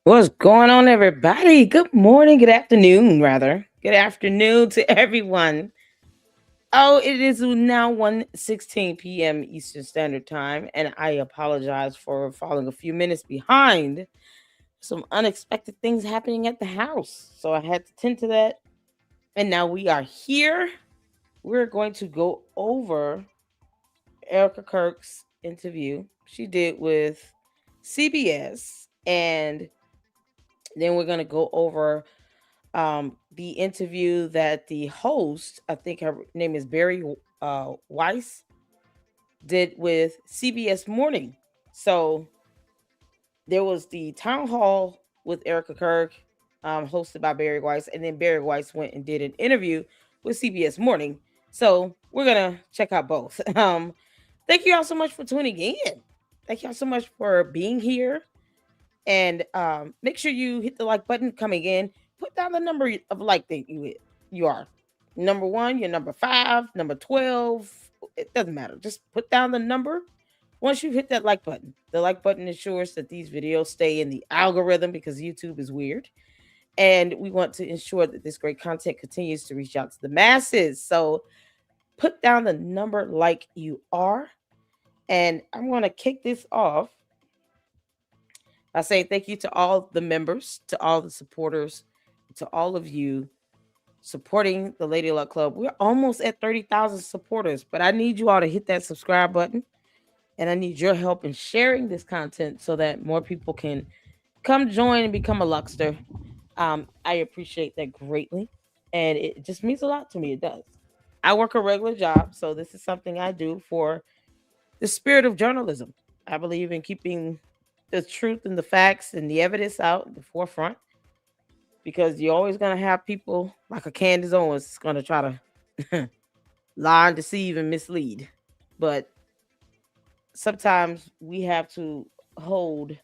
What's going on, everybody? Good morning, good afternoon, rather. Good afternoon to everyone. Oh, it is now 1:16 p.m. Eastern Standard Time, and I apologize for falling a few minutes behind. Some unexpected things happening at the house, so I had to tend to that. And now we are here. We're going to go over Erika Kirk's interview she did with CBS, and then we're going to go over the interview that the host, I think her name is Barry Weiss, did with CBS Morning. So there was the town hall with Erika Kirk, hosted by Barry Weiss, and then Barry Weiss went and did an interview with CBS Morning. So we're gonna check out both. Thank you all so much for tuning in. Thank y'all so much for being here. And make sure you hit the like button coming in. Put down the number of like that you are. Number one, you're number 5, number 12. It doesn't matter. Just put down the number. Once you hit that like button, the like button ensures that these videos stay in the algorithm because YouTube is weird. And we want to ensure that this great content continues to reach out to the masses. So put down the number like you are. And I'm going to kick this off. I say thank you to all the members, to all the supporters, to all of you supporting the Lady Luck Club. We're almost at 30,000 supporters, but I need you all to hit that subscribe button. And I need your help in sharing this content so that more people can come join and become a Luckster. I appreciate that greatly. And it just means a lot to me. It does. I work a regular job, so this is something I do for the spirit of journalism. I believe in keeping the truth and the facts and the evidence out in the forefront because you're always going to have people like a Candace Owens going to try to lie and deceive and mislead. But sometimes we have to hold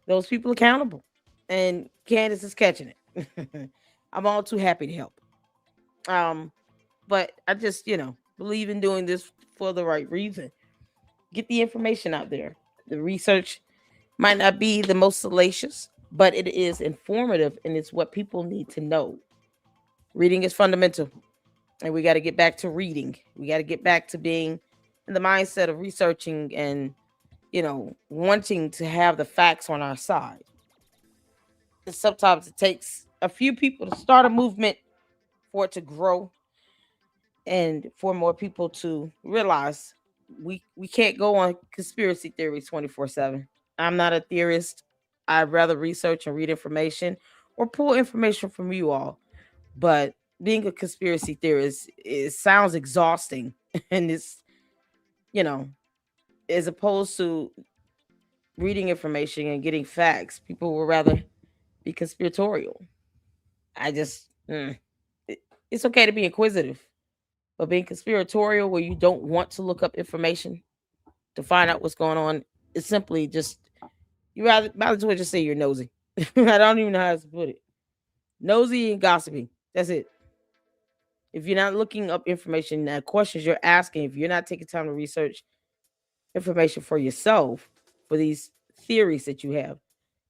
those people accountable. And Candace is catching it. I'm all too happy to help. Um, but I just, believe in doing this for the right reason. Get the information out there. The research might not be the most salacious, but it is informative and it's what people need to know. Reading is fundamental, and we got to get back to reading. We got to get back to being in the mindset of researching and, wanting to have the facts on our side. And sometimes it takes a few people to start a movement for it to grow and for more people to realize we can't go on conspiracy theories 24/7. I'm not a theorist. I'd rather research and read information or pull information from you all. But being a conspiracy theorist, it sounds exhausting and it's, you know, as opposed to reading information and getting facts, people would rather be conspiratorial. I just it's okay to be inquisitive, but being conspiratorial where you don't want to look up information to find out what's going on is simply just you rather might as well just say you're nosy. I don't even know how to put it. Nosy and gossiping. That's it. If you're not looking up information, questions you're asking, if you're not taking time to research information for yourself for these theories that you have,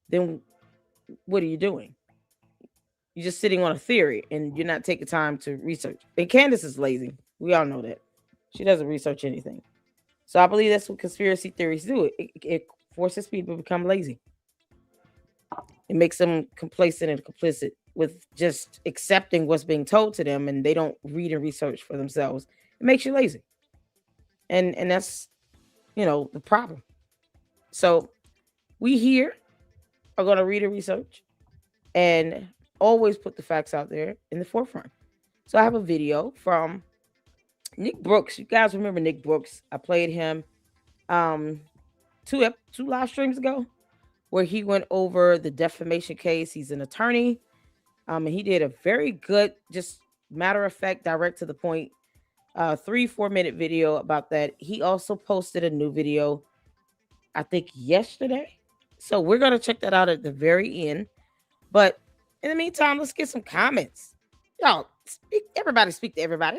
then what are you doing? You're just sitting on a theory and you're not taking time to research. And Candace is lazy. We all know that. She doesn't research anything. So I believe that's what conspiracy theories do. It forces people to become lazy. It makes them complacent and complicit with just accepting what's being told to them and they don't read and research for themselves. It makes you lazy. And that's, the problem. So we here are going to read and research and always put the facts out there in the forefront. So I have a video from Nick Brooks. You guys remember Nick Brooks? I played him um two live streams ago where he went over the defamation case. He's an attorney. And he did a very good, just matter of fact, direct to the point, 3-4 minute video about that. He also posted a new video, I think yesterday. So we're gonna check that out at the very end. But in the meantime, let's get some comments. Y'all, everybody speak to everybody.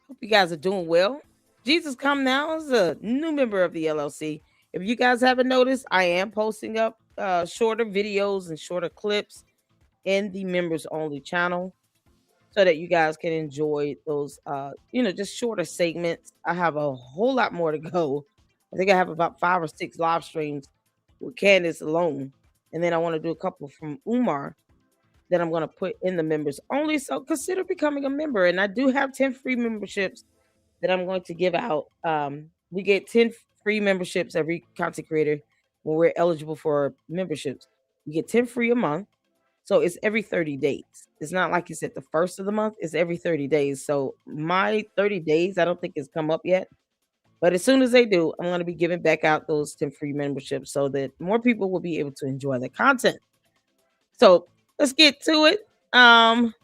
Hope you guys are doing well. Jesus Come Now is a new member of the LLC. If you guys haven't noticed, I am posting up shorter videos and shorter clips in the members only channel so that you guys can enjoy those just shorter segments. I have a whole lot more to go. I think I have about 5 or 6 live streams with Candace alone. And then I want to do a couple from Umar that I'm going to put in the members only. So consider becoming a member. And I do have 10 free memberships that I'm going to give out. We get 10 free memberships every content creator when we're eligible for memberships. You get 10 free a month. So it's every 30 days. It's not like it's at the first of the month, it's every 30 days. So my 30 days, I don't think it's come up yet. But as soon as they do, I'm going to be giving back out those 10 free memberships so that more people will be able to enjoy the content. So let's get to it. And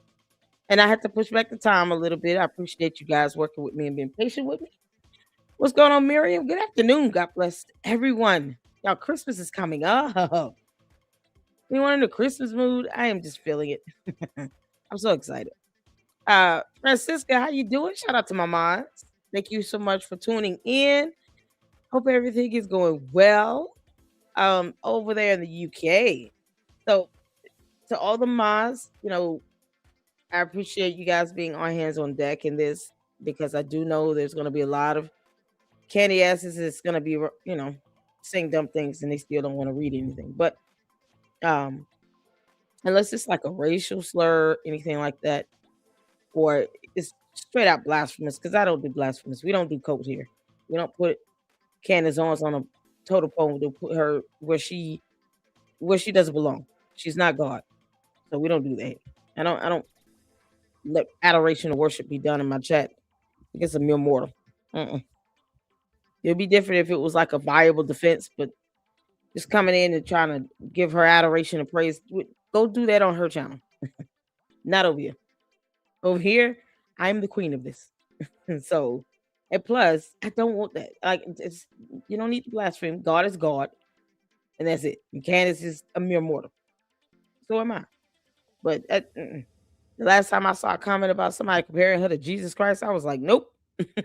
I had to push back the time a little bit. I appreciate you guys working with me and being patient with me. What's going on, Miriam? Good afternoon. God bless everyone. Y'all, Christmas is coming up. Anyone in the Christmas mood? I am just feeling it. I'm so excited. Francisca, how you doing? Shout out to my moms. Thank you so much for tuning in. Hope everything is going well. Over there in the UK. So to all the mods, I appreciate you guys being on hands on deck in this because I do know there's going to be a lot of candy asses that's going to be, saying dumb things and they still don't want to read anything. But um, unless it's like a racial slur, anything like that, or it's straight out blasphemous, because I don't do blasphemous. We don't do code here. We don't put Candace Owens on a total pole to put her where she doesn't belong. She's not God. So we don't do that. I don't let adoration or worship be done in my chat against a mere mortal. Mm-mm. It'd be different if it was like a viable defense, but just coming in and trying to give her adoration and praise, go do that on her channel. Not over here. Over here, I'm the queen of this. And so, and plus, I don't want that. Like, you don't need to blaspheme. God is God, and that's it. And Candace is a mere mortal. So am I. But the last time I saw a comment about somebody comparing her to Jesus Christ, I was like, nope,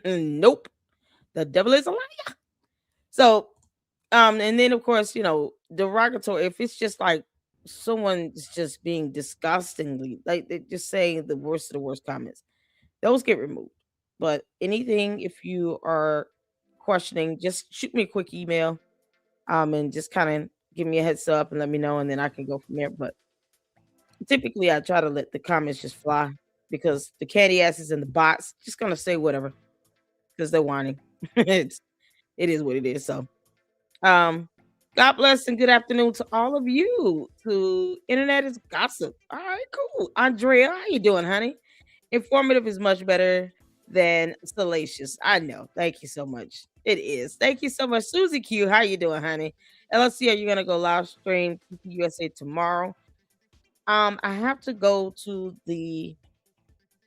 nope. The devil is a liar. So, and then of course, derogatory. If it's just like someone's just being disgustingly, like they're just saying the worst of the worst comments, those get removed. But anything, if you are questioning, just shoot me a quick email, and just kind of give me a heads up and let me know, and then I can go from there. But typically, I try to let the comments just fly because the candy asses and the bots just gonna say whatever because they're whining. It is what it is. So, um, God bless and good afternoon to all of you. To Internet is Gossip. All right, cool. Andrea, how you doing, honey? Informative is much better than salacious. I know. Thank you so much. It is. Thank you so much. Susie Q, how you doing, honey? LSC, are you gonna go live stream USA tomorrow? I have to go to the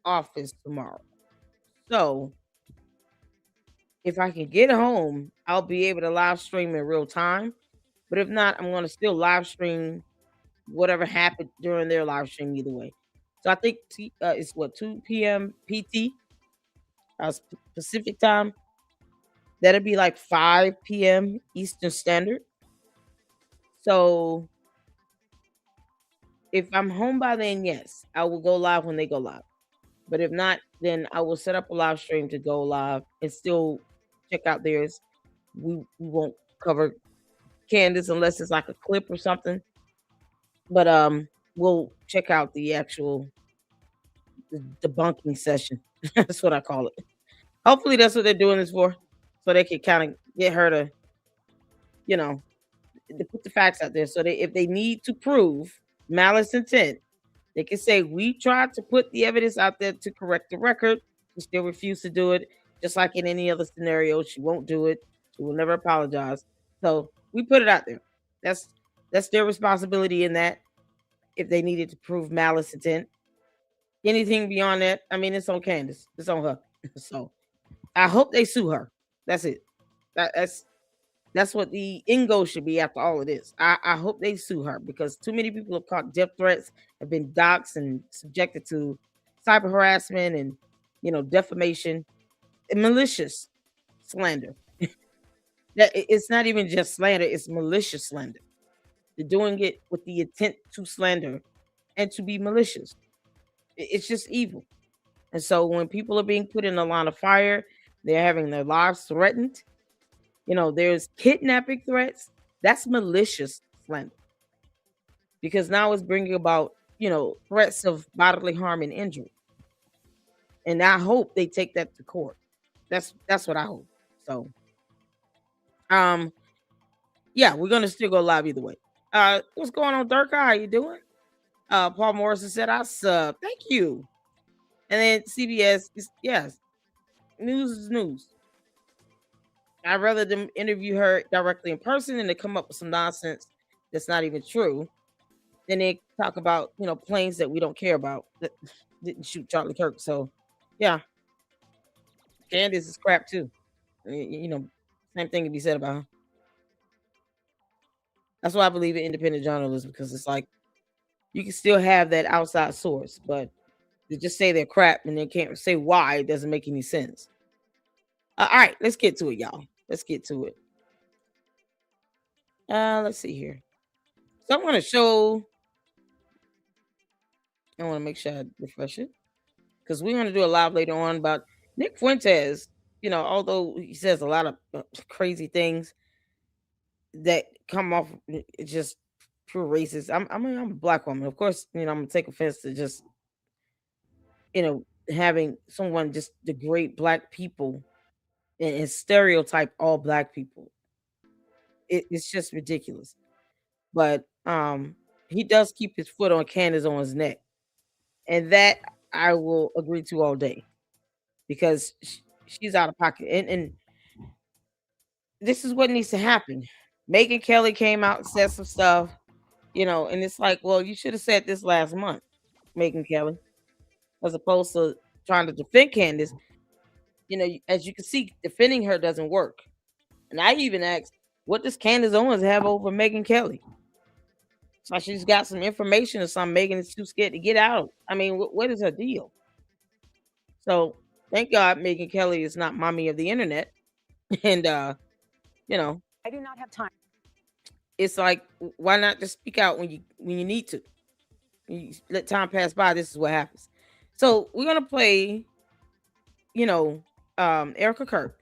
office tomorrow. So if I can get home, I'll be able to live stream in real time. But if not, I'm gonna still live stream whatever happened during their live stream either way. So I think it's what 2 p.m. PT Pacific time. That'll be like 5 p.m. Eastern Standard. So if I'm home by then, yes, I will go live when they go live. But if not, then I will set up a live stream to go live and still check out theirs. We won't cover Candace unless it's like a clip or something. But we'll check out the actual debunking session. That's what I call it. Hopefully that's what they're doing this for. So they can kind of get her you know, to put the facts out there. So if they need to prove malice intent, they can say we tried to put the evidence out there to correct the record. She still refused to do it. Just like in any other scenario, she won't do it. She will never apologize. So we put it out there. That's their responsibility in that. If they needed to prove malice intent, anything beyond that, I mean, it's on Candace. It's on her. So I hope they sue her. That's it. That's what the end goal should be after all of this. I hope they sue her because too many people have caught death threats, have been doxxed and subjected to cyber harassment and defamation and malicious slander. That it's not even just slander, it's malicious slander. They're doing it with the intent to slander and to be malicious. It's just evil. And so when people are being put in a line of fire, they're having their lives threatened. There's kidnapping threats. That's malicious slander because now it's bringing about, threats of bodily harm and injury. And I hope they take that to court. That's what I hope. So, um, yeah, we're gonna still go live either way. What's going on, Dirk? How you doing? Paul Morrison said I sub. Thank you. And then CBS is yes, news is news. I'd rather them interview her directly in person than to come up with some nonsense that's not even true. Then they talk about, planes that we don't care about that didn't shoot Charlie Kirk. So yeah, Candace is crap too. Same thing can be said about her. That's why I believe in independent journalism, because it's like you can still have that outside source, but to just say they're crap and they can't say why, it doesn't make any sense. All right, let's get to it, y'all. Let's get to it. Let's see here. So I'm gonna show. I want to make sure I refresh it because we're gonna do a live later on about Nick Fuentes. Although he says a lot of crazy things that come off just pure racist. I'm a black woman, of course. I'm gonna take offense to just having someone just degrade black people and stereotype all black people. It's just ridiculous. But he does keep his foot on Candace Owens' neck, and that I will agree to all day because she's out of pocket. And this is what needs to happen. Megyn Kelly came out and said some stuff, and it's like, well, you should have said this last month, Megyn Kelly, as opposed to trying to defend Candace. As you can see, defending her doesn't work. And I even asked, what does Candace Owens have over Megyn Kelly? So she's got some information or something. Megan is too scared to get out. I mean, what is her deal? So thank God Megyn Kelly is not mommy of the internet. And I do not have time. It's like, why not just speak out when you need to? You let time pass by. This is what happens. So we're gonna play, Erika Kirk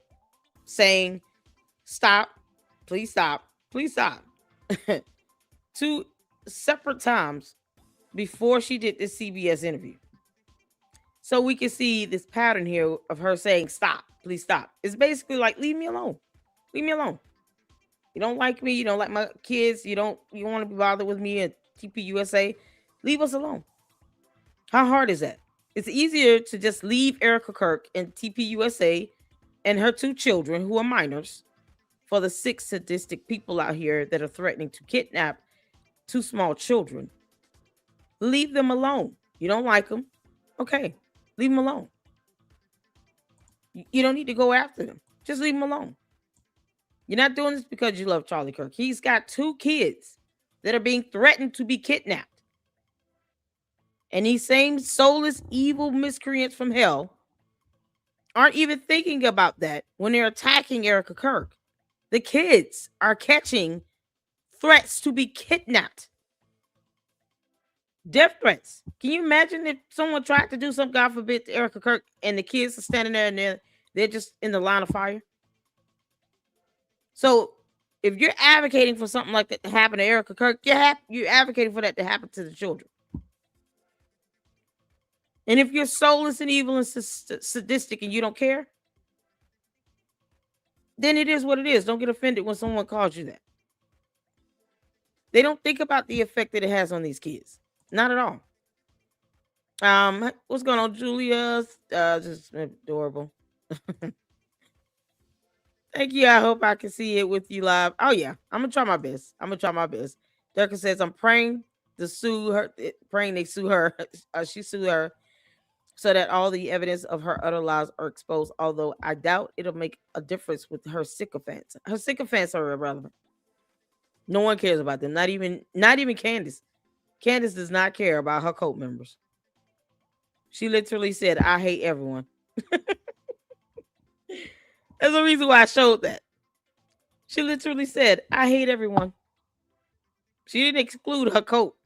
saying, "Stop, please stop, please stop," 2 separate times before she did this CBS interview. So we can see this pattern here of her saying, "Stop, please stop." It's basically like, leave me alone. Leave me alone. You don't like me, you don't like my kids, you want to be bothered with me at TPUSA. Leave us alone. How hard is that? It's easier to just leave Erika Kirk and TPUSA and her 2 children who are minors for the 6 sadistic people out here that are threatening to kidnap 2 small children. Leave them alone. You don't like them? Okay, leave them alone. You don't need to go after them. Just leave them alone. You're not doing this because you love Charlie Kirk. He's got 2 kids that are being threatened to be kidnapped. And these same soulless, evil miscreants from hell aren't even thinking about that when they're attacking Erika Kirk. The kids are catching threats to be kidnapped. Death threats. Can you imagine if someone tried to do something, God forbid, to Erika Kirk and the kids are standing there and they're just in the line of fire? So if you're advocating for something like that to happen to Erika Kirk, you're advocating for that to happen to the children. And if you're soulless and evil and sadistic and you don't care, then it is what it is. Don't get offended when someone calls you that. They don't think about the effect that it has on these kids. Not at all. What's going on, Julia? Just adorable. Thank you. I hope I can see it with you live. Oh yeah, I'm gonna try my best. Durka says I'm praying to sue her, praying they sue her. She sued her so that all the evidence of her utter lies are exposed. Although I doubt it'll make a difference with her sycophants. Her sycophants are irrelevant. No one cares about them. Not even Candace. Candace does not care about her cult members. She literally said, "I hate everyone." That's the reason why I showed that. She literally said, "I hate everyone." She didn't exclude her cult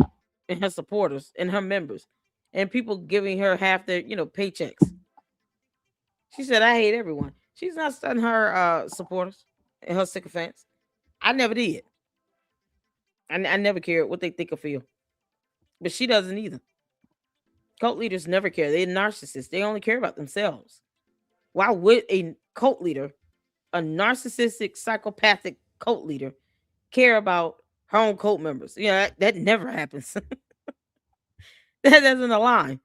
and her supporters and her members and people giving her half their, paychecks. She said, I hate everyone. She's not studying her supporters and her sycophants. I never did. I never cared what they think or feel. But she doesn't either. Cult leaders never care. They're narcissists. They only care about themselves. Why would a cult leader, a narcissistic, psychopathic cult leader, care about her own cult members? That never happens. That doesn't align.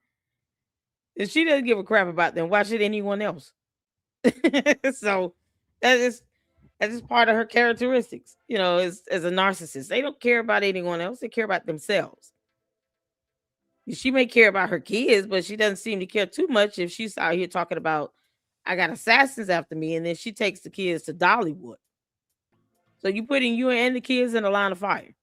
If she doesn't give a crap about them, why should anyone else? So that is that's just part of her characteristics, as a narcissist. They don't care about anyone else, they care about themselves. She may care about her kids, but she doesn't seem to care too much if she's out here talking about, I got assassins after me, and then she takes the kids to Dollywood. So you putting you and the kids in a line of fire,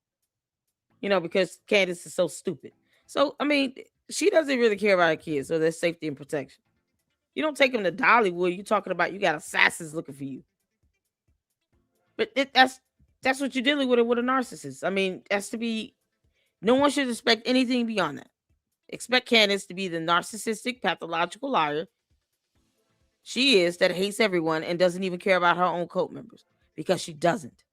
because Candace is so stupid. So, I mean, she doesn't really care about her kids or their safety and protection. You don't take them to Dollywood. You're talking about you got assassins looking for you. But that's what you're dealing with a narcissist. I mean, that's to be. No one should expect anything beyond that. Expect Candace to be the narcissistic, pathological liar she is that hates everyone and doesn't even care about her own cult members, because she doesn't.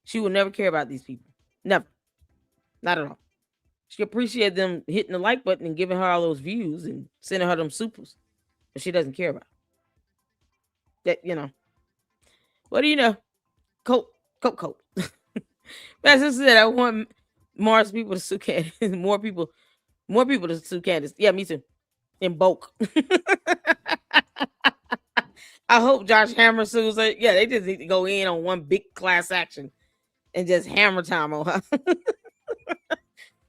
She will never care about these people. Never. Not at all. She appreciated them hitting the like button and giving her all those views and sending her them supers. But she doesn't care about that. What do you know? Coat. As I said, I want Mars people to sue Candace. More people to sue Candace. Yeah, me too. In bulk. I hope Josh Hammer sues her. Yeah, they just need to go in on one big class action and just hammer time on her.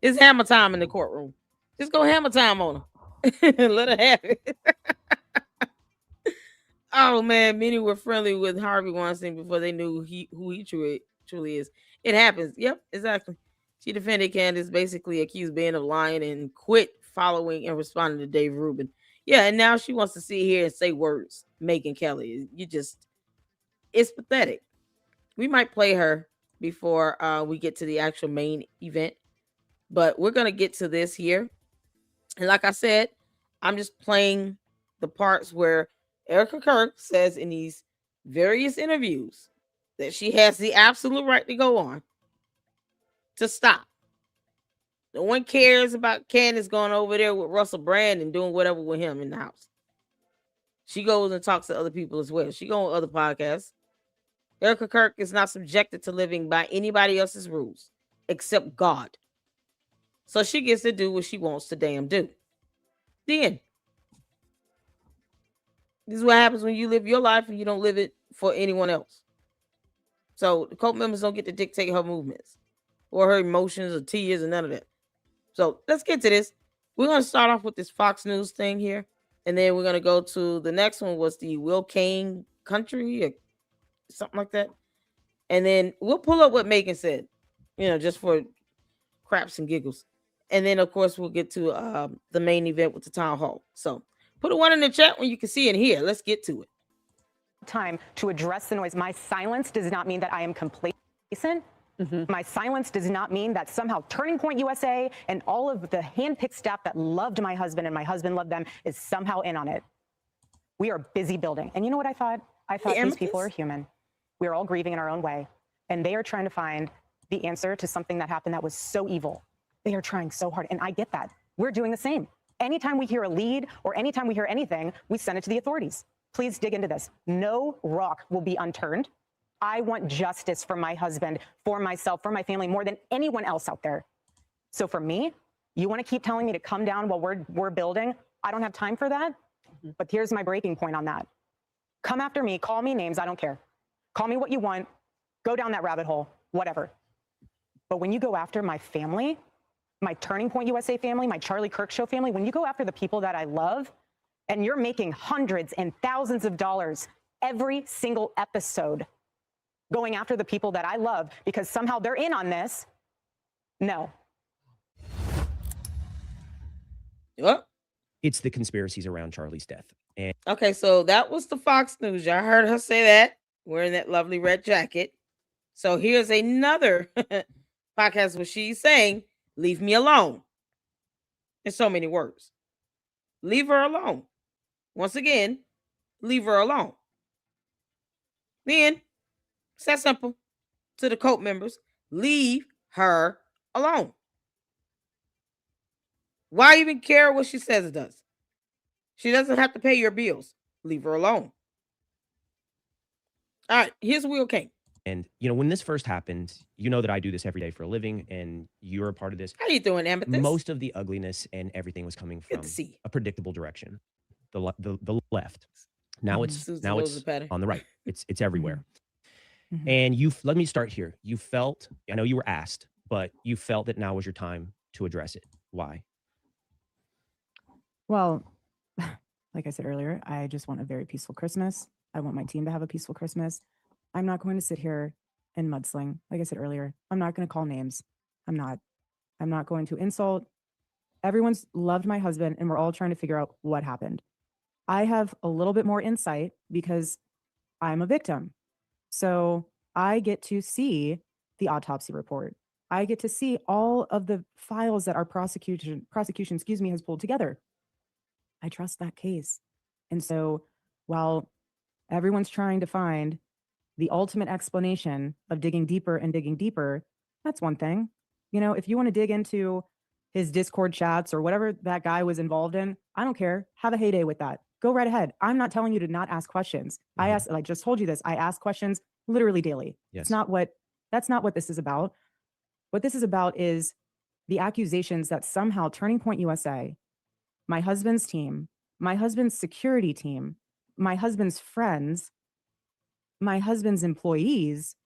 It's hammer time in the courtroom. Just go hammer time on her. Let her have it. Oh man, many were friendly with Harvey Weinstein before they knew who he truly is. It happens. Yep, exactly. She defended Candace, basically accused Ben of lying, and quit following and responding to Dave Rubin. Yeah, and now she wants to sit here and say words. Megan Kelly, it's pathetic. We might play her before we get to the actual main event, but we're gonna get to this here. And like I said, I'm just playing the parts where Erika Kirk says in these various interviews that she has the absolute right to go on to stop. No one cares about Candace going over there with Russell Brand and doing whatever with him in the house. She goes and talks to other people as well. She goes on other podcasts. Erika Kirk is not subjected to living by anybody else's rules except God. So she gets to do what she wants to damn do. Then, this is what happens when you live your life and you don't live it for anyone else. So the cult members don't get to dictate her movements or her emotions or tears and none of that. So let's get to this. We're going to start off with this Fox News thing here. And then we're going to go to the next one was the Will Kane country or something like that. And then we'll pull up what Megan said, just for craps and giggles. And then, of course, we'll get to the main event with the town hall. So put a one in the chat when you can see and hear. Let's get to it. Time to address the noise. My silence does not mean that I am complacent. My silence does not mean that somehow Turning Point USA and all of the handpicked staff that loved my husband and my husband loved them is somehow in on it. We are busy building. And you know what I thought? I thought these people are human. We are all grieving in our own way. And they are trying to find the answer to something that happened that was so evil. They are trying so hard. And I get that. We're doing the same. Anytime we hear a lead or anytime we hear anything, we send it to the authorities. Please dig into this. No rock will be unturned. I want justice for my husband, for myself, for my family, more than anyone else out there. So for me, you want to keep telling me to come down while we're building? I don't have time for that. But here's my breaking point on that. Come after me, call me names, I don't care. Call me what you want, go down that rabbit hole, whatever. But when you go after my family, my Turning Point USA family, my Charlie Kirk Show family, when you go after the people that I love, and you're making hundreds and thousands of dollars every single episode going after the people that I love because somehow they're in on this, no. What? It's the conspiracies around Charlie's death. And Okay, so that was the Fox News. Y'all heard her say that, wearing that lovely red jacket. So here's another podcast where she's saying, leave me alone. In so many words. Leave her alone. Once again, leave her alone. Then, it's that simple to the cult members. Leave her alone. Why even care what she says it does? She doesn't have to pay your bills. Leave her alone. All right, here's Will King. And, when this first happened, you know that I do this every day for a living, and you're a part of this. How you doing, Amethyst? Most of the ugliness and everything was coming from a predictable direction, the left. Now it's on the right. It's everywhere. Mm-hmm. And let me start here. You felt, I know you were asked, but you felt that now was your time to address it. Why? Well, like I said earlier, I just want a very peaceful Christmas. I want my team to have a peaceful Christmas. I'm not going to sit here and mudsling. Like I said earlier, I'm not going to call names. I'm not going to insult. Everyone's loved my husband, and we're all trying to figure out what happened. I have a little bit more insight because I'm a victim. So I get to see the autopsy report. I get to see all of the files that our prosecution, has pulled together. I trust that case. And so while everyone's trying to find the ultimate explanation of digging deeper, that's one thing. If you want to dig into his Discord chats or whatever that guy was involved in, I don't care. Have a heyday with that. Go right ahead. I'm not telling you to not ask questions. Mm-hmm. I just told you this. I ask questions literally daily. Yes. That's not what this is about. What this is about is the accusations that somehow Turning Point USA, my husband's team, my husband's security team, my husband's friends, my husband's employees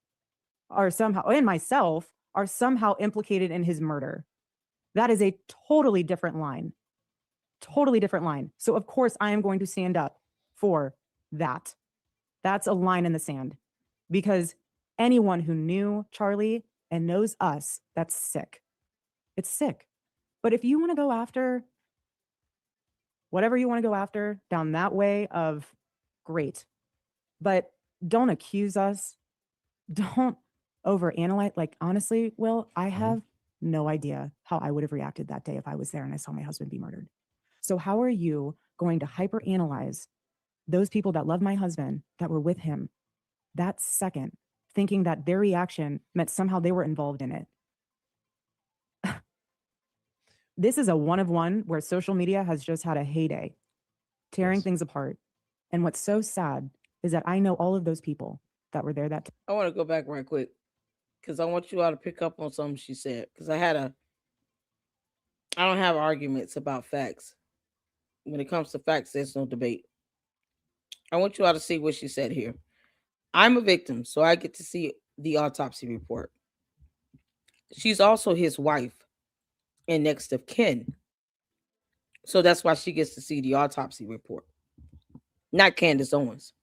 are somehow, and myself, are somehow implicated in his murder. That is a totally different line. Totally different line. So of course I am going to stand up for that. That's a line in the sand, because anyone who knew Charlie and knows us, that's sick. It's sick. But if you want to go after whatever you want to go after down that way of, great. But don't accuse us. Don't overanalyze. Like, honestly, Will, I have no idea how I would have reacted that day if I was there and I saw my husband be murdered. So how are you going to hyperanalyze those people that love my husband, that were with him that second, thinking that their reaction meant somehow they were involved in it? This is a one of one where social media has just had a heyday, tearing things apart. And what's so sad is that I know all of those people that were there that time. I want to go back right quick because I want you all to pick up on something she said, because I don't have arguments about facts. When it comes to facts, there's no debate. I want you all to see what she said here. I'm a victim, so I get to see the autopsy report. She's also his wife and next of kin. So that's why she gets to see the autopsy report. Not Candace Owens.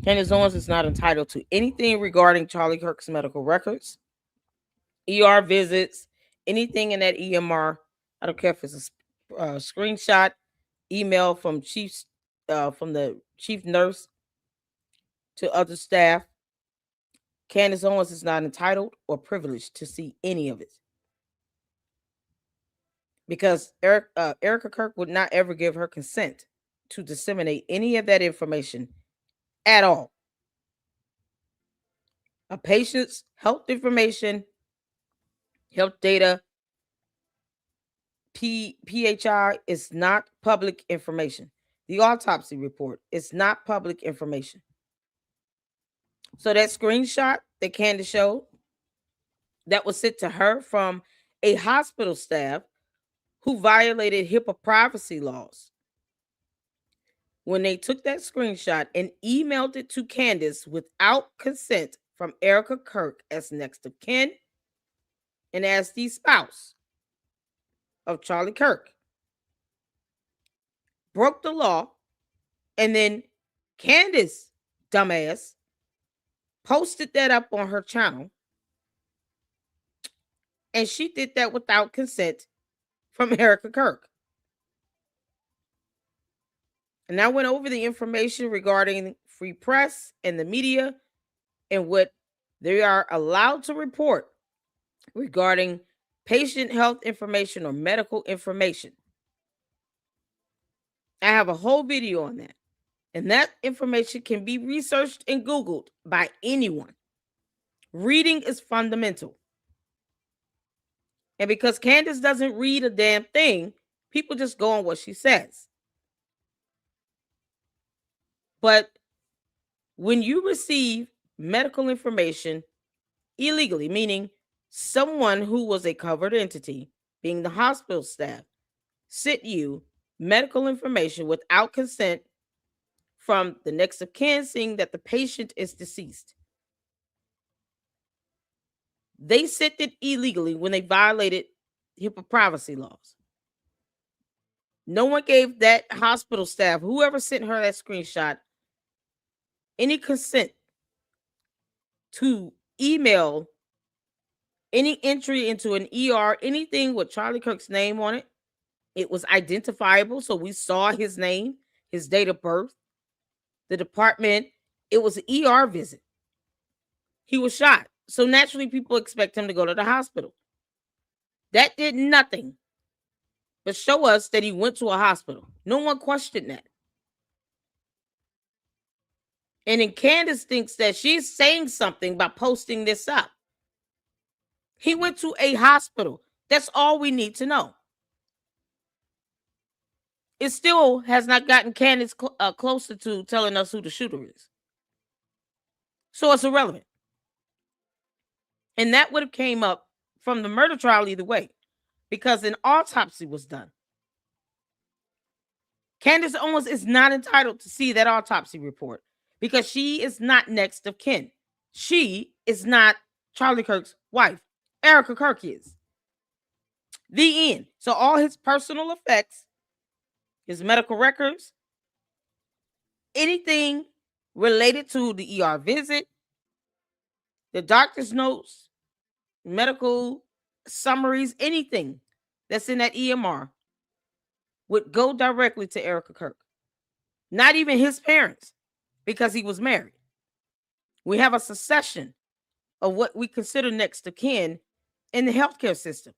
Candace Owens is not entitled to anything regarding Charlie Kirk's medical records, ER visits, anything in that EMR. I don't care if it's a screenshot, email from the chief nurse to other staff. Candace Owens is not entitled or privileged to see any of it, because Erika Kirk would not ever give her consent to disseminate any of that information at all. A patient's health information, health data, PHI is not public information. The autopsy report is not public information. So that screenshot that Candace showed, that was sent to her from a hospital staff who violated HIPAA privacy laws. When they took that screenshot and emailed it to Candace without consent from Erika Kirk as next of kin and as the spouse of Charlie Kirk, broke the law, and then Candace, dumbass, posted that up on her channel, and she did that without consent from Erika Kirk. And I went over the information regarding free press and the media and what they are allowed to report regarding patient health information or medical information. I have a whole video on that. And that information can be researched and Googled by anyone. Reading is fundamental. And because Candace doesn't read a damn thing, people just go on what she says. But when you receive medical information illegally, meaning someone who was a covered entity, being the hospital staff, sent you medical information without consent from the next of kin, seeing that the patient is deceased. They sent it illegally when they violated HIPAA privacy laws. No one gave that hospital staff, whoever sent her that screenshot, any consent to email any entry into an ER, anything with Charlie Kirk's name on it. It was identifiable, so we saw his name, his date of birth, the department. It was an ER visit. He was shot. So naturally, people expect him to go to the hospital. That did nothing but show us that he went to a hospital. No one questioned that. And then Candace thinks that she's saying something by posting this up. He went to a hospital. That's all we need to know. It still has not gotten Candace closer to telling us who the shooter is. So it's irrelevant. And that would have came up from the murder trial either way, because an autopsy was done. Candace Owens is not entitled to see that autopsy report because she is not next of kin. She is not Charlie Kirk's wife. Erika Kirk is. The end. So all his personal effects, his medical records, anything related to the ER visit, the doctor's notes, medical summaries, anything that's in that EMR would go directly to Erika Kirk. Not even his parents, because he was married. We have a succession of what we consider next of kin in the healthcare system.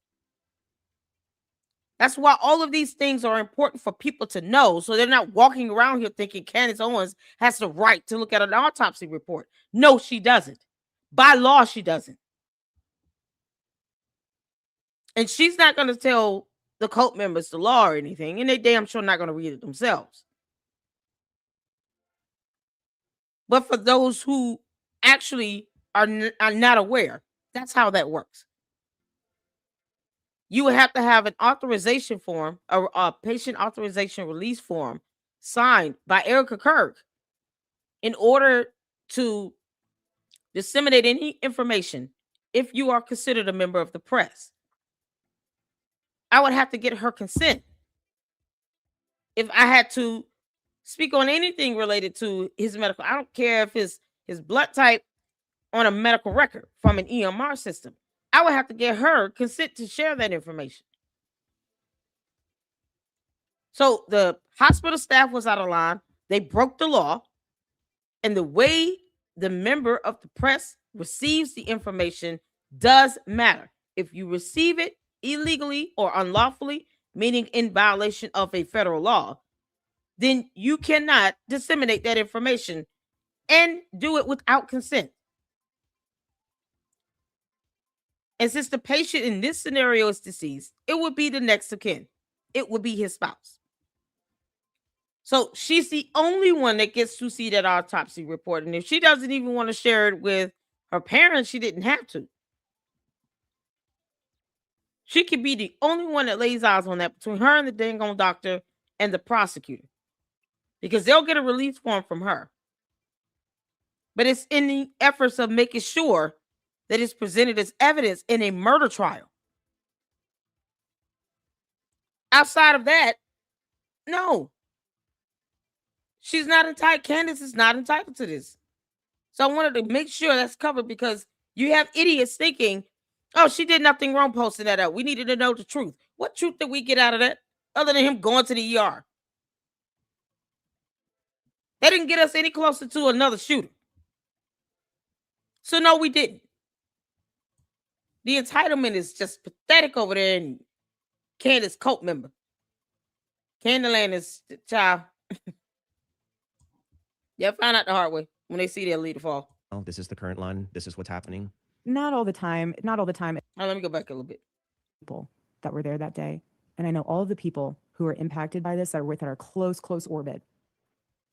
That's why all of these things are important for people to know, so they're not walking around here thinking Candace Owens has the right to look at an autopsy report. No, she doesn't. By law, she doesn't. And she's not going to tell the cult members the law or anything, and they damn sure not going to read it themselves. But for those who actually are not aware, that's how that works. You would have to have an authorization form, a patient authorization release form signed by Erika Kirk in order to disseminate any information if you are considered a member of the press. I would have to get her consent if I had to speak on anything related to his medical. I don't care if his blood type on a medical record from an EMR system. I would have to get her consent to share that information. So the hospital staff was out of line. They broke the law. And the way the member of the press receives the information does matter. If you receive it illegally or unlawfully, meaning in violation of a federal law, then you cannot disseminate that information and do it without consent. And since the patient in this scenario is deceased, it would be the next of kin. It would be his spouse. So she's the only one that gets to see that autopsy report. And if she doesn't even want to share it with her parents, she didn't have to. She could be the only one that lays eyes on that between her and the dang on doctor and the prosecutor, because they'll get a release form from her. But it's in the efforts of making sure that it's presented as evidence in a murder trial. Outside of that, no. She's not entitled. Candace is not entitled to this. So I wanted to make sure that's covered, because you have idiots thinking, oh, she did nothing wrong posting that out. We needed to know the truth. What truth did we get out of that other than him going to the ER? That didn't get us any closer to another shooter. So no, we didn't. The entitlement is just pathetic over there. And Candace, cult member. Candyland is child. Yeah, find out the hard way when they see their leader fall. Oh, this is the current line. This is what's happening. Not all the time. Not all the time. Right, let me go back a little bit. People that were there that day. And I know all of the people who are impacted by this that are within our close orbit.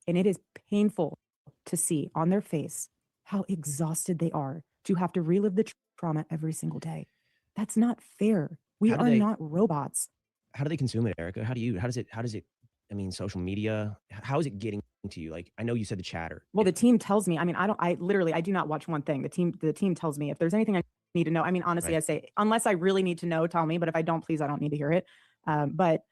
And it is painful to see on their face how exhausted they are to have to relive the trauma every single day. That's not fair. We are not robots. How do they consume it, Erika? How does it, I mean, social media, how is it getting to you? Like, I know you said the chatter. Well, the team tells me, I mean, I do not watch one thing. The team tells me if there's anything I need to know. I mean, honestly, right. I say, unless I really need to know, tell me, but if I don't, please, I don't need to hear it. But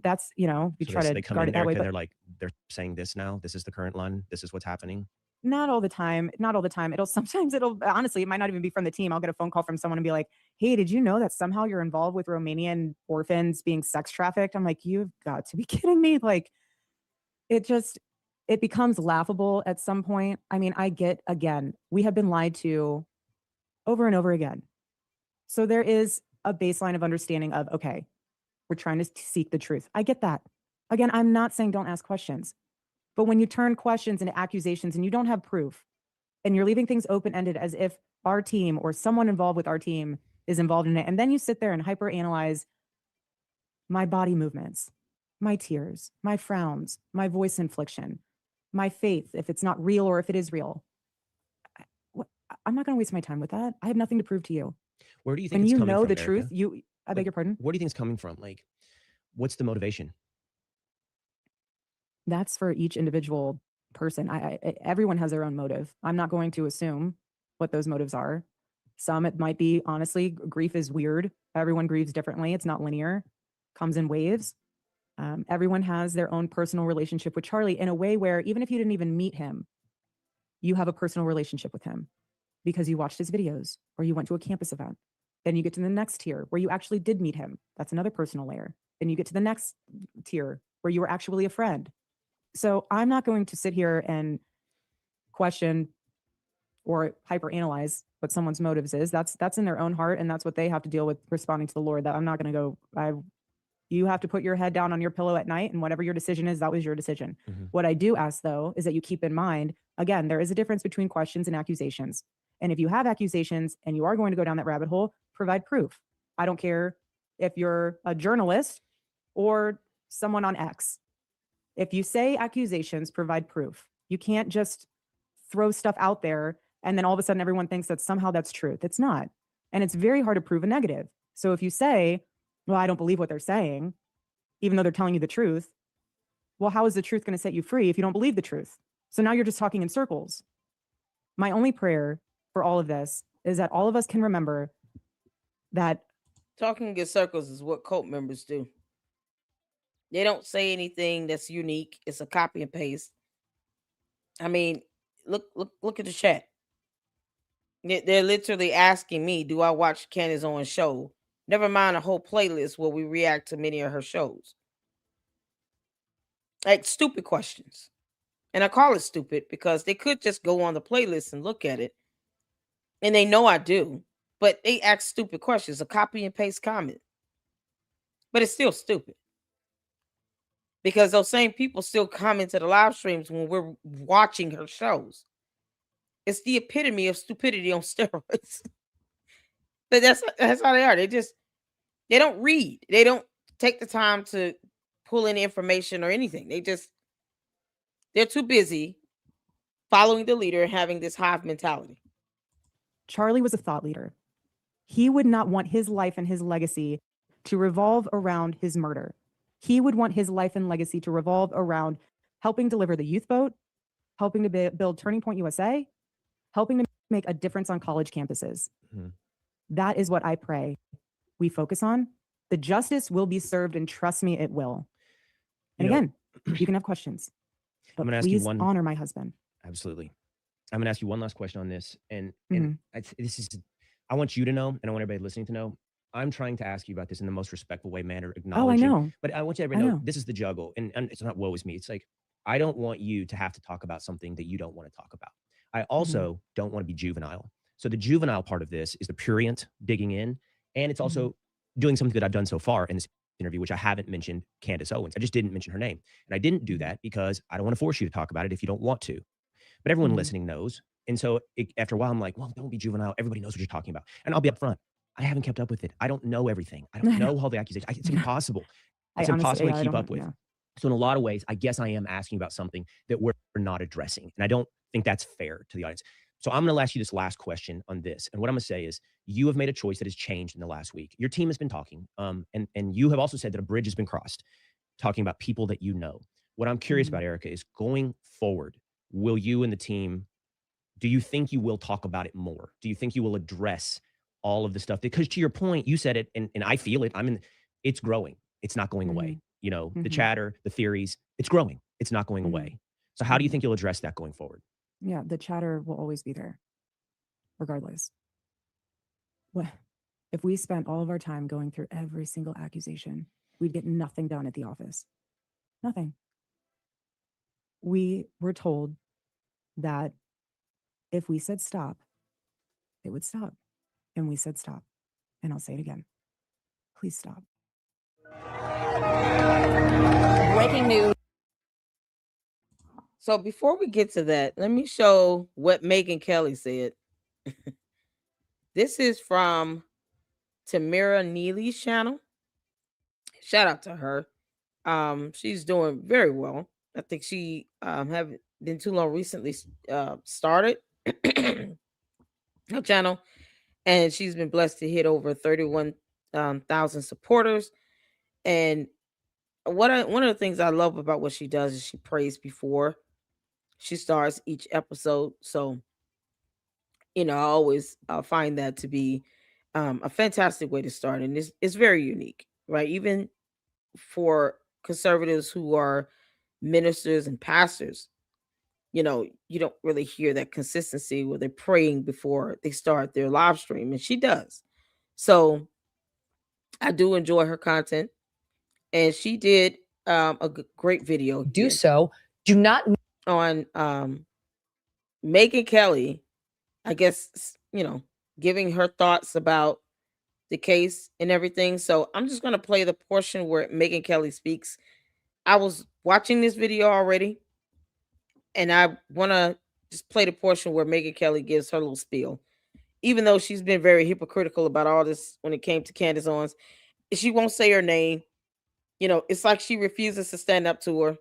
that's, you know, we try to guard it that way. But they're saying this now, this is the current line. This is what's happening. Not all the time. Sometimes honestly, it might not even be from the team. I'll get a phone call from someone and be like, hey, did you know that somehow you're involved with Romanian orphans being sex trafficked? I'm like, you've got to be kidding me. Like, it becomes laughable at some point. I mean, again, we have been lied to over and over again. So there is a baseline of understanding of, okay, we're trying to seek the truth. I get that. Again, I'm not saying don't ask questions. But when you turn questions into accusations and you don't have proof and you're leaving things open-ended as if our team or someone involved with our team is involved in it, and then you sit there and hyperanalyze my body movements, my tears, my frowns, my voice inflection, my faith, if it's not real or if it is real, I'm not going to waste my time with that. I have nothing to prove to you. Where do you think it's coming from, the Erika? truth, I beg your pardon? Where do you think it's coming from? Like, what's the motivation? That's for each individual person. Everyone has their own motive. I'm not going to assume what those motives are. Some, it might be, honestly, grief is weird. Everyone grieves differently. It's not linear, comes in waves. Everyone has their own personal relationship with Charlie in a way where even if you didn't even meet him, you have a personal relationship with him because you watched his videos or you went to a campus event. Then you get to the next tier where you actually did meet him. That's another personal layer. Then you get to the next tier where you were actually a friend. So I'm not going to sit here and question or hyperanalyze what someone's motives is. That's in their own heart, and that's what they have to deal with responding to the Lord. That I'm not going to go, you have to put your head down on your pillow at night, and whatever your decision is, that was your decision. Mm-hmm. What I do ask, though, is that you keep in mind, again, there is a difference between questions and accusations. And if you have accusations and you are going to go down that rabbit hole, provide proof. I don't care if you're a journalist or someone on X. If you say accusations, provide proof. You can't just throw stuff out there and then all of a sudden everyone thinks that somehow that's truth. It's not. And it's very hard to prove a negative. So if you say, well, I don't believe what they're saying, even though they're telling you the truth, well, how is the truth going to set you free if you don't believe the truth? So now you're just talking in circles. My only prayer for all of this is that all of us can remember that talking in circles is what cult members do. They don't say anything that's unique. It's a copy and paste. I mean, look at the chat. They're literally asking me, do I watch Candace Owens' show? Never mind a whole playlist where we react to many of her shows. Like stupid questions. And I call it stupid because they could just go on the playlist and look at it. And they know I do. But they ask stupid questions, a copy and paste comment. But it's still stupid. Because those same people still comment to the live streams when we're watching her shows. It's the epitome of stupidity on steroids. But that's how they are. They don't read. They don't take the time to pull in information or anything. They're too busy following the leader and having this hive mentality. Charlie was a thought leader. He would not want his life and his legacy to revolve around his murder. He would want his life and legacy to revolve around helping deliver the youth vote, helping to build Turning Point USA, helping to make a difference on college campuses. Mm-hmm. That is what I pray we focus on. The justice will be served, and trust me, it will. And again, you can have questions, but please honor my husband. Absolutely. I'm going to ask you one last question on this. And I want you to know, and I want everybody listening to know, I'm trying to ask you about this in the most respectful manner, acknowledging. Oh, I know. But I want you to know this is the juggle. And it's not woe is me. It's like, I don't want you to have to talk about something that you don't want to talk about. I also don't want to be juvenile. So the juvenile part of this is the prurient digging in, and it's also doing something that I've done so far in this interview, which I haven't mentioned Candace Owens. I just didn't mention her name. And I didn't do that because I don't want to force you to talk about it if you don't want to. But everyone listening knows. And so after a while, I'm like, well, don't be juvenile. Everybody knows what you're talking about. And I'll be upfront. I haven't kept up with it. I don't know everything. I don't know all the accusations. It's impossible. It's impossible to keep up with. So in a lot of ways, I guess I am asking about something that we're not addressing. And I don't think that's fair to the audience. So I'm going to ask you this last question on this. And what I'm going to say is you have made a choice that has changed in the last week. Your team has been talking. And you have also said that a bridge has been crossed, talking about people that you know. What I'm curious about, Erika, is going forward, will you and the team, do you think you will talk about it more? Do you think you will address all of the stuff? Because to your point, you said it, and I feel it. It's growing. It's not going away. You know, the chatter, the theories, it's growing. It's not going away. So how do you think you'll address that going forward? Yeah, the chatter will always be there, regardless. What if we spent all of our time going through every single accusation? We'd get nothing done at the office. Nothing. We were told that if we said stop, it would stop. And we said stop. And I'll say it again. Please stop. Breaking news. So before we get to that, let me show what Megyn Kelly said. This is from Tamara Neely's channel. Shout out to her. She's doing very well. I think she haven't been too long recently started her channel, and she's been blessed to hit over 31,000 supporters. And one of the things I love about what she does is she prays before she starts each episode. So, you know, I always find that to be a fantastic way to start, and it's very unique, right? Even for conservatives who are ministers and pastors, you know, you don't really hear that consistency where they're praying before they start their live stream, and she does. So I do enjoy her content, and she did a great video. Do not on Megyn Kelly, I guess, you know, giving her thoughts about the case and everything. So I'm just going to play the portion where Megyn Kelly speaks. I was watching this video already, and I want to just play the portion where Megyn Kelly gives her little spiel. Even though she's been very hypocritical about all this when it came to Candace Owens, she won't say her name. You know, it's like she refuses to stand up to her.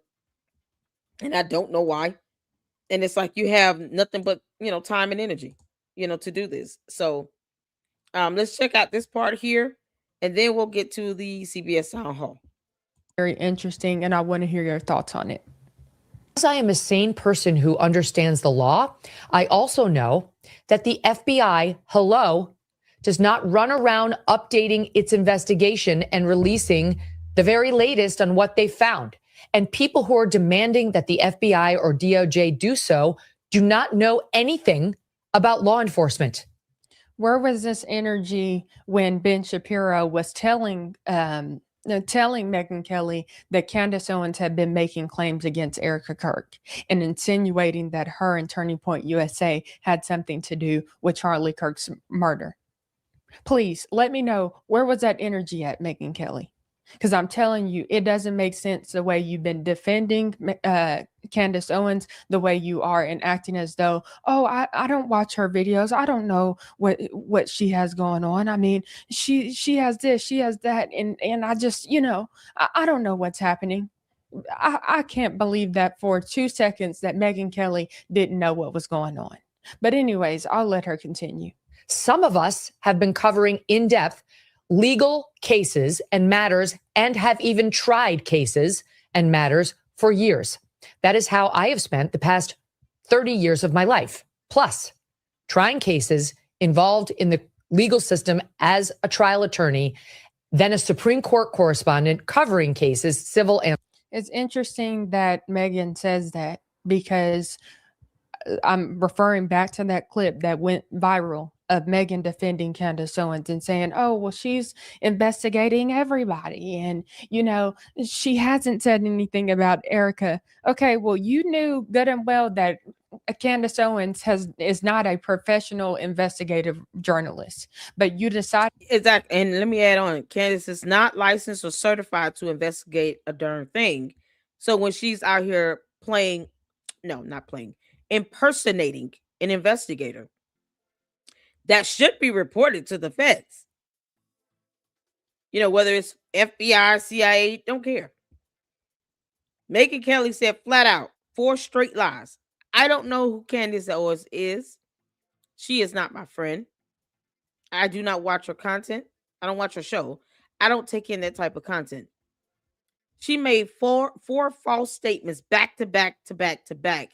And I don't know why. And it's like you have nothing but, you know, time and energy, you know, to do this. So let's check out this part here, and then we'll get to the CBS town hall. Very interesting, and I want to hear your thoughts on it. As I am a sane person who understands the law, I also know that the FBI, does not run around updating its investigation and releasing the very latest on what they found. And people who are demanding that the FBI or DOJ do so do not know anything about law enforcement. Where was this energy when Ben Shapiro was telling Megyn Kelly that Candace Owens had been making claims against Erika Kirk and insinuating that her and Turning Point USA had something to do with Charlie Kirk's murder? Please let me know, where was that energy at, Megyn Kelly? Because I'm telling you, it doesn't make sense the way you've been defending Candace Owens, the way you are, and acting as though, oh, I don't watch her videos. I don't know what she has going on. I mean, she has this, she has that. And I just, you know, I don't know what's happening. I can't believe that for 2 seconds that Megyn Kelly didn't know what was going on. But anyways, I'll let her continue. Some of us have been covering in depth legal cases and matters and have even tried cases and matters for years. That is how I have spent the past 30 years of my life, plus trying cases involved in the legal system as a trial attorney, then a Supreme Court correspondent covering cases, civil and... It's interesting that Megyn says that, because I'm referring back to that clip that went viral of Megyn defending Candace Owens and saying, oh, well, she's investigating everybody. And, you know, she hasn't said anything about Erika. Okay, well, you knew good and well that Candace Owens is not a professional investigative journalist, but you decide. Exactly. And let me add on, Candace is not licensed or certified to investigate a darn thing. So when she's out here impersonating an investigator, that should be reported to the feds. Whether it's FBI, CIA, don't care. Megyn Kelly said flat out, 4 straight lies. I don't know who Candace Owens is. She is not my friend. I do not watch her content. I don't watch her show. I don't take in that type of content. She made four false statements back to back to back to back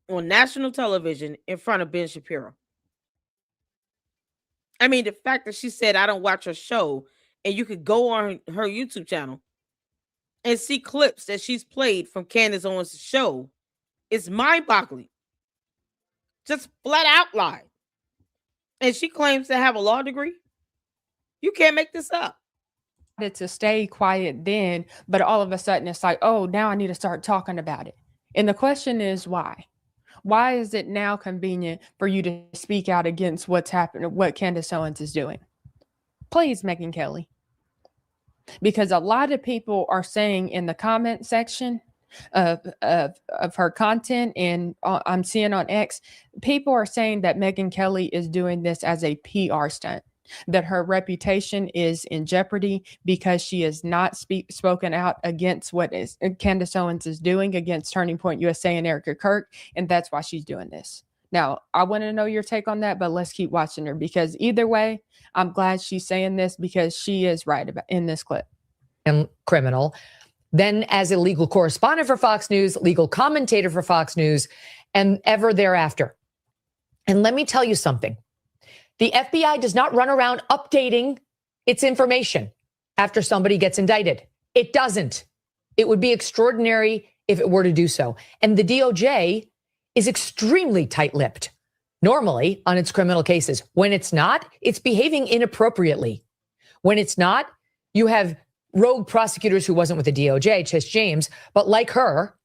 on national television in front of Ben Shapiro. I mean, the fact that she said, I don't watch her show, and you could go on her YouTube channel and see clips that she's played from Candace Owens' show, is mind-boggling. Just flat out lie. And she claims to have a law degree. You can't make this up. To stay quiet then, but all of a sudden it's like, oh, now I need to start talking about it. And the question is why? Why is it now convenient for you to speak out against what's happening, what Candace Owens is doing? Please, Megyn Kelly. Because a lot of people are saying in the comment section of her content, and I'm seeing on X, people are saying that Megyn Kelly is doing this as a PR stunt, that her reputation is in jeopardy because she has not spoken out against what is Candace Owens is doing against Turning Point USA and Erika Kirk, and that's why she's doing this. Now, I want to know your take on that, but let's keep watching her, because either way, I'm glad she's saying this, because she is right about in this clip. And criminal. Then as a legal correspondent for Fox News, legal commentator for Fox News, and ever thereafter. And let me tell you something. The FBI does not run around updating its information after somebody gets indicted. It doesn't. It would be extraordinary if it were to do so. And the DOJ is extremely tight-lipped, normally, on its criminal cases. When it's not, it's behaving inappropriately. When it's not, you have rogue prosecutors who wasn't with the DOJ, Tish James, but like her,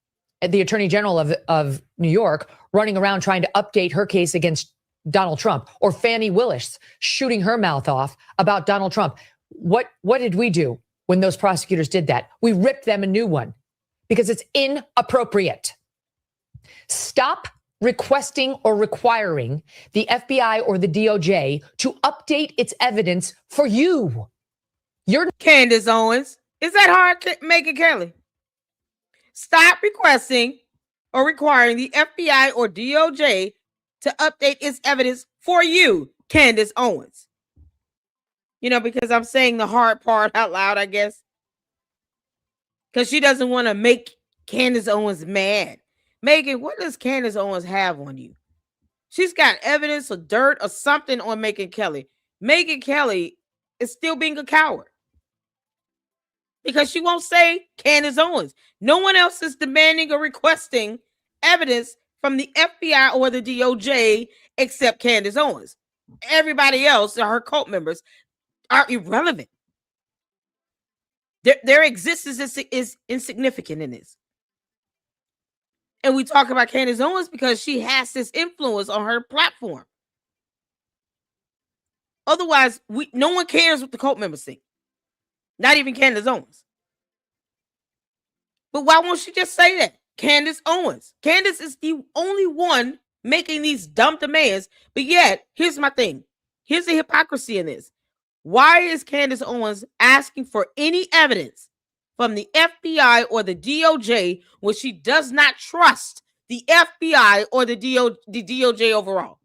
the Attorney General of New York, running around trying to update her case against Donald Trump, or Fani Willis shooting her mouth off about Donald Trump. What did we do when those prosecutors did that? We ripped them a new one because it's inappropriate. Stop requesting or requiring the FBI or the DOJ to update its evidence for you. You're Candace Owens. Is that hard, Megyn Kelly? Stop requesting or requiring the FBI or DOJ to update its evidence for you, Candace Owens. Because I'm saying the hard part out loud, I guess. Because she doesn't want to make Candace Owens mad. Megyn, what does Candace Owens have on you? She's got evidence or dirt or something on Megyn Kelly. Megyn Kelly is still being a coward, because she won't say Candace Owens. No one else is demanding or requesting evidence from the FBI or the DOJ except Candace Owens. Everybody else, her cult members, are irrelevant. Their existence is insignificant in this. And we talk about Candace Owens because she has this influence on her platform. Otherwise, no one cares what the cult members think. Not even Candace Owens. But why won't she just say that? Candace Owens. Candace is the only one making these dumb demands. But yet, here's my thing. Here's the hypocrisy in this. Why is Candace Owens asking for any evidence from the FBI or the DOJ when she does not trust the FBI or the DOJ overall?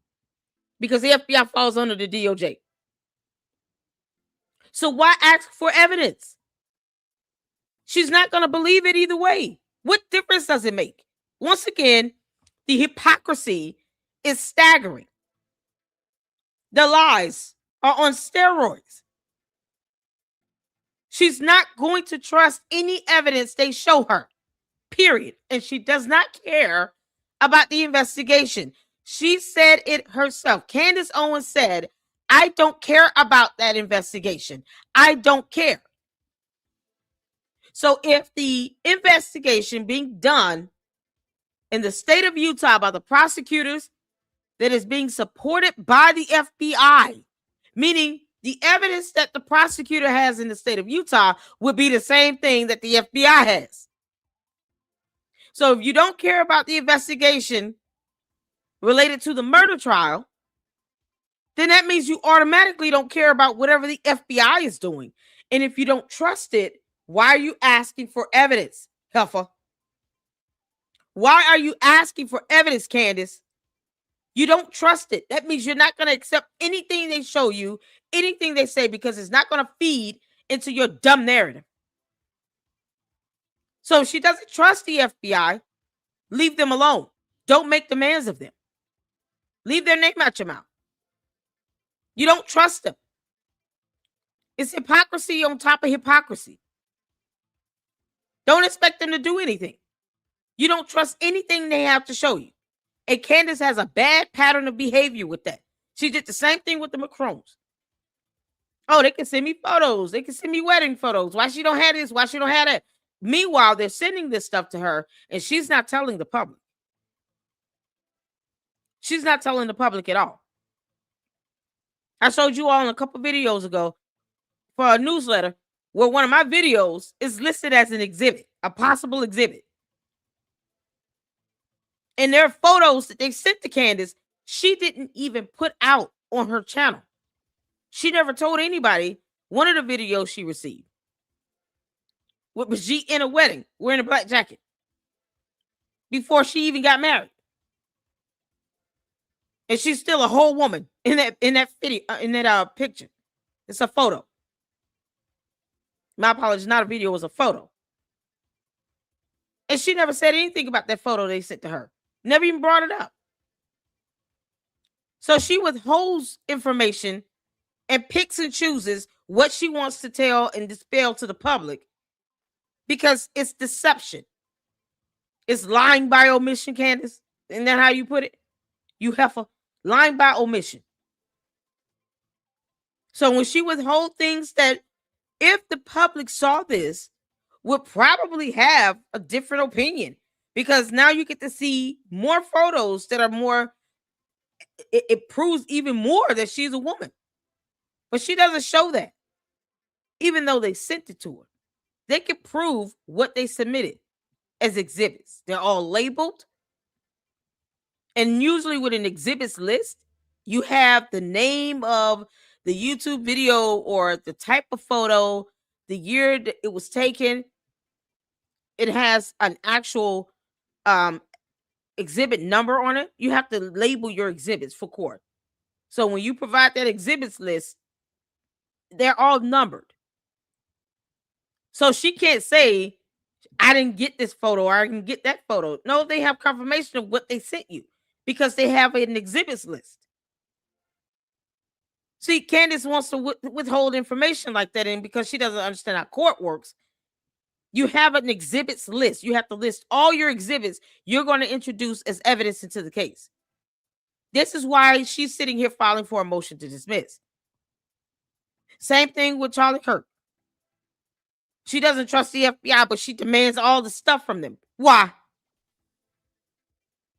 Because the FBI falls under the DOJ. So why ask for evidence? She's not going to believe it either way. What difference does it make? Once again, the hypocrisy is staggering. The lies are on steroids. She's not going to trust any evidence they show her, period. And she does not care about the investigation. She said it herself. Candace Owens said, I don't care about that investigation. I don't care. So if the investigation being done in the state of Utah by the prosecutors that is being supported by the FBI, meaning the evidence that the prosecutor has in the state of Utah would be the same thing that the FBI has. So if you don't care about the investigation related to the murder trial, then that means you automatically don't care about whatever the FBI is doing. And if you don't trust it, why are you asking for evidence, heifer? Why are you asking for evidence, Candace? You don't trust it. That means you're not going to accept anything they show you, anything they say, because it's not going to feed into your dumb narrative. So if she doesn't trust the FBI, leave them alone. Don't make demands of them. Leave their name out your mouth. You don't trust them. It's hypocrisy on top of hypocrisy. Don't expect them to do anything. You don't trust anything they have to show you. And Candace has a bad pattern of behavior with that. She did the same thing with the Macrons. Oh, they can send me photos. They can send me wedding photos. Why she don't have this? Why she don't have that? Meanwhile, they're sending this stuff to her, and she's not telling the public. She's not telling the public at all. I showed you all in a couple videos ago for a newsletter where one of my videos is listed as an exhibit, a possible exhibit. And there are photos that they sent to Candace she didn't even put out on her channel. She never told anybody one of the videos she received. What was she in a wedding wearing a black jacket before she even got married? And she's still a whole woman in that video, in that picture. It's a photo. My apologies, not a video, it was a photo. And she never said anything about that photo they sent to her. Never even brought it up. So she withholds information and picks and chooses what she wants to tell and dispel to the public because it's deception. It's lying by omission, Candace. Isn't that how you put it? You heifer. Lying by omission. So when she withholds things that, if the public saw this, would probably have a different opinion, because now you get to see more photos that are more, it proves even more that she's a woman. But she doesn't show that, even though they sent it to her. They can prove what they submitted as exhibits. They're all labeled. And usually with an exhibits list, you have the name of the YouTube video or the type of photo, the year that it was taken. It has an actual exhibit number on it. You have to label your exhibits for court. So when you provide that exhibits list, they're all numbered. So she can't say, I didn't get this photo or I didn't get that photo. No, they have confirmation of what they sent you because they have an exhibits list. See, Candace wants to withhold information like that, and because she doesn't understand how court works, you have an exhibits list. You have to list all your exhibits you're going to introduce as evidence into the case. This is why she's sitting here filing for a motion to dismiss. Same thing with Charlie Kirk. She doesn't trust the FBI, but she demands all the stuff from them. Why?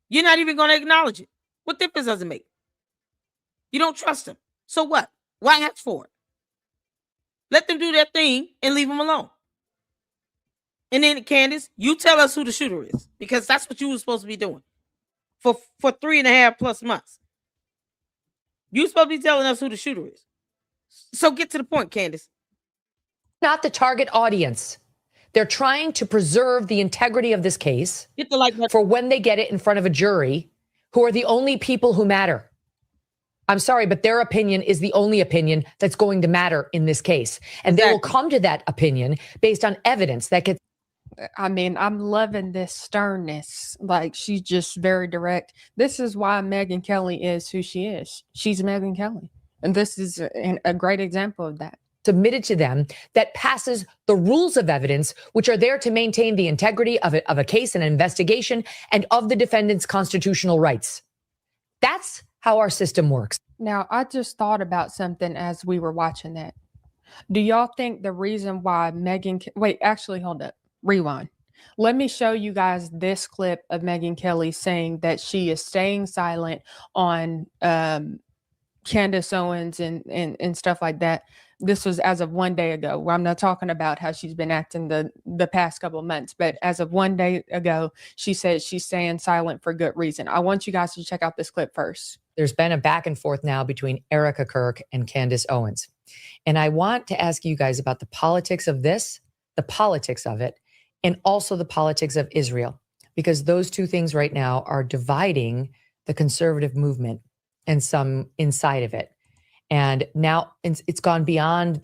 You're not even going to acknowledge it. What difference does it make? You don't trust them. So what? Why ask for it? Let them do their thing and leave them alone. And then, Candace, you tell us who the shooter is, because that's what you were supposed to be doing for 3.5+ months. You're supposed to be telling us who the shooter is. So get to the point, Candace. Not the target audience. They're trying to preserve the integrity of this case for when they get it in front of a jury, who are the only people who matter. I'm sorry, but their opinion is the only opinion that's going to matter in this case. And they will come to that opinion based on evidence that gets. I mean, I'm loving this sternness. Like, she's just very direct. This is why Megyn Kelly is who she is. She's Megyn Kelly. And this is a great example of that. Submitted to them that passes the rules of evidence, which are there to maintain the integrity of a case and an investigation and of the defendant's constitutional rights. That's how our system works. Now, I just thought about something as we were watching that. Do y'all think the reason why wait, actually, hold up. Rewind. Let me show you guys this clip of Megyn Kelly saying that she is staying silent on Candace Owens and stuff like that. This was as of 1 day ago. I'm not talking about how she's been acting the past couple of months, but as of 1 day ago, she said she's staying silent for good reason. I want you guys to check out this clip first. There's been a back and forth now between Erika Kirk and Candace Owens. And I want to ask you guys about the politics of this, the politics of it, and also the politics of Israel, because those two things right now are dividing the conservative movement and some inside of it. And now it's gone beyond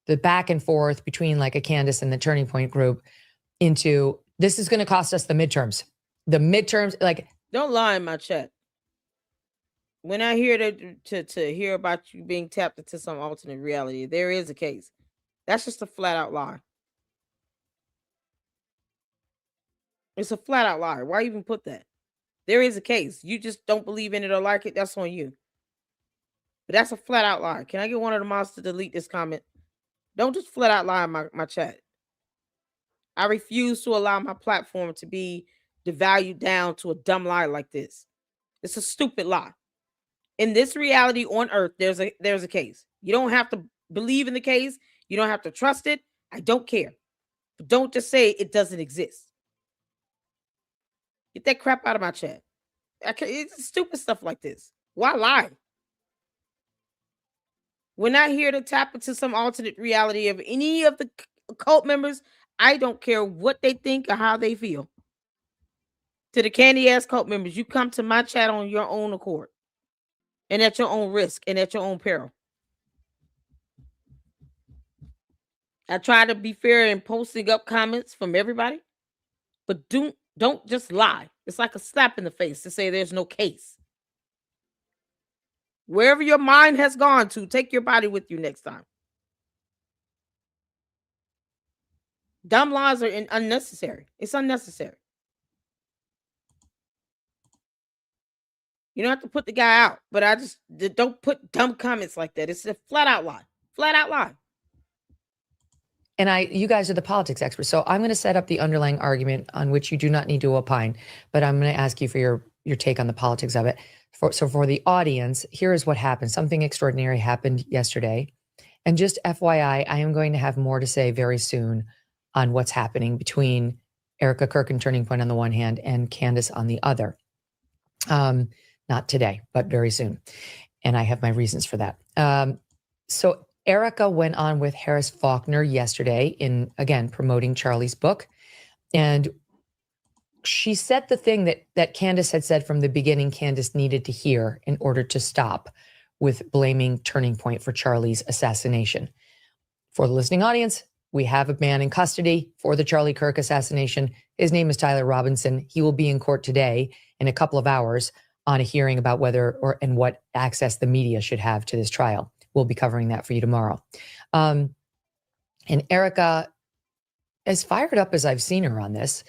the back and forth between like a Candace and the Turning Point group into this is going to cost us the midterms. The midterms, like, don't lie in my chat. When I hear to hear about you being tapped into some alternate reality, there is a case. That's just a flat out lie. It's a flat out lie. Why even put that? There is a case. You just don't believe in it or like it. That's on you. But that's a flat out lie. Can I get one of the mods to delete this comment? Don't just flat out lie in my chat. I refuse to allow my platform to be devalued down to a dumb lie like this. It's a stupid lie. In this reality on earth, there's a case. You don't have to believe in the case. You don't have to trust it. I don't care. But don't just say it doesn't exist. Get that crap out of my chat. It's stupid stuff like this. Why lie? We're not here to tap into some alternate reality of any of the cult members. I don't care what they think or how they feel. To the candy ass cult members, you come to my chat on your own accord and at your own risk and at your own peril. I try to be fair in posting up comments from everybody, but don't just lie. It's like a slap in the face to say there's no case. Wherever your mind has gone to, take your body with you next time. Dumb lies are unnecessary. It's unnecessary. You don't have to put the guy out, but don't put dumb comments like that. It's a flat out lie. Flat out lie. And you guys are the politics experts. So I'm going to set up the underlying argument on which you do not need to opine, but I'm going to ask you for your take on the politics of it. So for the audience, here is what happened. Something extraordinary happened yesterday. And just FYI, I am going to have more to say very soon on what's happening between Erika Kirk and Turning Point on the one hand and Candace on the other. Not today, but very soon. And I have my reasons for that. So Erika went on with Harris Faulkner yesterday in, again, promoting Charlie's book. And she said the thing that Candace had said from the beginning Candace needed to hear in order to stop with blaming Turning Point for Charlie's assassination. For the listening audience, we have a man in custody for the Charlie Kirk assassination. His name is Tyler Robinson. He will be in court today in a couple of hours on a hearing about whether and what access the media should have to this trial. We'll be covering that for you tomorrow. And Erika, as fired up as I've seen her on this,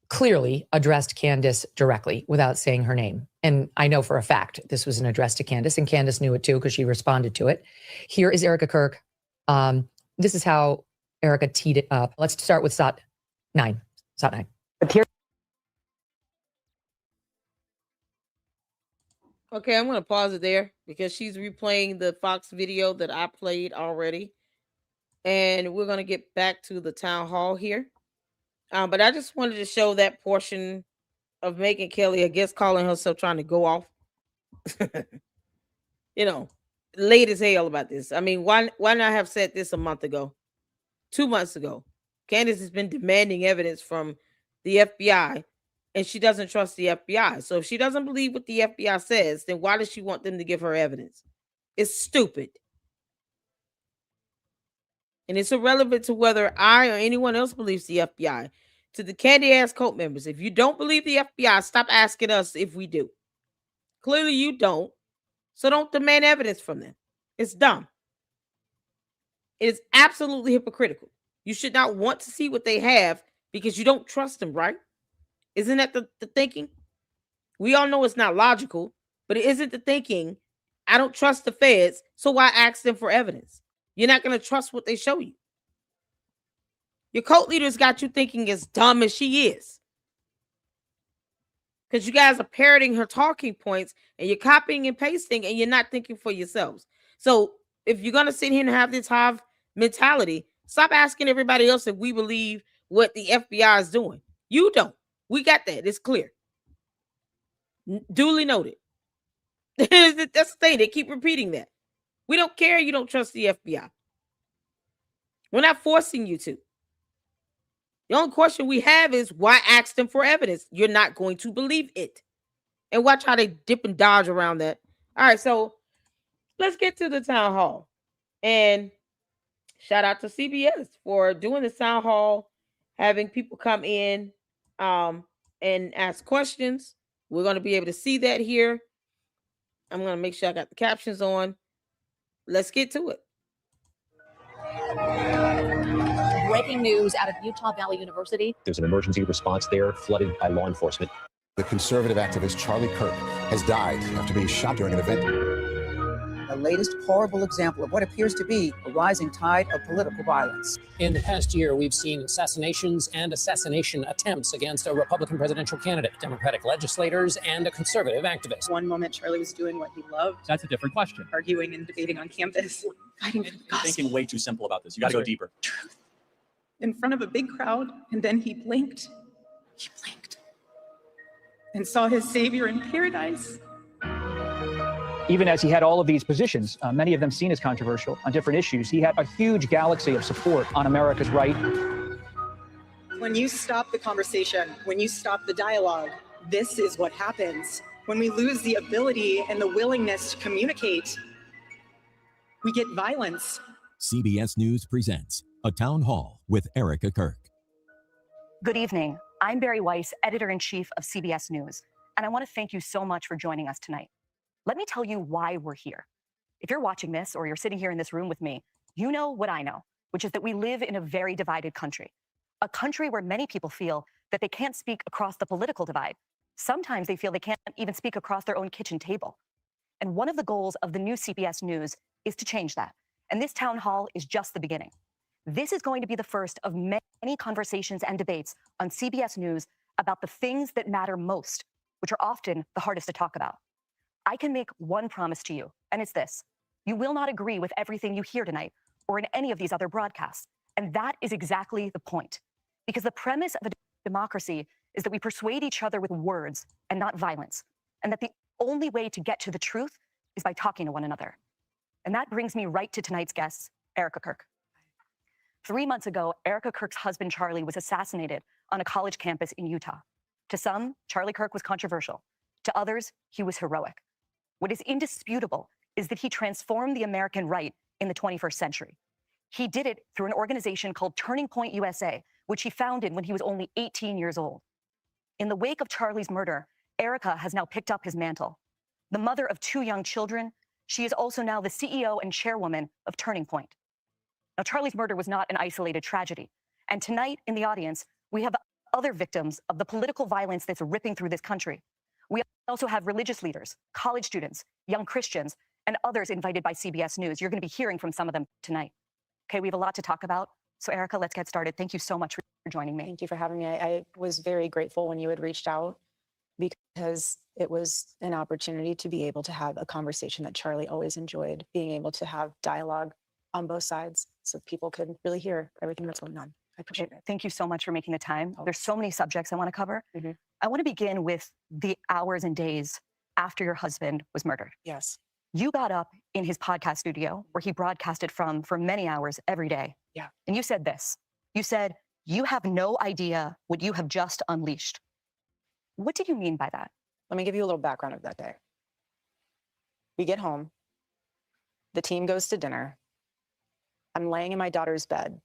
clearly addressed Candace directly without saying her name. And I know for a fact this was an address to Candace, and Candace knew it too because she responded to it. Here is Erika Kirk. This is how Erika teed it up. Let's start with SOT 9. SOT 9. Okay, I'm going to pause it there because she's replaying the Fox video that I played already. And we're going to get back to the town hall here. But I just wanted to show that portion of Megyn Kelly, I guess, calling herself trying to go off. You know, late as hell about this. I mean, why not have said this a month ago? 2 months ago? Candace has been demanding evidence from the FBI. And she doesn't trust the FBI. So if she doesn't believe what the FBI says, then why does she want them to give her evidence? It's stupid. And it's irrelevant to whether I or anyone else believes the FBI. To the candy-ass cult members, if you don't believe the FBI, stop asking us if we do. Clearly you don't. So don't demand evidence from them. It's dumb. It is absolutely hypocritical. You should not want to see what they have because you don't trust them, right? Isn't that the thinking? We all know it's not logical, but it isn't the thinking. I don't trust the feds, so why ask them for evidence? You're not going to trust what they show you. Your cult leaders got you thinking as dumb as she is. Because you guys are parroting her talking points and you're copying and pasting and you're not thinking for yourselves. So if you're going to sit here and have this hive mentality, stop asking everybody else if we believe what the FBI is doing. You don't. We got that. It's clear. Duly noted. That's the thing. They keep repeating that. We don't care you don't trust the FBI. We're not forcing you to. The only question we have is why ask them for evidence? You're not going to believe it. And watch how they dip and dodge around that. All right, so let's get to the town hall. And shout out to CBS for doing the town hall, having people come in and ask questions. We're going to be able to see that here. I'm going to make sure I got the captions on. Let's get to it. Breaking news out of Utah Valley University. There's an emergency response there, flooded by law enforcement. The conservative activist Charlie Kirk has died after being shot during an event. The latest horrible example of what appears to be a rising tide of political violence. In the past year, we've seen assassinations and assassination attempts against a Republican presidential candidate, Democratic legislators, and a conservative activist. One moment, Charlie was doing what he loved. That's a different question. Arguing and debating on campus. Fighting for the gospel. You're thinking way too simple about this. You got to go deeper. Truth. In front of a big crowd, and then he blinked. He blinked. And saw his savior in paradise. Even as he had all of these positions, many of them seen as controversial on different issues, he had a huge galaxy of support on America's right. When you stop the conversation, when you stop the dialogue, this is what happens. When we lose the ability and the willingness to communicate, we get violence. CBS News presents A Town Hall with Erika Kirk. Good evening. I'm Barry Weiss, editor-in-chief of CBS News, and I want to thank you so much for joining us tonight. Let me tell you why we're here. If you're watching this or you're sitting here in this room with me, you know what I know, which is that we live in a very divided country, a country where many people feel that they can't speak across the political divide. Sometimes they feel they can't even speak across their own kitchen table. And one of the goals of the new CBS News is to change that. And this town hall is just the beginning. This is going to be the first of many conversations and debates on CBS News about the things that matter most, which are often the hardest to talk about. I can make one promise to you, and it's this. You will not agree with everything you hear tonight or in any of these other broadcasts. And that is exactly the point. Because the premise of a democracy is that we persuade each other with words and not violence. And that the only way to get to the truth is by talking to one another. And that brings me right to tonight's guest, Erika Kirk. 3 months ago, Erika Kirk's husband, Charlie, was assassinated on a college campus in Utah. To some, Charlie Kirk was controversial. To others, he was heroic. What is indisputable is that he transformed the American right in the 21st century. He did it through an organization called Turning Point USA, which he founded when he was only 18 years old. In the wake of Charlie's murder, Erika has now picked up his mantle. The mother of 2 young children, she is also now the CEO and chairwoman of Turning Point. Now, Charlie's murder was not an isolated tragedy. And tonight in the audience, we have other victims of the political violence that's ripping through this country. We also have religious leaders, college students, young Christians, and others invited by CBS News. You're going to be hearing from some of them tonight. Okay, we have a lot to talk about. So Erika, let's get started. Thank you so much for joining me. Thank you for having me. I was very grateful when you had reached out because it was an opportunity to be able to have a conversation that Charlie always enjoyed, being able to have dialogue on both sides so people could really hear everything that's going on. I appreciate it. Thank you so much for making the time. There's so many subjects I want to cover. I want to begin with the hours and days after your husband was murdered. Yes. You got up in his podcast studio where he broadcasted from for many hours every day. Yeah. And you said this. You said, you have no idea what you have just unleashed. What did you mean by that? Let me give you a little background of that day. We get home. The team goes to dinner. I'm laying in my daughter's bed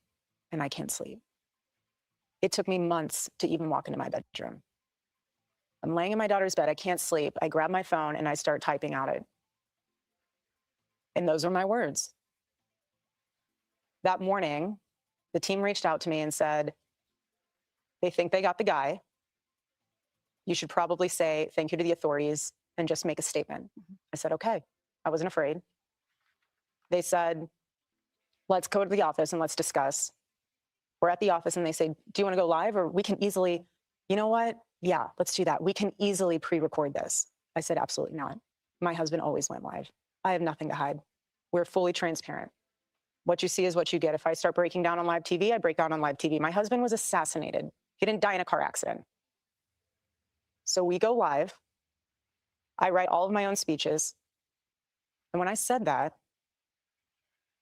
and I can't sleep. It took me months to even walk into my bedroom. I'm laying in my daughter's bed. I can't sleep. I grab my phone and I start typing out it. And those are my words. That morning, the team reached out to me and said, they think they got the guy. You should probably say thank you to the authorities and just make a statement. I said, okay. I wasn't afraid. They said, let's go to the office and let's discuss. we're at the office and they say, do you want to go live? Or we can easily, you know what? Yeah, let's do that. We can easily pre-record this. I said, absolutely not. My husband always went live. I have nothing to hide. We're fully transparent. What you see is what you get. If I start breaking down on live TV, I break down on live TV. My husband was assassinated. He didn't die in a car accident. So we go live. I write all of my own speeches. And when I said that,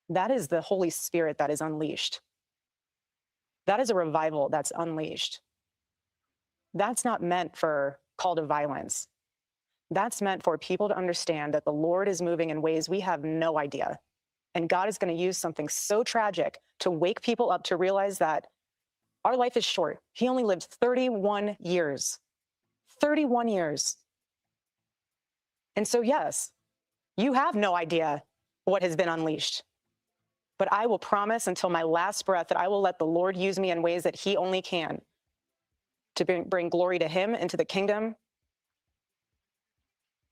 that is the Holy Spirit that is unleashed. That is a revival that's unleashed. That's not meant for call to violence. That's meant for people to understand that the Lord is moving in ways we have no idea. And God is going to use something so tragic to wake people up to realize that our life is short. He only lived 31 years. 31 years. And so, yes, you have no idea what has been unleashed. But I will promise until my last breath that I will let the Lord use me in ways that he only can to bring glory to him and to the kingdom.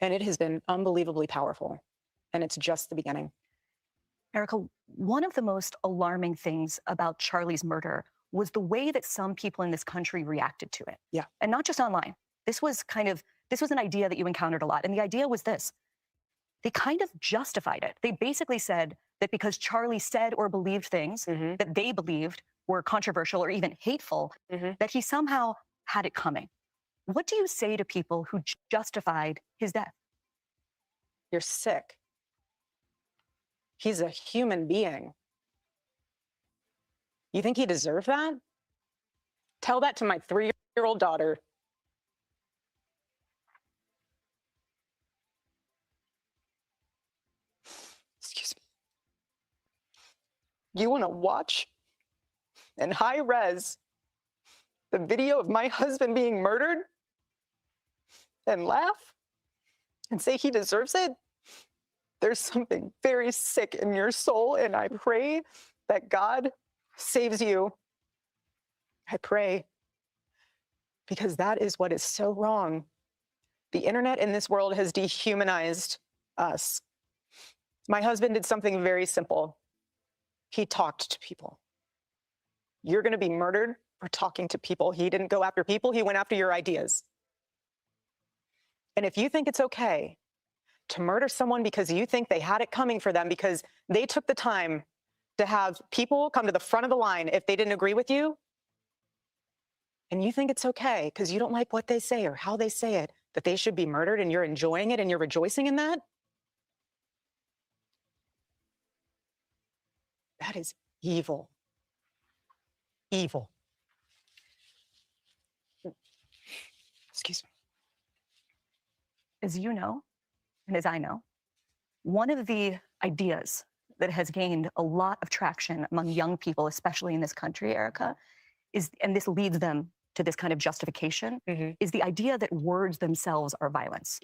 And it has been unbelievably powerful. And it's just the beginning. Erika, one of the most alarming things about Charlie's murder was the way that some people in this country reacted to it. Yeah. And not just online. This was an idea that you encountered a lot. And the idea was this. They kind of justified it. They basically said that because Charlie said or believed things that they believed were controversial or even hateful, that he somehow had it coming. What do you say to people who justified his death? You're sick. He's a human being. You think he deserved that? Tell that to my 3-year-old daughter. Excuse me. You want to watch in high res the video of my husband being murdered and laugh and say he deserves it? There's something very sick in your soul, and I pray that God saves you. I pray, because that is what is so wrong. The internet in this world has dehumanized us. My husband did something very simple. He talked to people. You're going to be murdered for talking to people. He didn't go after people. He went after your ideas. And if you think it's okay to murder someone because you think they had it coming for them because they took the time to have people come to the front of the line if they didn't agree with you, and you think it's okay because you don't like what they say or how they say it, that they should be murdered and you're enjoying it and you're rejoicing in that, that is evil. Evil. Excuse me. As you know, and as I know, one of the ideas that has gained a lot of traction among young people, especially in this country, Erika, is, and this leads them to this kind of justification, is the idea that words themselves are violence.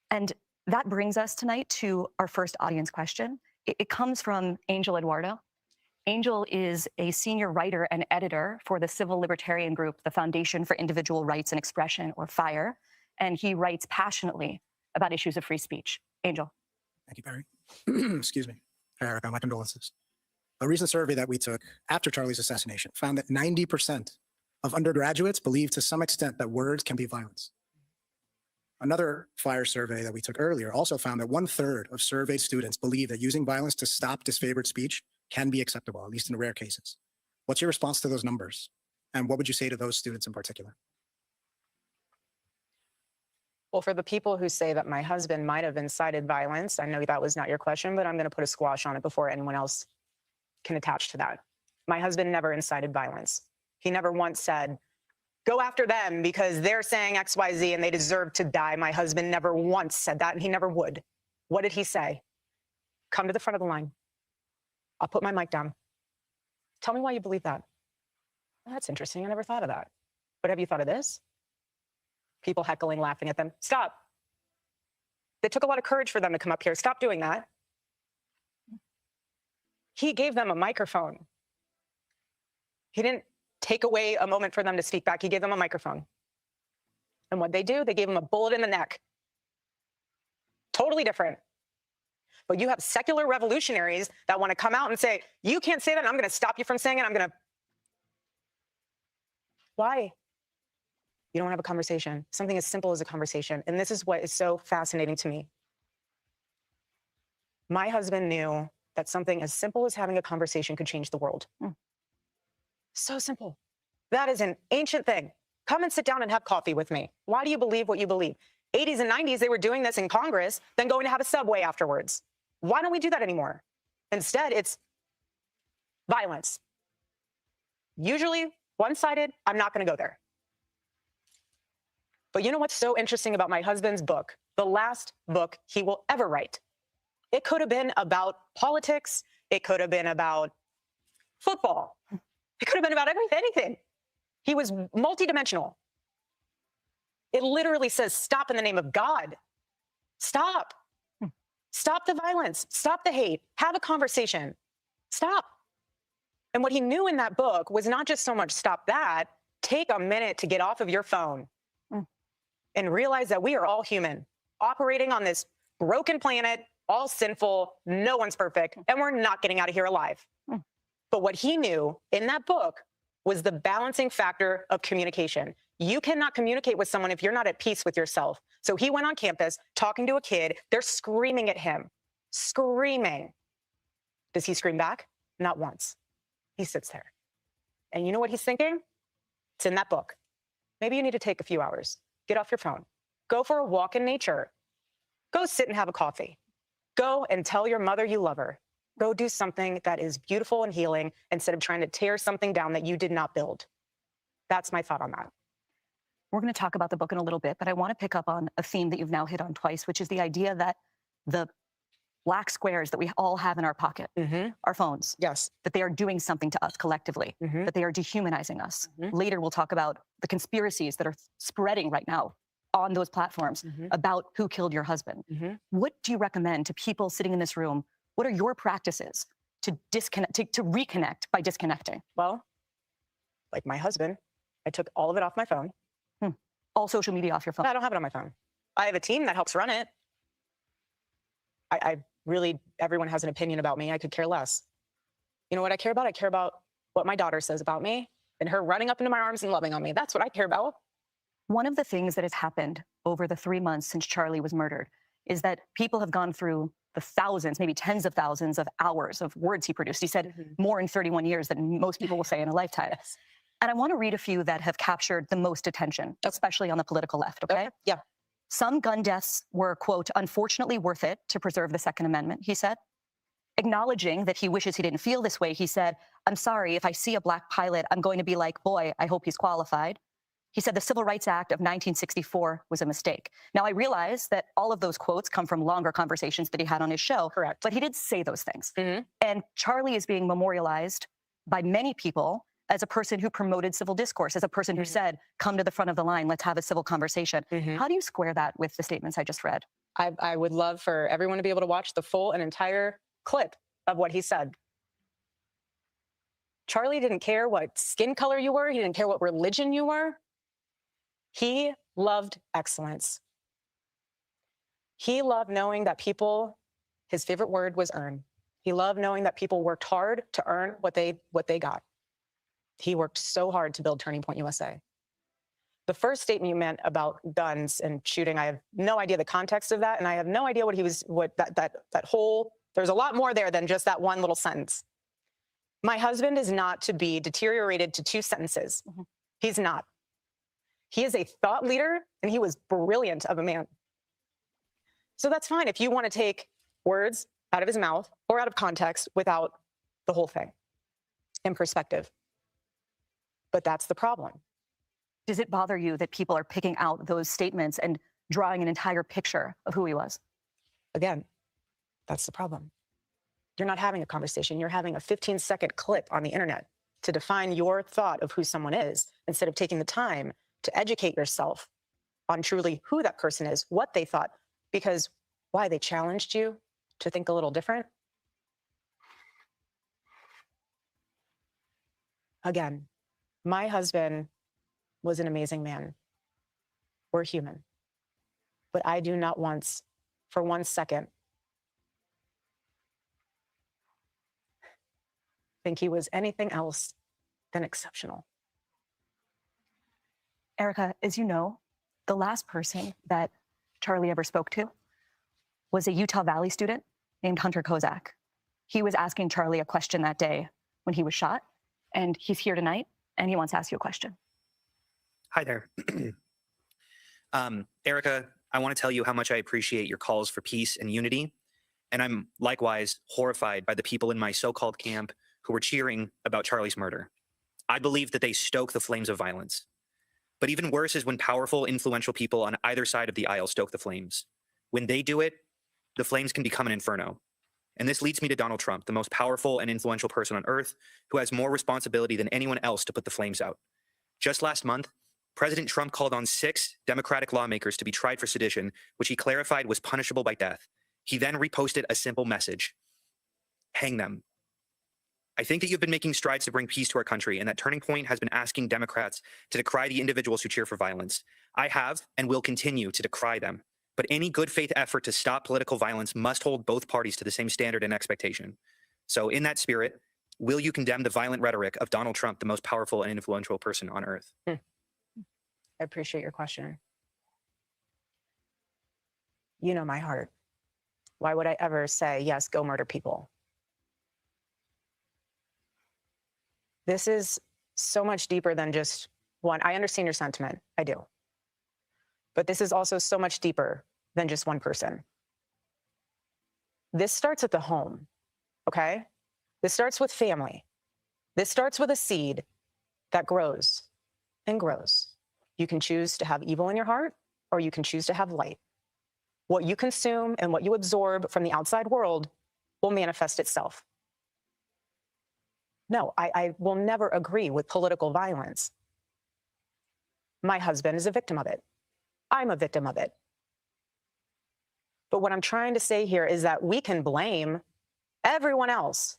And that brings us tonight to our first audience question. It comes from Angel Eduardo. Angel is a senior writer and editor for the civil libertarian group, the Foundation for Individual Rights and Expression, or FIRE, and he writes passionately about issues of free speech. Angel. Thank you, Barry. Excuse me. Hi, Erika, my condolences. A recent survey that we took after Charlie's assassination found that 90% of undergraduates believe to some extent that words can be violence. Another FIRE survey that we took earlier also found that 1/3 of surveyed students believe that using violence to stop disfavored speech can be acceptable, at least in rare cases. What's your response to those numbers? And what would you say to those students in particular? Well, for the people who say that my husband might have incited violence, I know that was not your question, but I'm going to put a squash on it before anyone else can attach to that. My husband never incited violence. He never once said, go after them because they're saying X, Y, Z and they deserve to die. My husband never once said that, and he never would. What did he say? Come to the front of the line. I'll put my mic down. Tell me why you believe that. Well, that's interesting. I never thought of that. But have you thought of this? People heckling, laughing at them. Stop. It took a lot of courage for them to come up here. Stop doing that. He gave them a microphone. He didn't take away a moment for them to speak back. He gave them a microphone. And what they do, they gave him a bullet in the neck. Totally different. But you have secular revolutionaries that want to come out and say, you can't say that. I'm going to stop you from saying it. I'm going to Why? You don't have a conversation. Something as simple as a conversation. And this is what is so fascinating to me. My husband knew that something as simple as having a conversation could change the world. So simple. That is an ancient thing. Come and sit down and have coffee with me. Why do you believe what you believe? 80s and 90s, they were doing this in Congress, then going to have a Subway afterwards. Why don't we do that anymore? Instead, it's violence. Usually one-sided. I'm not going to go there. But you know what's so interesting about my husband's book, the last book he will ever write? It could have been about politics. It could have been about football. It could have been about anything. He was multidimensional. It literally says, stop in the name of God. Stop. Stop the violence. Stop the hate. Have a conversation. Stop. And what he knew in that book was not just so much stop that, take a minute to get off of your phone and realize that we are all human, operating on this broken planet, all sinful, no one's perfect, and we're not getting out of here alive. But what he knew in that book was the balancing factor of communication. You cannot communicate with someone if you're not at peace with yourself. So he went on campus talking to a kid. They're screaming at him, screaming. Does he scream back? Not once. He sits there. And you know what he's thinking? It's in that book. Maybe you need to take a few hours. Get off your phone. Go for a walk in nature. Go sit and have a coffee. Go and tell your mother you love her. Go do something that is beautiful and healing instead of trying to tear something down that you did not build. That's my thought on that. We're going to talk about the book in a little bit, but I want to pick up on a theme that you've now hit on twice, which is the idea that the black squares that we all have in our pocket, our phones, that they are doing something to us collectively, that they are dehumanizing us. Later, we'll talk about the conspiracies that are spreading right now on those platforms about who killed your husband. What do you recommend to people sitting in this room? What are your practices to disconnect, to reconnect by disconnecting? Well, like my husband, I took all of it off my phone. All social media off your phone? I don't have it on my phone. I have a team that helps run it. I really, everyone has an opinion about me. I could care less. You know what I care about? I care about what my daughter says about me and her running up into my arms and loving on me. That's what I care about. One of the things that has happened over the 3 months since Charlie was murdered is that people have gone through the thousands, maybe tens of thousands of hours of words he produced. He said more in 31 years than most people will say in a lifetime. And I want to read a few that have captured the most attention, especially on the political left, okay? Yeah. Some gun deaths were, quote, unfortunately worth it to preserve the Second Amendment, he said. Acknowledging that he wishes he didn't feel this way, he said, I'm sorry, if I see a black pilot, I'm going to be like, boy, I hope he's qualified. He said the Civil Rights Act of 1964 was a mistake. Now, I realize that all of those quotes come from longer conversations that he had on his show. Correct. But he did say those things. And Charlie is being memorialized by many people as a person who promoted civil discourse, as a person who said, come to the front of the line, let's have a civil conversation. How do you square that with the statements I just read? I would love for everyone to be able to watch the full and entire clip of what he said. Charlie didn't care what skin color you were. He didn't care what religion you were. He loved excellence. He loved knowing that people, his favorite word was earn. He loved knowing that people worked hard to earn what they got. He worked so hard to build Turning Point USA. The first statement you meant about guns and shooting, I have no idea the context of that, and I have no idea that whole, there's a lot more there than just that one little sentence. My husband is not to be deteriorated to 2 sentences. He's not. He is a thought leader, and he was brilliant of a man. So that's fine if you want to take words out of his mouth or out of context without the whole thing in perspective. But that's the problem. Does it bother you that people are picking out those statements and drawing an entire picture of who he was? Again, that's the problem. You're not having a conversation. You're having a 15-second clip on the internet to define your thought of who someone is instead of taking the time to educate yourself on truly who that person is, what they thought, because why? They challenged you to think a little different. Again, my husband was an amazing man. We're human. But I do not once, for 1 second, think he was anything else than exceptional. Erika, as you know, the last person that Charlie ever spoke to was a Utah Valley student named Hunter Kozak. He was asking Charlie a question that day when he was shot, and he's here tonight, and he wants to ask you a question. Hi there. Erika, I want to tell you how much I appreciate your calls for peace and unity. And I'm likewise horrified by the people in my so-called camp who were cheering about Charlie's murder. I believe that they stoke the flames of violence. But even worse is when powerful, influential people on either side of the aisle stoke the flames. When they do it, the flames can become an inferno. And this leads me to Donald Trump, the most powerful and influential person on earth, who has more responsibility than anyone else to put the flames out. Just last month, President Trump called on 6 Democratic lawmakers to be tried for sedition, which he clarified was punishable by death. He then reposted a simple message: hang them. I think that you've been making strides to bring peace to our country, and that Turning Point has been asking Democrats to decry the individuals who cheer for violence. I have and will continue to decry them. But any good faith effort to stop political violence must hold both parties to the same standard and expectation. So in that spirit, will you condemn the violent rhetoric of Donald Trump, the most powerful and influential person on earth? I appreciate your question. You know my heart. Why would I ever say, yes, go murder people? This is so much deeper than just one. I understand your sentiment. I do. But this is also so much deeper than just one person. This starts at the home, okay? This starts with family. This starts with a seed that grows and grows. You can choose to have evil in your heart, or you can choose to have light. What you consume and what you absorb from the outside world will manifest itself. No, I will never agree with political violence. My husband is a victim of it. I'm a victim of it. But what I'm trying to say here is that we can blame everyone else.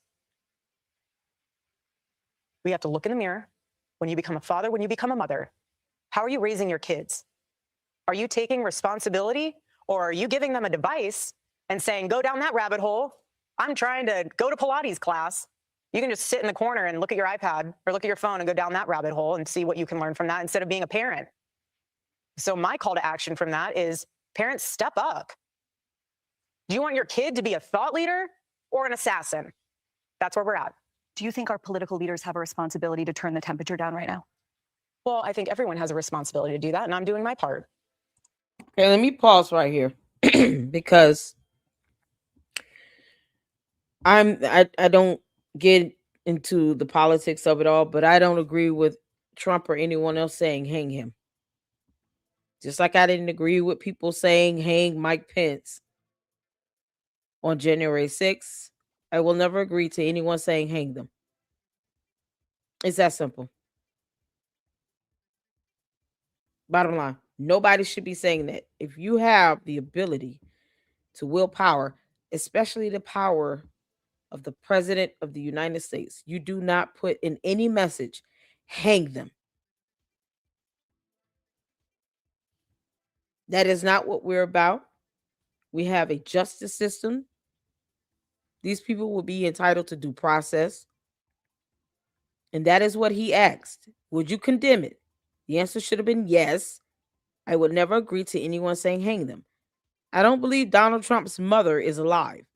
We have to look in the mirror when you become a father, when you become a mother. How are you raising your kids? Are you taking responsibility, or are you giving them a device and saying, go down that rabbit hole? I'm trying to go to Pilates class. You can just sit in the corner and look at your iPad or look at your phone and go down that rabbit hole and see what you can learn from that instead of being a parent. So my call to action from that is, parents, step up. Do you want your kid to be a thought leader or an assassin? That's where we're at. Do you think our political leaders have a responsibility to turn the temperature down right now? Well, I think everyone has a responsibility to do that, and I'm doing my part. Okay, let me pause right here because I don't get into the politics of it all, but I don't agree with Trump or anyone else saying hang him. Just like I didn't agree with people saying hang Mike Pence on January 6th, I will never agree to anyone saying hang them. It's that simple. Bottom line, nobody should be saying that. If you have the ability to will power, especially the power of the President of the United States, you do not put in any message, hang them. That is not what we're about. We have a justice system. These people will be entitled to due process. And that is what he asked. Would you condemn it? The answer should have been yes. I would never agree to anyone saying hang them. I don't believe Donald Trump's mother is alive.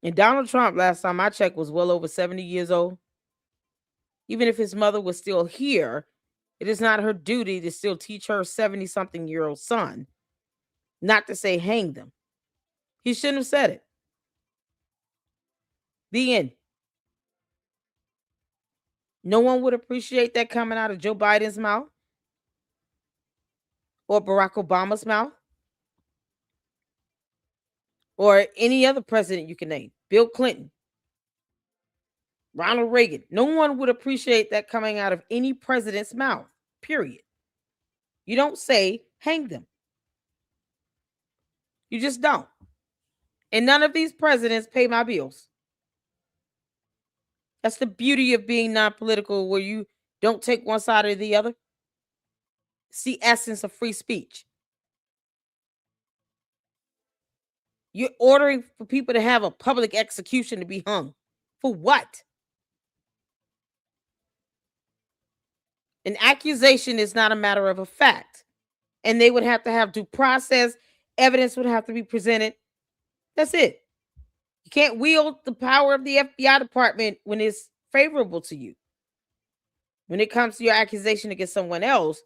And Donald Trump, last time I checked, was well over 70 years old. Even if his mother was still here, it is not her duty to still teach her 70-something-year-old son not to say hang them. He shouldn't have said it. The end. No one would appreciate that coming out of Joe Biden's mouth or Barack Obama's mouth or any other president you can name. Bill Clinton, Ronald Reagan. No one would appreciate that coming out of any president's mouth, period. You don't say hang them. You just don't. And none of these presidents pay my bills. That's the beauty of being non-political, where you don't take one side or the other. It's the essence of free speech. You're ordering for people to have a public execution to be hung. For what? An accusation is not a matter of a fact. And they would have to have due process. Evidence would have to be presented. That's it. You can't wield the power of the FBI department when it's favorable to you. When it comes to your accusation against someone else,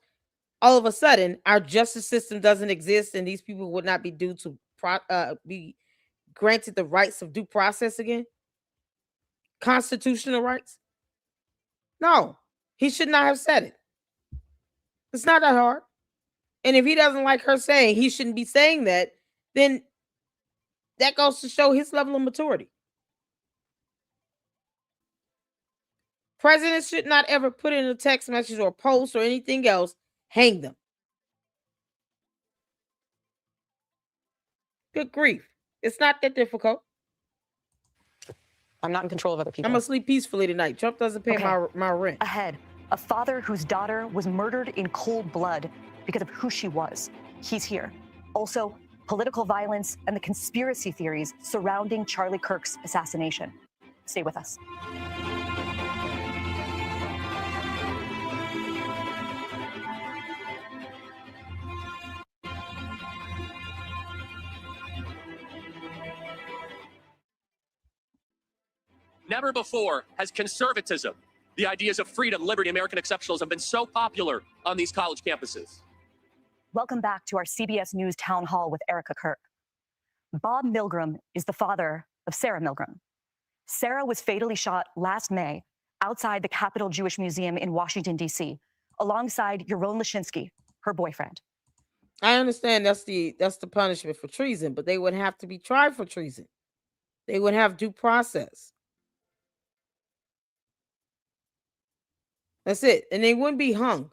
all of a sudden, our justice system doesn't exist, and these people would not be due to be granted the rights of due process again? Constitutional rights? No, he should not have said it. It's not that hard. And if he doesn't like her saying he shouldn't be saying that, then that goes to show his level of maturity. Presidents should not ever put in a text message or post or anything else, hang them. Good grief. It's not that difficult. I'm not in control of other people. I'm going to sleep peacefully tonight. Trump doesn't pay my rent. Ahead, a father whose daughter was murdered in cold blood because of who she was. He's here. Also, political violence and the conspiracy theories surrounding Charlie Kirk's assassination. Stay with us. Never before has conservatism, the ideas of freedom, liberty, American exceptionalism, been so popular on these college campuses. Welcome back to our CBS News Town Hall with Erika Kirk. Bob Milgram is the father of Sarah Milgram. Sarah was fatally shot last May outside the Capitol Jewish Museum in Washington, D.C., alongside Yaron Lashinsky, her boyfriend. I understand that's the punishment for treason, but they would have to be tried for treason. They would have due process. That's it. And they wouldn't be hung.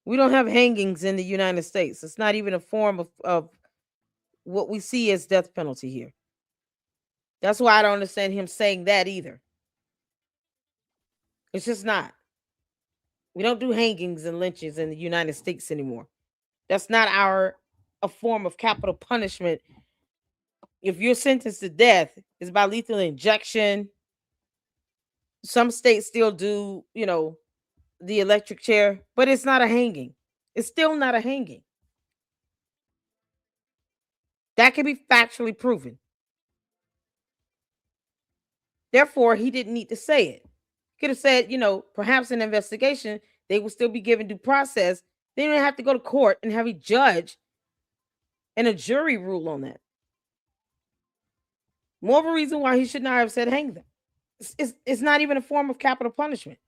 We don't have hangings in the United States. It's not even a form of what we see as death penalty here. That's why I don't understand him saying that either. It's just not. We don't do hangings and lynchings in the United States anymore. That's not a form of capital punishment. If you're sentenced to death, it's by lethal injection. Some states still do, the electric chair, but it's not a hanging. It's still not a hanging. That can be factually proven. Therefore, he didn't need to say it. He could have said, perhaps an investigation, they will still be given due process. They don't have to go to court and have a judge and a jury rule on that. More of a reason why he should not have said hang them. It's not even a form of capital punishment.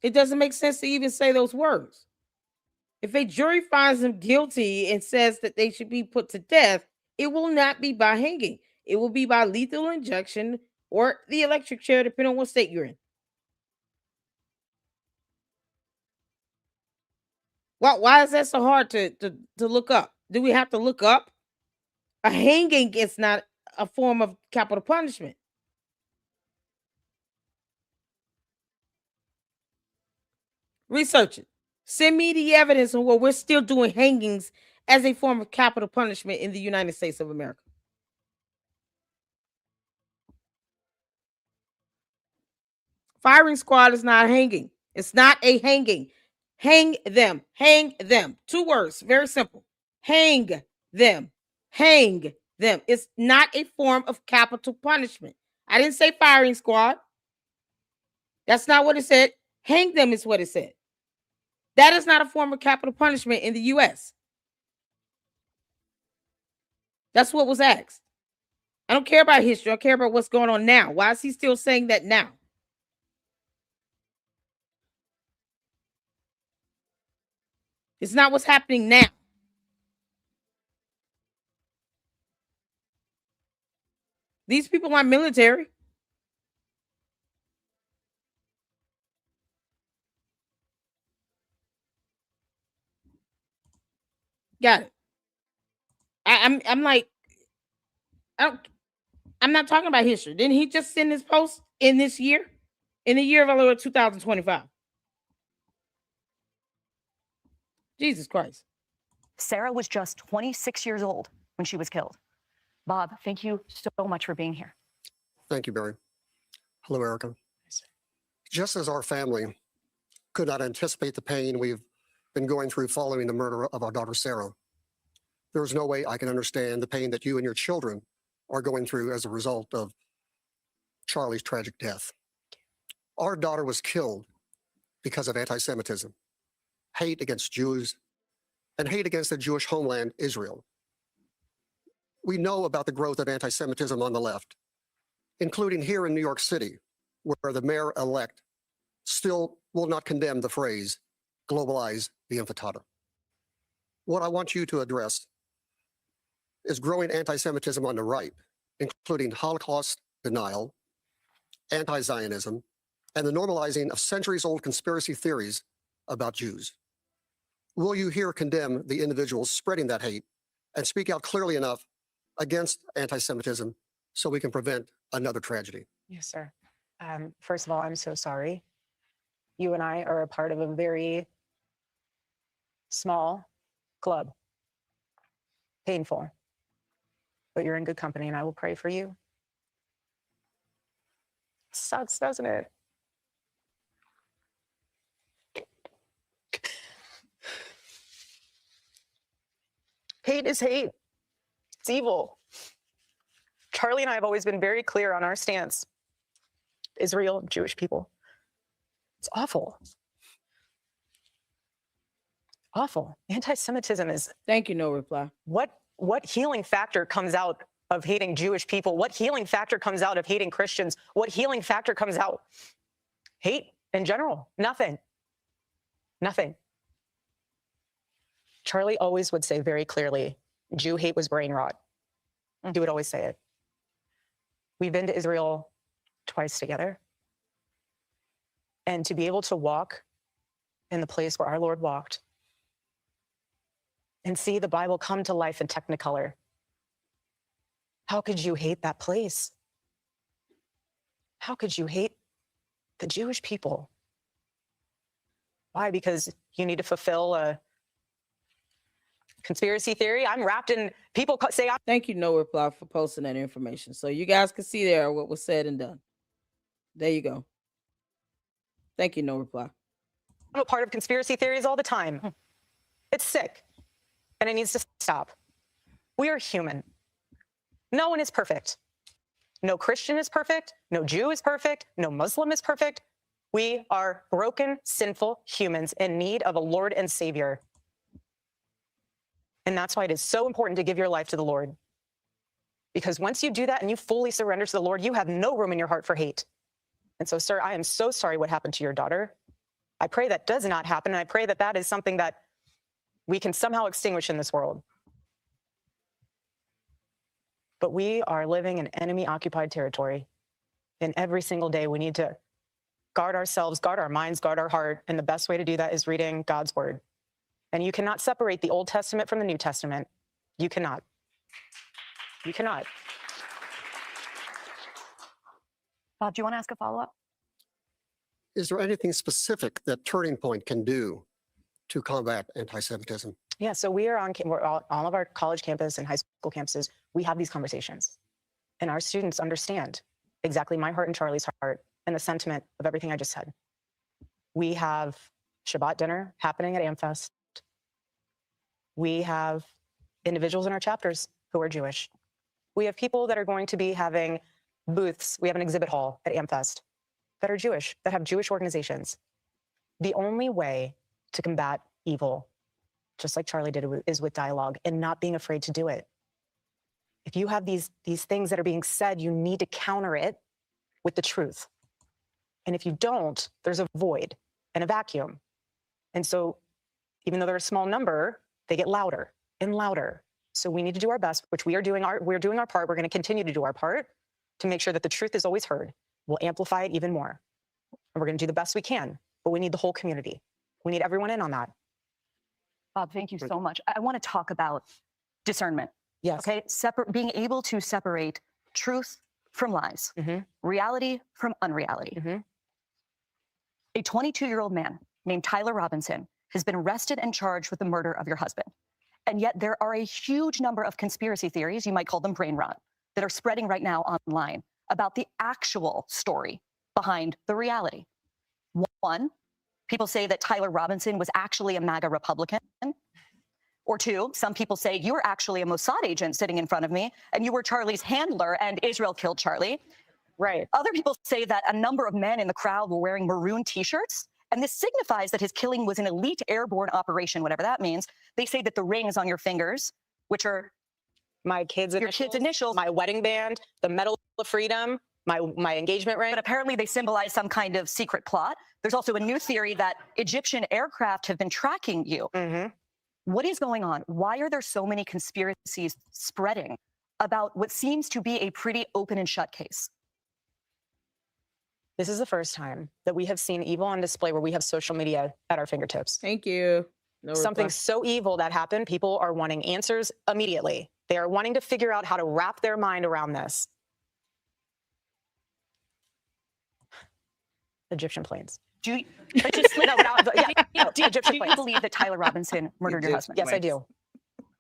It doesn't make sense to even say those words. If a jury finds them guilty and says that they should be put to death, it will not be by hanging. It will be by lethal injection or the electric chair, depending on what state you're in. Why is that so hard to look up? Do we have to look up? A hanging is not a form of capital punishment. Research it. Send me the evidence on where we're still doing hangings as a form of capital punishment in the United States of America. Firing squad is not hanging. It's not a hanging. Hang them. Hang them. 2 words. Very simple. Hang them. Hang them. It's not a form of capital punishment. I didn't say firing squad. That's not what it said. Hang them is what it said. That is not a form of capital punishment in the U.S. That's what was asked. I don't care about history. I care about what's going on now. Why is he still saying that now? It's not what's happening now. These people aren't military. Got it. I'm like, I'm not talking about history. Didn't he just send this post in this year? In the year of 2025. Jesus Christ. Sarah was just 26 years old when she was killed. Bob, thank you so much for being here. Thank you, Barry. Hello, Erika. Just as our family could not anticipate the pain we've been going through following the murder of our daughter, Sarah, there is no way I can understand the pain that you and your children are going through as a result of Charlie's tragic death. Our daughter was killed because of anti-Semitism, hate against Jews, and hate against the Jewish homeland, Israel. We know about the growth of anti-Semitism on the left, including here in New York City, where the mayor-elect still will not condemn the phrase, globalize the intifada. What I want you to address is growing anti-Semitism on the right, including Holocaust denial, anti-Zionism, and the normalizing of centuries-old conspiracy theories about Jews. Will you here condemn the individuals spreading that hate and speak out clearly enough against anti-Semitism so we can prevent another tragedy? Yes, sir. First of all, I'm so sorry. You and I are a part of a very small club. Painful. But you're in good company, and I will pray for you. Sucks, doesn't it? Hate is hate. It's evil. Charlie and I have always been very clear on our stance. Israel, Jewish people. It's awful. Awful. Anti-Semitism is... Thank you, no reply. What healing factor comes out of hating Jewish people? What healing factor comes out of hating Christians? What healing factor comes out? Hate in general. Nothing. Nothing. Charlie always would say very clearly, Jew hate was brain rot. He would always say it. We've been to Israel twice together. And to be able to walk in the place where our Lord walked and see the Bible come to life in Technicolor, how could you hate that place? How could you hate the Jewish people? Why? Because you need to fulfill a conspiracy theory? I'm wrapped in, people say I'm... Thank you, no reply, for posting that information. So you guys can see there what was said and done. There you go. Thank you, no reply. I'm a part of conspiracy theories all the time. It's sick, and it needs to stop. We are human. No one is perfect. No Christian is perfect. No Jew is perfect. No Muslim is perfect. We are broken, sinful humans in need of a Lord and Savior. And that's why it is so important to give your life to the Lord. Because once you do that and you fully surrender to the Lord, you have no room in your heart for hate. And so, sir, I am so sorry what happened to your daughter. I pray that does not happen, and I pray that that is something that we can somehow extinguish in this world. But we are living in enemy-occupied territory. And every single day we need to guard ourselves, guard our minds, guard our heart. And the best way to do that is reading God's word. And you cannot separate the Old Testament from the New Testament. You cannot. You cannot. Bob, do you want to ask a follow-up? Is there anything specific that Turning Point can do to combat anti-Semitism? Yeah, so we are on all of our college campus and high school campuses. We have these conversations. And our students understand exactly my heart and Charlie's heart and the sentiment of everything I just said. We have Shabbat dinner happening at AmFest. We have individuals in our chapters who are Jewish. We have people that are going to be having booths. We have an exhibit hall at AmFest that are Jewish, that have Jewish organizations. The only way to combat evil, just like Charlie did, is with dialogue and not being afraid to do it. If you have these things that are being said, you need to counter it with the truth. And if you don't, there's a void and a vacuum. And so even though they're a small number, they get louder and louder. So we need to do our best, which we're doing our part. We're going to continue to do our part to make sure that the truth is always heard. We'll amplify it even more. And we're going to do the best we can, but we need the whole community. We need everyone in on that. Bob, thank you so much. I want to talk about discernment. Yes. Okay. Being able to separate truth from lies, reality from unreality. A 22-year-old man named Tyler Robinson has been arrested and charged with the murder of your husband. And yet there are a huge number of conspiracy theories, you might call them brain rot, that are spreading right now online about the actual story behind the reality. One, people say that Tyler Robinson was actually a MAGA Republican. Or two, some people say you were actually a Mossad agent sitting in front of me, and you were Charlie's handler, and Israel killed Charlie. Right. Other people say that a number of men in the crowd were wearing maroon T-shirts, and this signifies that his killing was an elite airborne operation, whatever that means. They say that the rings on your fingers, which are My kids' your initials, kids' initials, my wedding band, the Medal of Freedom, my engagement ring. but apparently they symbolize some kind of secret plot. There's also a new theory that Egyptian aircraft have been tracking you. What is going on? Why are there so many conspiracies spreading about what seems to be a pretty open and shut case? This is the first time that we have seen evil on display where we have social media at our fingertips. Thank you. Something so evil that happened, people are wanting answers immediately. They are wanting to figure out how to wrap their mind around this. Egyptian planes. Do you, but just, no, do you believe that Tyler Robinson murdered your husband? Yes, I do.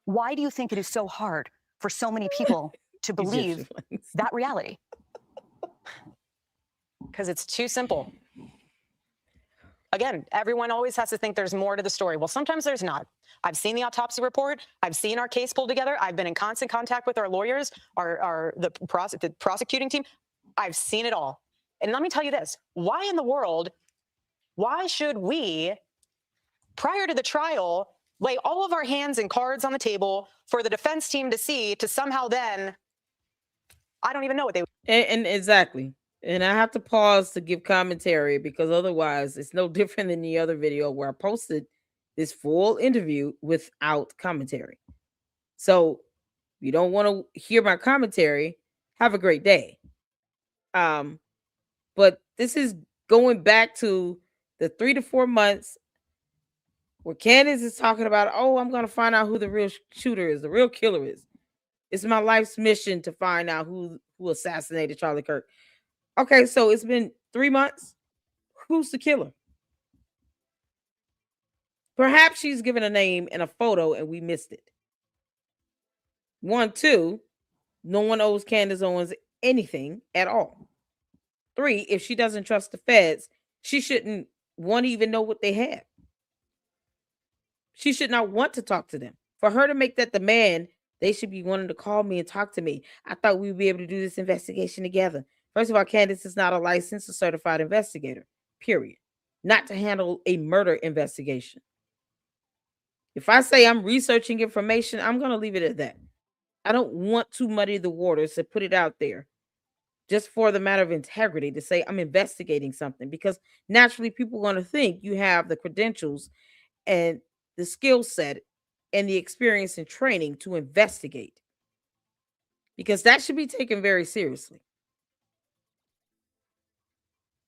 Why do you think it is so hard for so many people to believe that reality? Because it's too simple. Again, everyone always has to think there's more to the story. Well, sometimes there's not. I've seen the autopsy report. I've seen our case pulled together. I've been in constant contact with our lawyers, the prosecuting team. I've seen it all. And let me tell you this. Why in the world, why should we, prior to the trial, lay all of our hands and cards on the table for the defense team to see, to somehow then, I don't even know what they... And exactly. And I have to pause to give commentary because otherwise it's no different than the other video where I posted this full interview without commentary. So if you don't want to hear my commentary, have a great day. But this is going back to the 3 to 4 months where Candace is talking about, oh, I'm going to find out who the real shooter is, the real killer is. It's my life's mission to find out who assassinated Charlie Kirk. Okay, so it's been 3 months. Who's the killer? Perhaps she's given a name and a photo and we missed it. 1, 2, no one owes Candace Owens anything at all. 3, if she doesn't trust the feds, she shouldn't want to even know what they have. She should not want to talk to them. For her to make that demand, they should be wanting to call me and talk to me. I thought we'd be able to do this investigation together. First of all, Candace is not a licensed or certified investigator, period. Not to handle a murder investigation. If I say I'm researching information, I'm going to leave it at that. I don't want to muddy the waters to put it out there just for the matter of integrity to say I'm investigating something, because naturally people are going to think you have the credentials and the skill set and the experience and training to investigate, because that should be taken very seriously.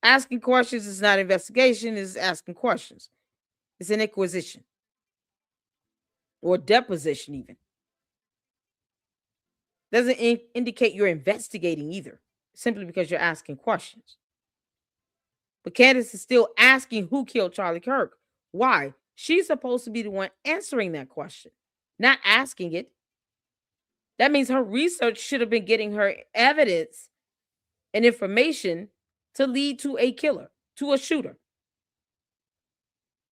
Asking questions is not investigation, it's asking questions. It's an inquisition or deposition even. Doesn't indicate you're investigating either, simply because you're asking questions. But Candace is still asking who killed Charlie Kirk. Why? She's supposed to be the one answering that question, not asking it. That means her research should have been getting her evidence and information to lead to a killer, to a shooter.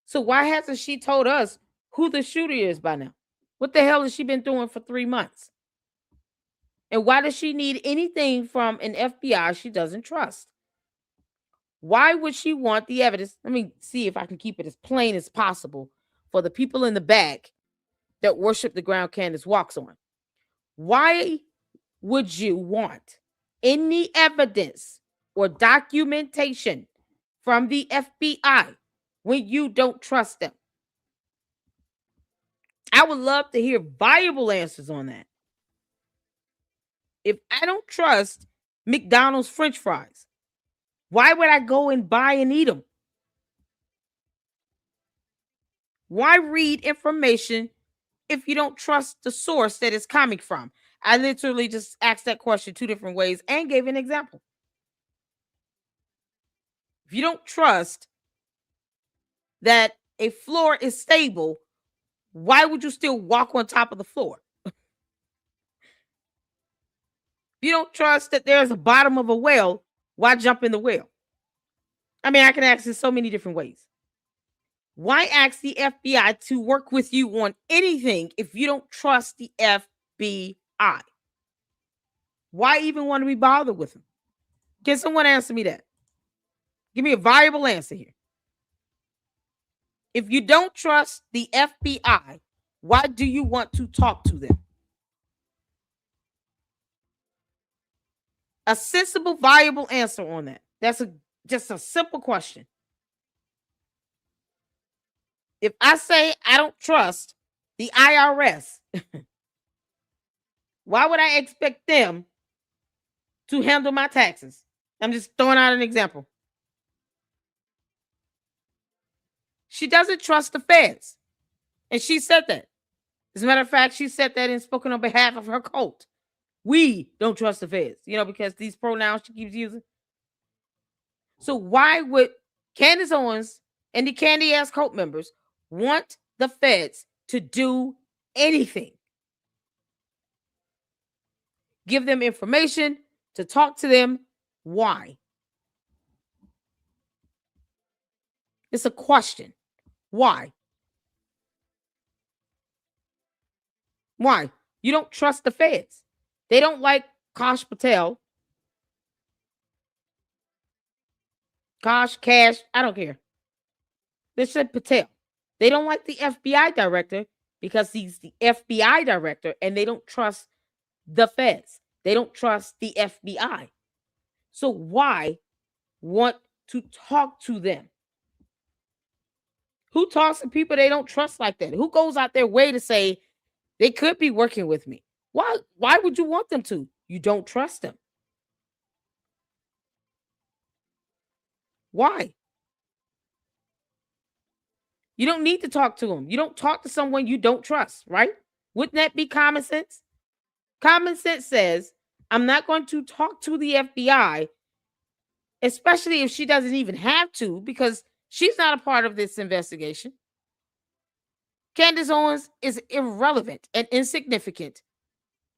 So why hasn't she told us who the shooter is by now? What the hell has she been doing for 3 months? And why does she need anything from an FBI she doesn't trust? Why would she want the evidence? Let me see if I can keep it as plain as possible for the people in the back that worship the ground Candace walks on. Why would you want any evidence or documentation from the FBI when you don't trust them? I would love to hear viable answers on that. If I don't trust McDonald's French fries, why would I go and buy and eat them? Why read information if you don't trust the source that it's coming from? I literally just asked that question 2 different ways and gave an example. If you don't trust that a floor is stable, why would you still walk on top of the floor? If you don't trust that there's a bottom of a well, why jump in the well? I mean, I can ask this so many different ways. Why ask the FBI to work with you on anything if you don't trust the FBI? Why even want to be bothered with them? Can someone answer me that? Give me a viable answer here. If you don't trust the FBI, why do you want to talk to them? A sensible, viable answer on that. That's just a simple question. If I say I don't trust the IRS, why would I expect them to handle my taxes? I'm just throwing out an example. She doesn't trust the feds. And she said that. As a matter of fact, she said that and spoken on behalf of her cult. We don't trust the feds, because these pronouns she keeps using. So why would Candace Owens and the Candy Ass cult members want the feds to do anything? Give them information, to talk to them. Why? It's a question. Why? Why? You don't trust the feds. They don't like Kash Patel. Kash, Cash, I don't care. They said Patel. They don't like the FBI director because he's the FBI director and they don't trust the feds. They don't trust the FBI. So why want to talk to them? Who talks to people they don't trust like that? Who goes out their way to say they could be working with me? Why would you want them to? You don't trust them. Why? You don't need to talk to them. You don't talk to someone you don't trust, right? Wouldn't that be common sense? Common sense says, I'm not going to talk to the FBI, especially if she doesn't even have to, because she's not a part of this investigation. Candace Owens is irrelevant and insignificant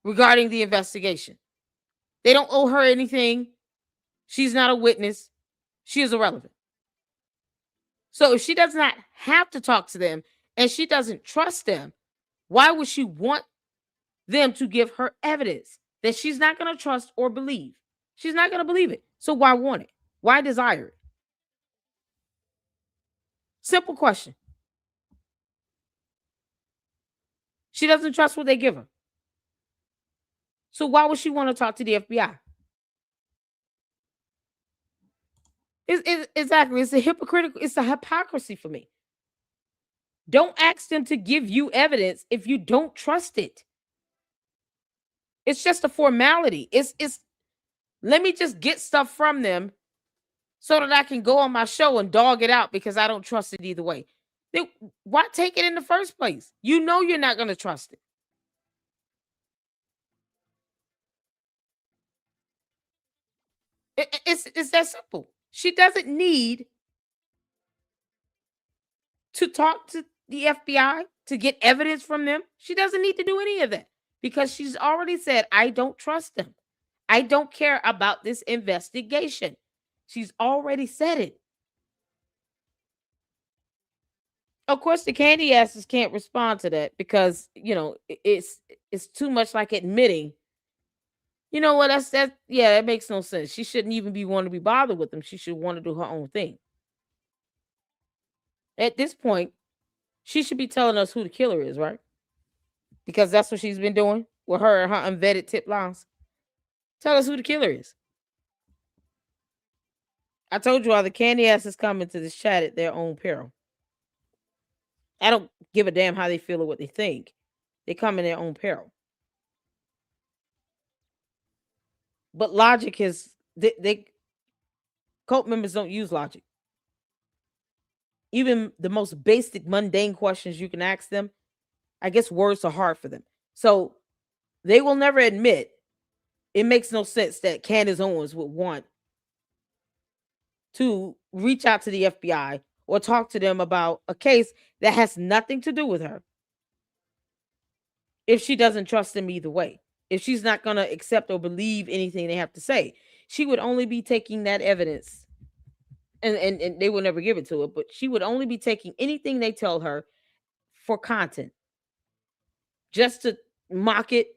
regarding the investigation. They don't owe her anything. She's not a witness. She is irrelevant. So if she does not have to talk to them and she doesn't trust them, why would she want them to give her evidence that she's not going to trust or believe? She's not going to believe it. So why want it? Why desire it? Simple question. She doesn't trust what they give her. So why would she want to talk to the FBI? Exactly. It's a hypocrisy for me. Don't ask them to give you evidence if you don't trust it. It's just a formality. It's let me just get stuff from them so that I can go on my show and dog it out because I don't trust it either way. Why take it in the first place? You know you're not going to trust it. It's that simple. She doesn't need to talk to the FBI to get evidence from them. She doesn't need to do any of that because she's already said, I don't trust them. I don't care about this investigation. She's already said it. Of course, the candy asses can't respond to that because, it's too much like admitting, you know what, that makes no sense. She shouldn't even want to be bothered with them. She should want to do her own thing. At this point, she should be telling us who the killer is, right? Because that's what she's been doing with her and her unvetted tip lines. Tell us who the killer is. I told you all the candy asses come into this chat at their own peril. I don't give a damn how they feel or what they think. They come in their own peril. But logic is, they cult members don't use logic. Even the most basic, mundane questions you can ask them, I guess words are hard for them. So they will never admit it makes no sense that Candace Owens would want to reach out to the FBI or talk to them about a case that has nothing to do with her if she doesn't trust them either way. If she's not going to accept or believe anything they have to say, she would only be taking that evidence and they will never give it to her, but she would only be taking anything they tell her for content, just to mock it,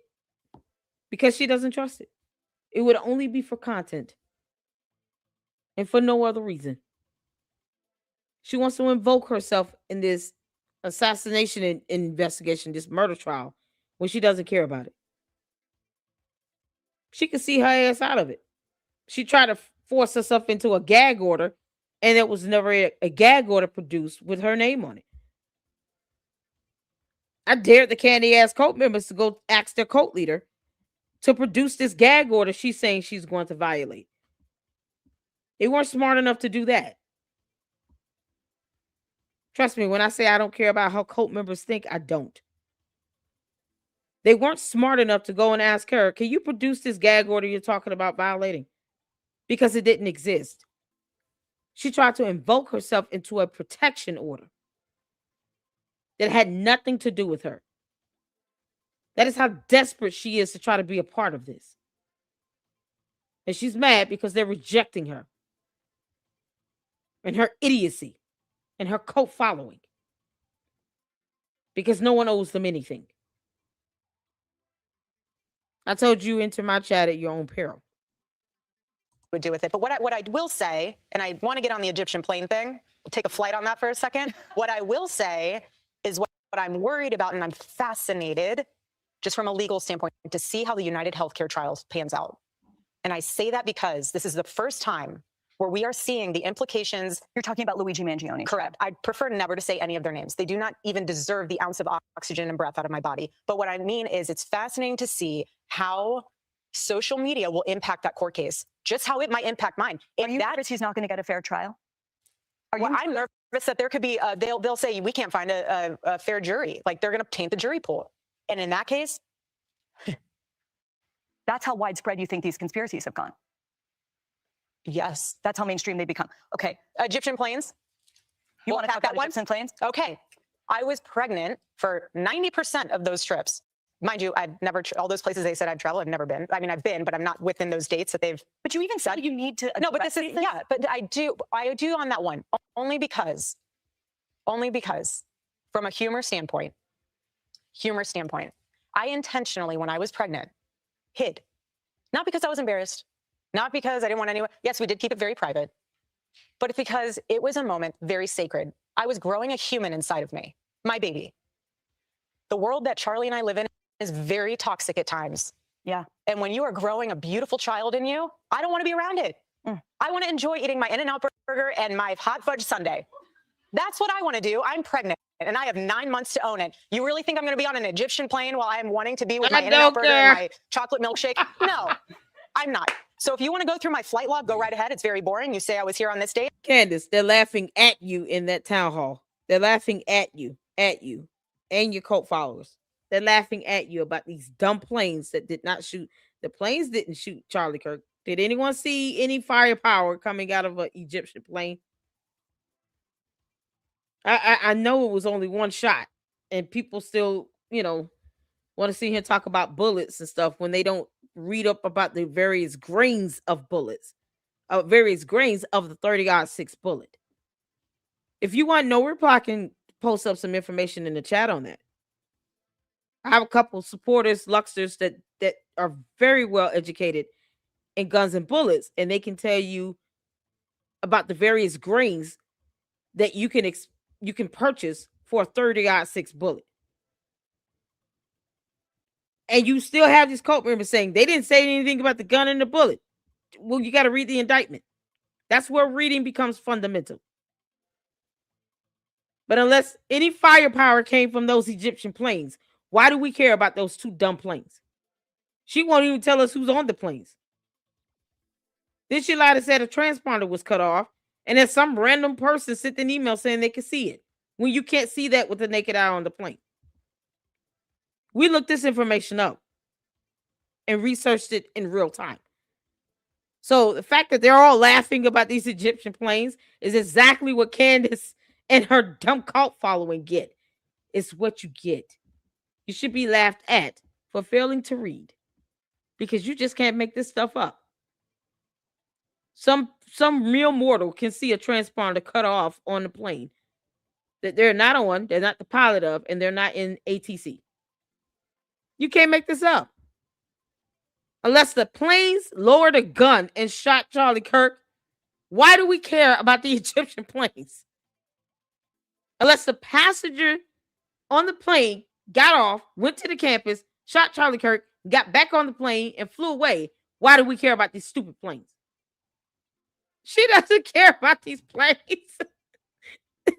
because she doesn't trust it. It would only be for content and for no other reason. She wants to invoke herself in this assassination investigation, this murder trial, when she doesn't care about it. She could see her ass out of it. She tried to force herself into a gag order, and there was never a gag order produced with her name on it. I dared the candy ass cult members to go ask their cult leader to produce this gag order she's saying she's going to violate. They weren't smart enough to do that. Trust me, when I say I don't care about how cult members think, I don't. They weren't smart enough to go and ask her, can you produce this gag order you're talking about violating? Because it didn't exist. She tried to invoke herself into a protection order that had nothing to do with her. That is how desperate she is to try to be a part of this. And she's mad because they're rejecting her and her idiocy and her cult following, because no one owes them anything. I told you, enter my chat at your own peril. Would do with it. But what I will say, and I want to get on the Egyptian plane thing, we'll take a flight on that for a second. What I will say is what I'm worried about, and I'm fascinated, just from a legal standpoint, to see how the United Healthcare trials pans out. And I say that because this is the first time where we are seeing the implications. You're talking about Luigi Mangione. Correct. I prefer never to say any of their names. They do not even deserve the ounce of oxygen and breath out of my body. But what I mean is it's fascinating to see how social media will impact that court case, just how it might impact mine. Are you nervous he's not going to get a fair trial? I'm nervous that there could be, they'll say we can't find a fair jury. Like they're going to taint the jury pool. And in that case, that's how widespread you think these conspiracies have gone. Yes. That's how mainstream they become. Okay. Egyptian planes. You want to talk about Egyptian planes? Okay. I was pregnant for 90% of those trips. Mind you, I've never, all those places they said I'd travel, I've never been. I mean, I've been, but I'm not within those dates that they've. But you even said you need to. No, but this is, yeah, but I do on that one. Only because, from a humor standpoint, I intentionally, when I was pregnant, hid. Not because I was embarrassed, not because I didn't want anyone. Yes, we did keep it very private, but it's because it was a moment very sacred. I was growing a human inside of me, my baby. The world that Charlie and I live in is very toxic at times. Yeah. And when you are growing a beautiful child in you, I don't want to be around it. I want to enjoy eating my In-N-Out burger and my hot fudge sundae. That's what I want to do. I'm pregnant and I have 9 months to own it. You really think I'm going to be on an Egyptian plane while I'm wanting to be with my In-N-Out burger and my chocolate milkshake? No, I'm not. So if you want to go through my flight log, go right ahead. It's very boring. You say I was here on this date. Candace, they're laughing at you in that town hall. They're laughing at you, and your cult followers. They're laughing at you about these dumb planes that did not shoot. The planes didn't shoot Charlie Kirk. Did anyone see any firepower coming out of an Egyptian plane? I know it was only one shot, and people still, want to see him talk about bullets and stuff when they don't read up about the various grains of bullets, various grains of the 30-06 bullet. If you want to know, I can post up some information in the chat on that. I have a couple supporters, Luxters that are very well educated in guns and bullets, and they can tell you about the various grains that you can purchase for a 30-06 bullet. And you still have these cult members saying they didn't say anything about the gun and the bullet. Well, you got to read the indictment. That's where reading becomes fundamental. But unless any firepower came from those Egyptian planes, why do we care about those two dumb planes? She won't even tell us who's on the planes. Then she lied and said a transponder was cut off, and then some random person sent an email saying they could see it, when you can't see that with the naked eye on the plane. We looked this information up and researched it in real time. So the fact that they're all laughing about these Egyptian planes is exactly what Candace and her dumb cult following get. It's what you get. You should be laughed at for failing to read, because you just can't make this stuff up. Some real mortal can see a transponder cut off on the plane that they're not on, they're not the pilot of, and they're not in ATC. You can't make this up. Unless the planes lowered a gun and shot Charlie Kirk, why do we care about the Egyptian planes? Unless the passenger on the plane got off, went to the campus, shot Charlie Kirk, got back on the plane, and flew away, why do we care about these stupid planes? She doesn't care about these planes.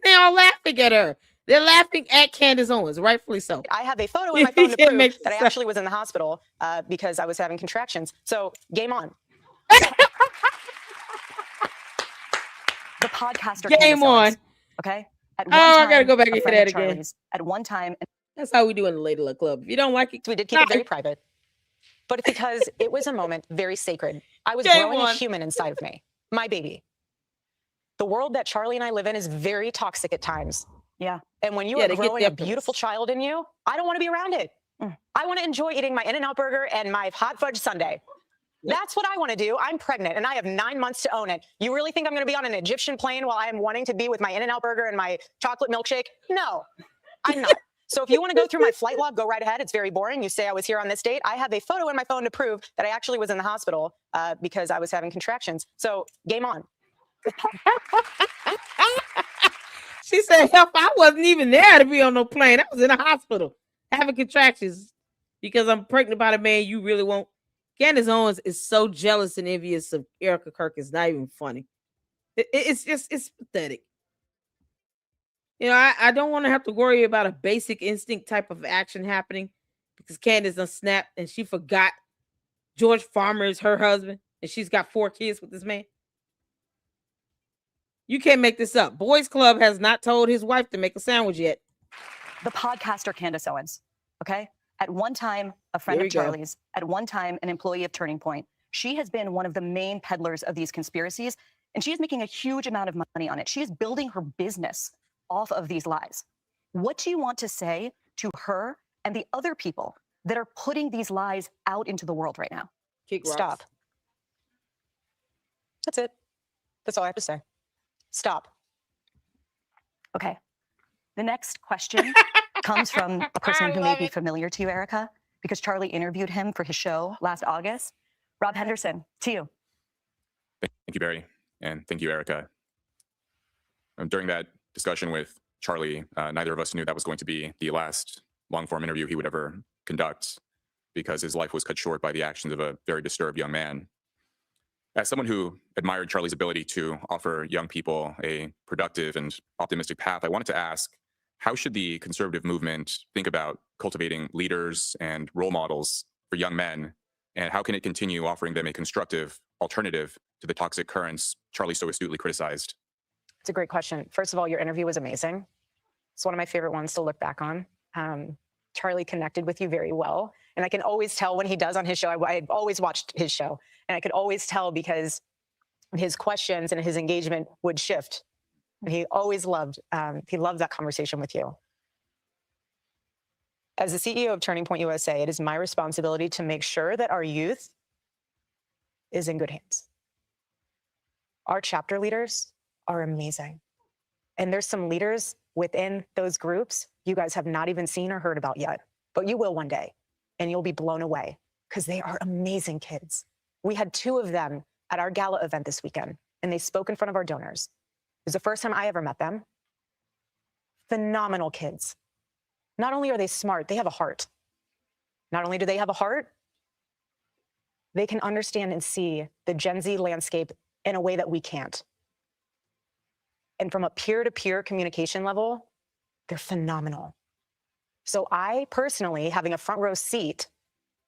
They're all laughing at her. They're laughing at Candace Owens, rightfully so. I have a photo in my phone to Can't prove make that I this up. actually was in the hospital because I was having contractions. So game on. The podcaster Game Candace on. Owens, okay? At one I time, gotta go back a and hear friend that of again. Charlie's. At one time, That's how we do in the Lady Luck Club. If you don't like it, we did keep it very private. But it's because it was a moment very sacred. I was Game growing on. a human inside of me, my baby. The world that Charlie and I live in is very toxic at times. Yeah. And when you Yeah, are they get growing a different. beautiful child in you, I don't want to be around it. I want to enjoy eating my In-N-Out burger and my hot fudge sundae. That's what I want to do. I'm pregnant and I have 9 months to own it. You really think I'm going to be on an Egyptian plane while I am wanting to be with my In-N-Out burger and my chocolate milkshake? No, I'm not. So if you want to go through my flight log, go right ahead. It's very boring. You say I was here on this date. I have a photo in my phone to prove that I actually was in the hospital because I was having contractions. So game on. She said, help, I wasn't even there to be on no plane. I was in a hospital having contractions because I'm pregnant by the man you really want. Candace Owens is so jealous and envious of Erika Kirk. It's not even funny. It's pathetic. You know, I don't want to have to worry about a basic instinct type of action happening because Candace done snapped and she forgot George Farmer is her husband and she's got 4 kids with this man. You can't make this up. Boys Club has not told his wife to make a sandwich yet. the podcaster Candace Owens, okay? At one time, a friend Here of we go. Charlie's, at one time, an employee of Turning Point. She has been one of the main peddlers of these conspiracies, and she is making a huge amount of money on it. She is building her business off of these lies. What do you want to say to her and the other people that are putting these lies out into the world right now? Kick rocks. Stop. That's it. That's all I have to say. Stop. Okay. The next question comes from a person who may be familiar to you, Erika, because Charlie interviewed him for his show last August. Rob Henderson, to you. Thank you, Barry, and thank you, Erika. During that discussion with Charlie, neither of us knew that was going to be the last long-form interview he would ever conduct because his life was cut short by the actions of a very disturbed young man. As someone who admired Charlie's ability to offer young people a productive and optimistic path, I wanted to ask, how should the conservative movement think about cultivating leaders and role models for young men? And how can it continue offering them a constructive alternative to the toxic currents Charlie so astutely criticized? It's a great question. First of all, your interview was amazing. It's one of my favorite ones to look back on. Charlie connected with you very well. And I can always tell when he does on his show, I've always watched his show, and I could always tell because his questions and his engagement would shift. And he always loved that conversation with you. As the CEO of Turning Point USA, it is my responsibility to make sure that our youth is in good hands. Our chapter leaders are amazing. And there's some leaders within those groups you guys have not even seen or heard about yet, but you will one day, and you'll be blown away because they are amazing kids. We had 2 of them at our gala event this weekend, and they spoke in front of our donors. It was the first time I ever met them. Phenomenal kids. Not only are they smart, they have a heart. Not only do they have a heart, they can understand and see the Gen Z landscape in a way that we can't. And from a peer-to-peer communication level, they're phenomenal. So I personally, having a front row seat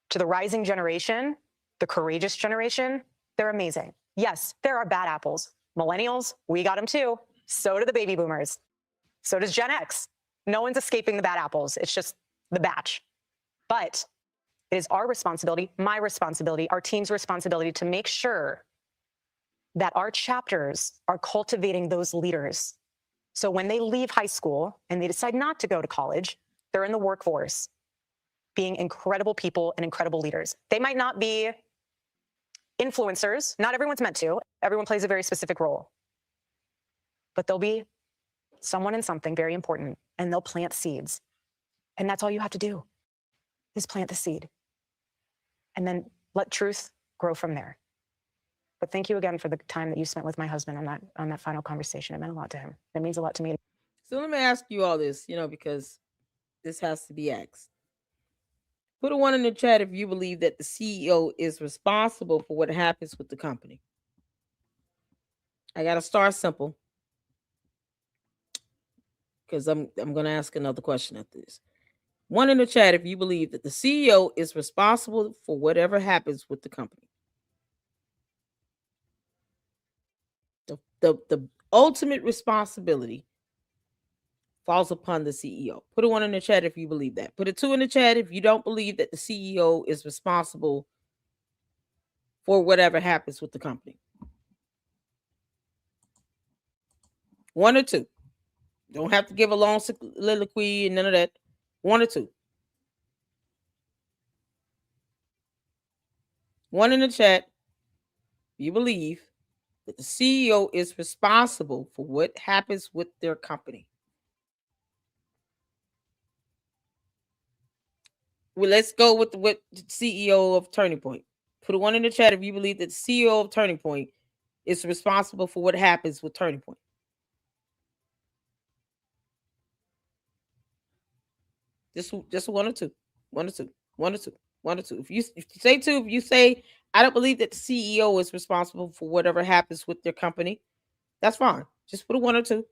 to the rising generation, the courageous generation, they're amazing. Yes, there are bad apples. Millennials, we got them too. So do the baby boomers. So does Gen X. No one's escaping the bad apples. It's just the batch. But it is our responsibility, my responsibility, our team's responsibility to make sure that our chapters are cultivating those leaders. So when they leave high school and they decide not to go to college, they're in the workforce, being incredible people and incredible leaders. They might not be influencers. Not everyone's meant to. Everyone plays a very specific role. But there'll be someone and something very important, and they'll plant seeds. And that's all you have to do is plant the seed. And then let truth grow from there. But thank you again for the time that you spent with my husband on that final conversation. It meant a lot to him. It means a lot to me. So let me ask you all this, because this has to be asked. Put a 1 in the chat if you believe that the CEO is responsible for what happens with the company. I got to start simple because I'm going to ask another question after this. 1 in the chat if you believe that the CEO is responsible for whatever happens with the company. The ultimate responsibility falls upon the CEO. Put a 1 in the chat if you believe that. Put a 2 in the chat if you don't believe that the CEO is responsible for whatever happens with the company. 1 or 2. Don't have to give a long soliloquy and none of that. 1 or 2. 1 in the chat. You believe that the CEO is responsible for what happens with their company. Well, let's go with the CEO of Turning Point. Put a 1 in the chat if you believe that the CEO of Turning Point is responsible for what happens with Turning Point. Just 1 or 2. 1 or 2. 1 or 2. 1 or 2. If you say 2, if you say I don't believe that the CEO is responsible for whatever happens with their company, that's fine. Just put a 1 or 2.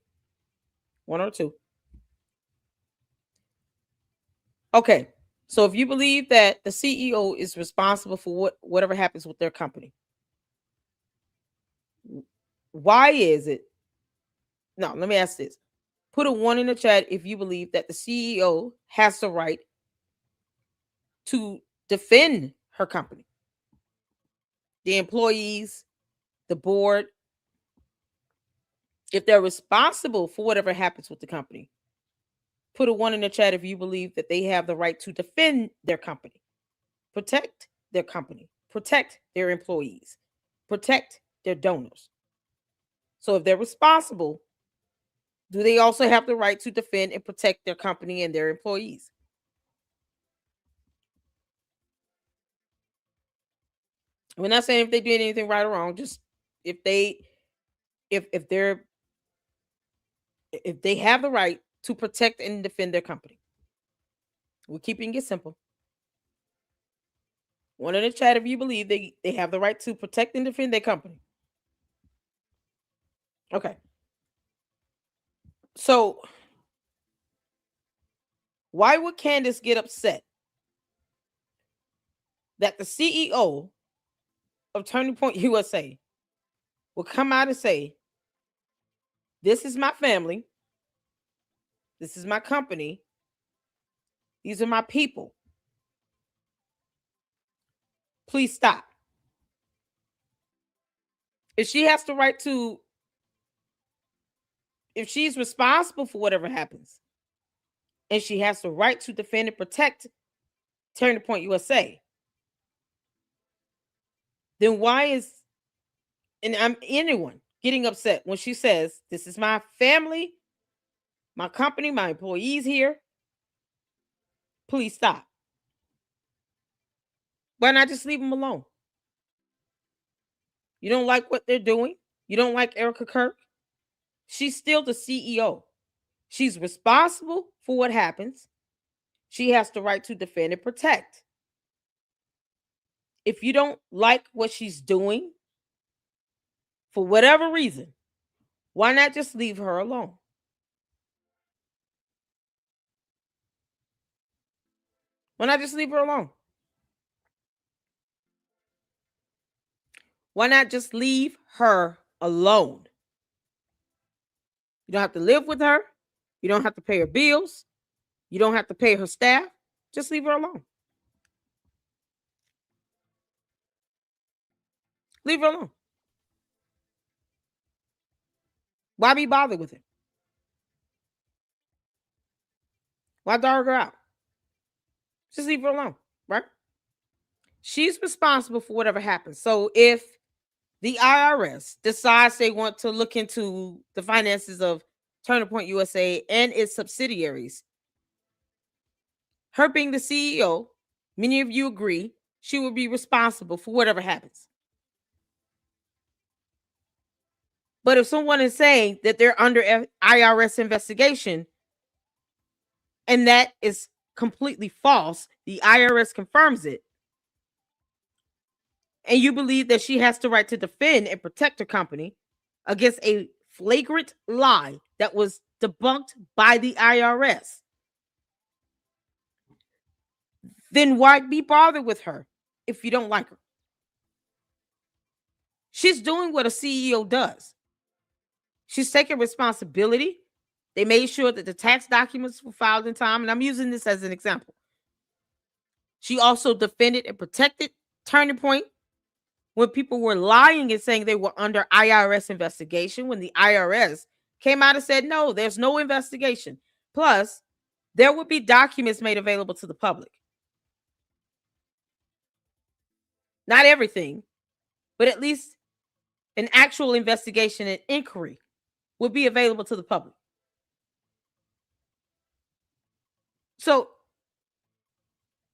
1 or 2. Okay. So if you believe that the CEO is responsible for whatever happens with their company, why is it? No, let me ask this. Put a 1 in the chat if you believe that the CEO has the right to defend her company, the employees, the board. If they're responsible for whatever happens with the company, put a 1 in the chat if you believe that they have the right to defend their company, protect their company, protect their employees, protect their donors. So if they're responsible, do they also have the right to defend and protect their company and their employees? We're not saying if they did anything right or wrong, just if they have the right to protect and defend their company. We're keeping it simple. 1 in the chat if you believe they have the right to protect and defend their company. Okay. So why would Candace get upset that the CEO of Turning Point USA will come out and say, this is my family, this is my company, these are my people, please stop? If she has the right to, if she's responsible for whatever happens, and she has the right to defend and protect Turning Point USA, then why is, and I'm anyone getting upset when she says, this is my family, my company, my employees here, please stop? Why not just leave them alone? You don't like what they're doing? You don't like Erika Kirk? She's still the CEO. She's responsible for what happens. She has the right to defend and protect. If you don't like what she's doing, for whatever reason, why not just leave her alone? Why not just leave her alone? Why not just leave her alone? You don't have to live with her. You don't have to pay her bills. You don't have to pay her staff. Just leave her alone. Leave her alone. Why be bothered with it? Why dog her out? Just leave her alone, right? she's responsible for whatever happens. So if the IRS decides they want to look into the finances of Turning Point USA and its subsidiaries, her being the CEO, many of you agree, she will be responsible for whatever happens. But if someone is saying that they're under IRS investigation and that is completely false, the IRS confirms it, and you believe that she has the right to defend and protect her company against a flagrant lie that was debunked by the IRS, then why be bothered with her if you don't like her? She's doing what a CEO does. She's taking responsibility. They made sure that the tax documents were filed in time, and I'm using this as an example. She also defended and protected Turning Point when people were lying and saying they were under IRS investigation, when the IRS came out and said, no, there's no investigation. Plus, there would be documents made available to the public. Not everything, but at least an actual investigation and inquiry would be available to the public. So,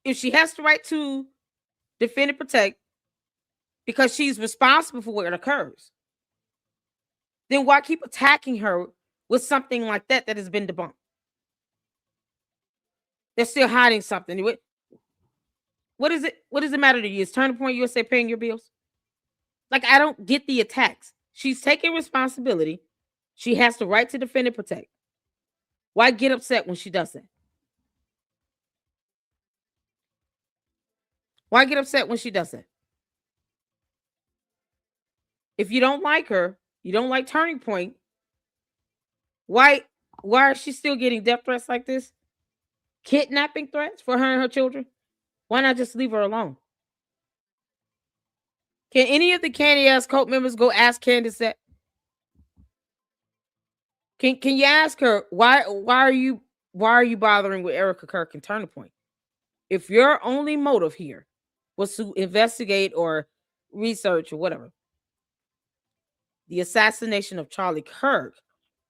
if she has the right to defend and protect because she's responsible for what occurs, then why keep attacking her with something like that that has been debunked? They're still hiding something. What is it? What does it matter to you? Is Turning Point USA paying your bills? Like, I don't get the attacks. She's taking responsibility. She has the right to defend and protect. Why get upset when she does that? Why get upset when she does that? If you don't like her, you don't like Turning Point, why is she still getting death threats like this? Kidnapping threats for her and her children? Why not just leave her alone? Can any of the Candy Ass cult members go ask Candace that? Can you ask her why are you bothering with Erika Kirk and Turning Point? If your only motive here was to investigate or research or whatever the assassination of Charlie Kirk,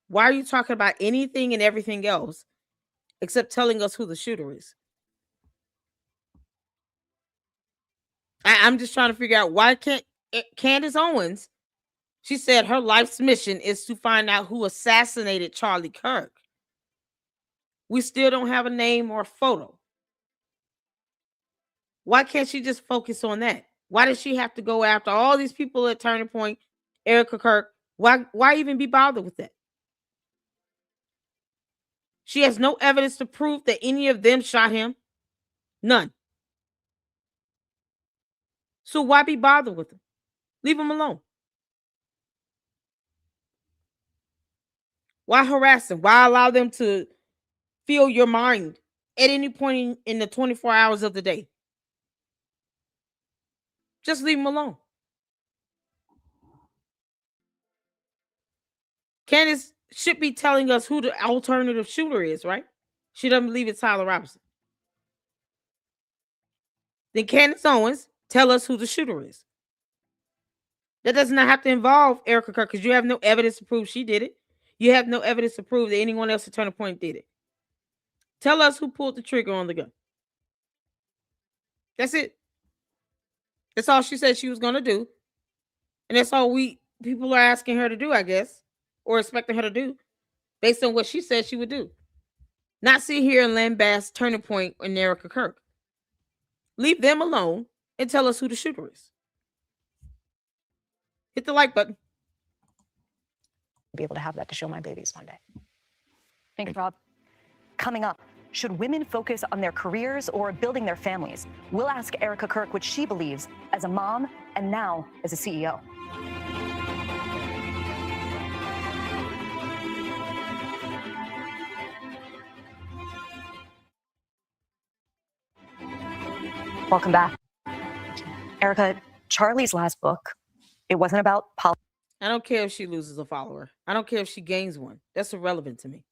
why are you talking about anything and everything else except telling us who the shooter is? I'm just trying to figure out why can't Candace Owens, she said her life's mission is to find out who assassinated Charlie Kirk. We still don't have a name or a photo. Why can't she just focus on that? Why does she have to go after all these people at Turning Point, Erika Kirk? Why even be bothered with that? She has no evidence to prove that any of them shot him. None. So why be bothered with them? Leave them alone. Why harass them? Why allow them to fill your mind at any point in the 24 hours of the day? Just leave them alone. Candace should be telling us who the alternative shooter is, right? She doesn't believe it's Tyler Robinson. Then Candace Owens, tell us who the shooter is. That does not have to involve Erika Kirk because you have no evidence to prove she did it. You have no evidence to prove that anyone else at Turning Point did it. Tell us who pulled the trigger on the gun. That's it. That's all she said she was going to do. And that's all people are asking her to do, I guess, or expecting her to do based on what she said she would do. Not sit here and lambast Turning Point and Erika Kirk. Leave them alone and tell us who the shooter is. Hit the like button. Be able to have that to show my babies one day. Thank you, Rob. Coming up, should women focus on their careers or building their families? We'll ask Erika Kirk what she believes as a mom and now as a CEO. Welcome back. Erika, Charlie's last book, it wasn't about politics. I don't care if she loses a follower. I don't care if she gains one. That's irrelevant to me.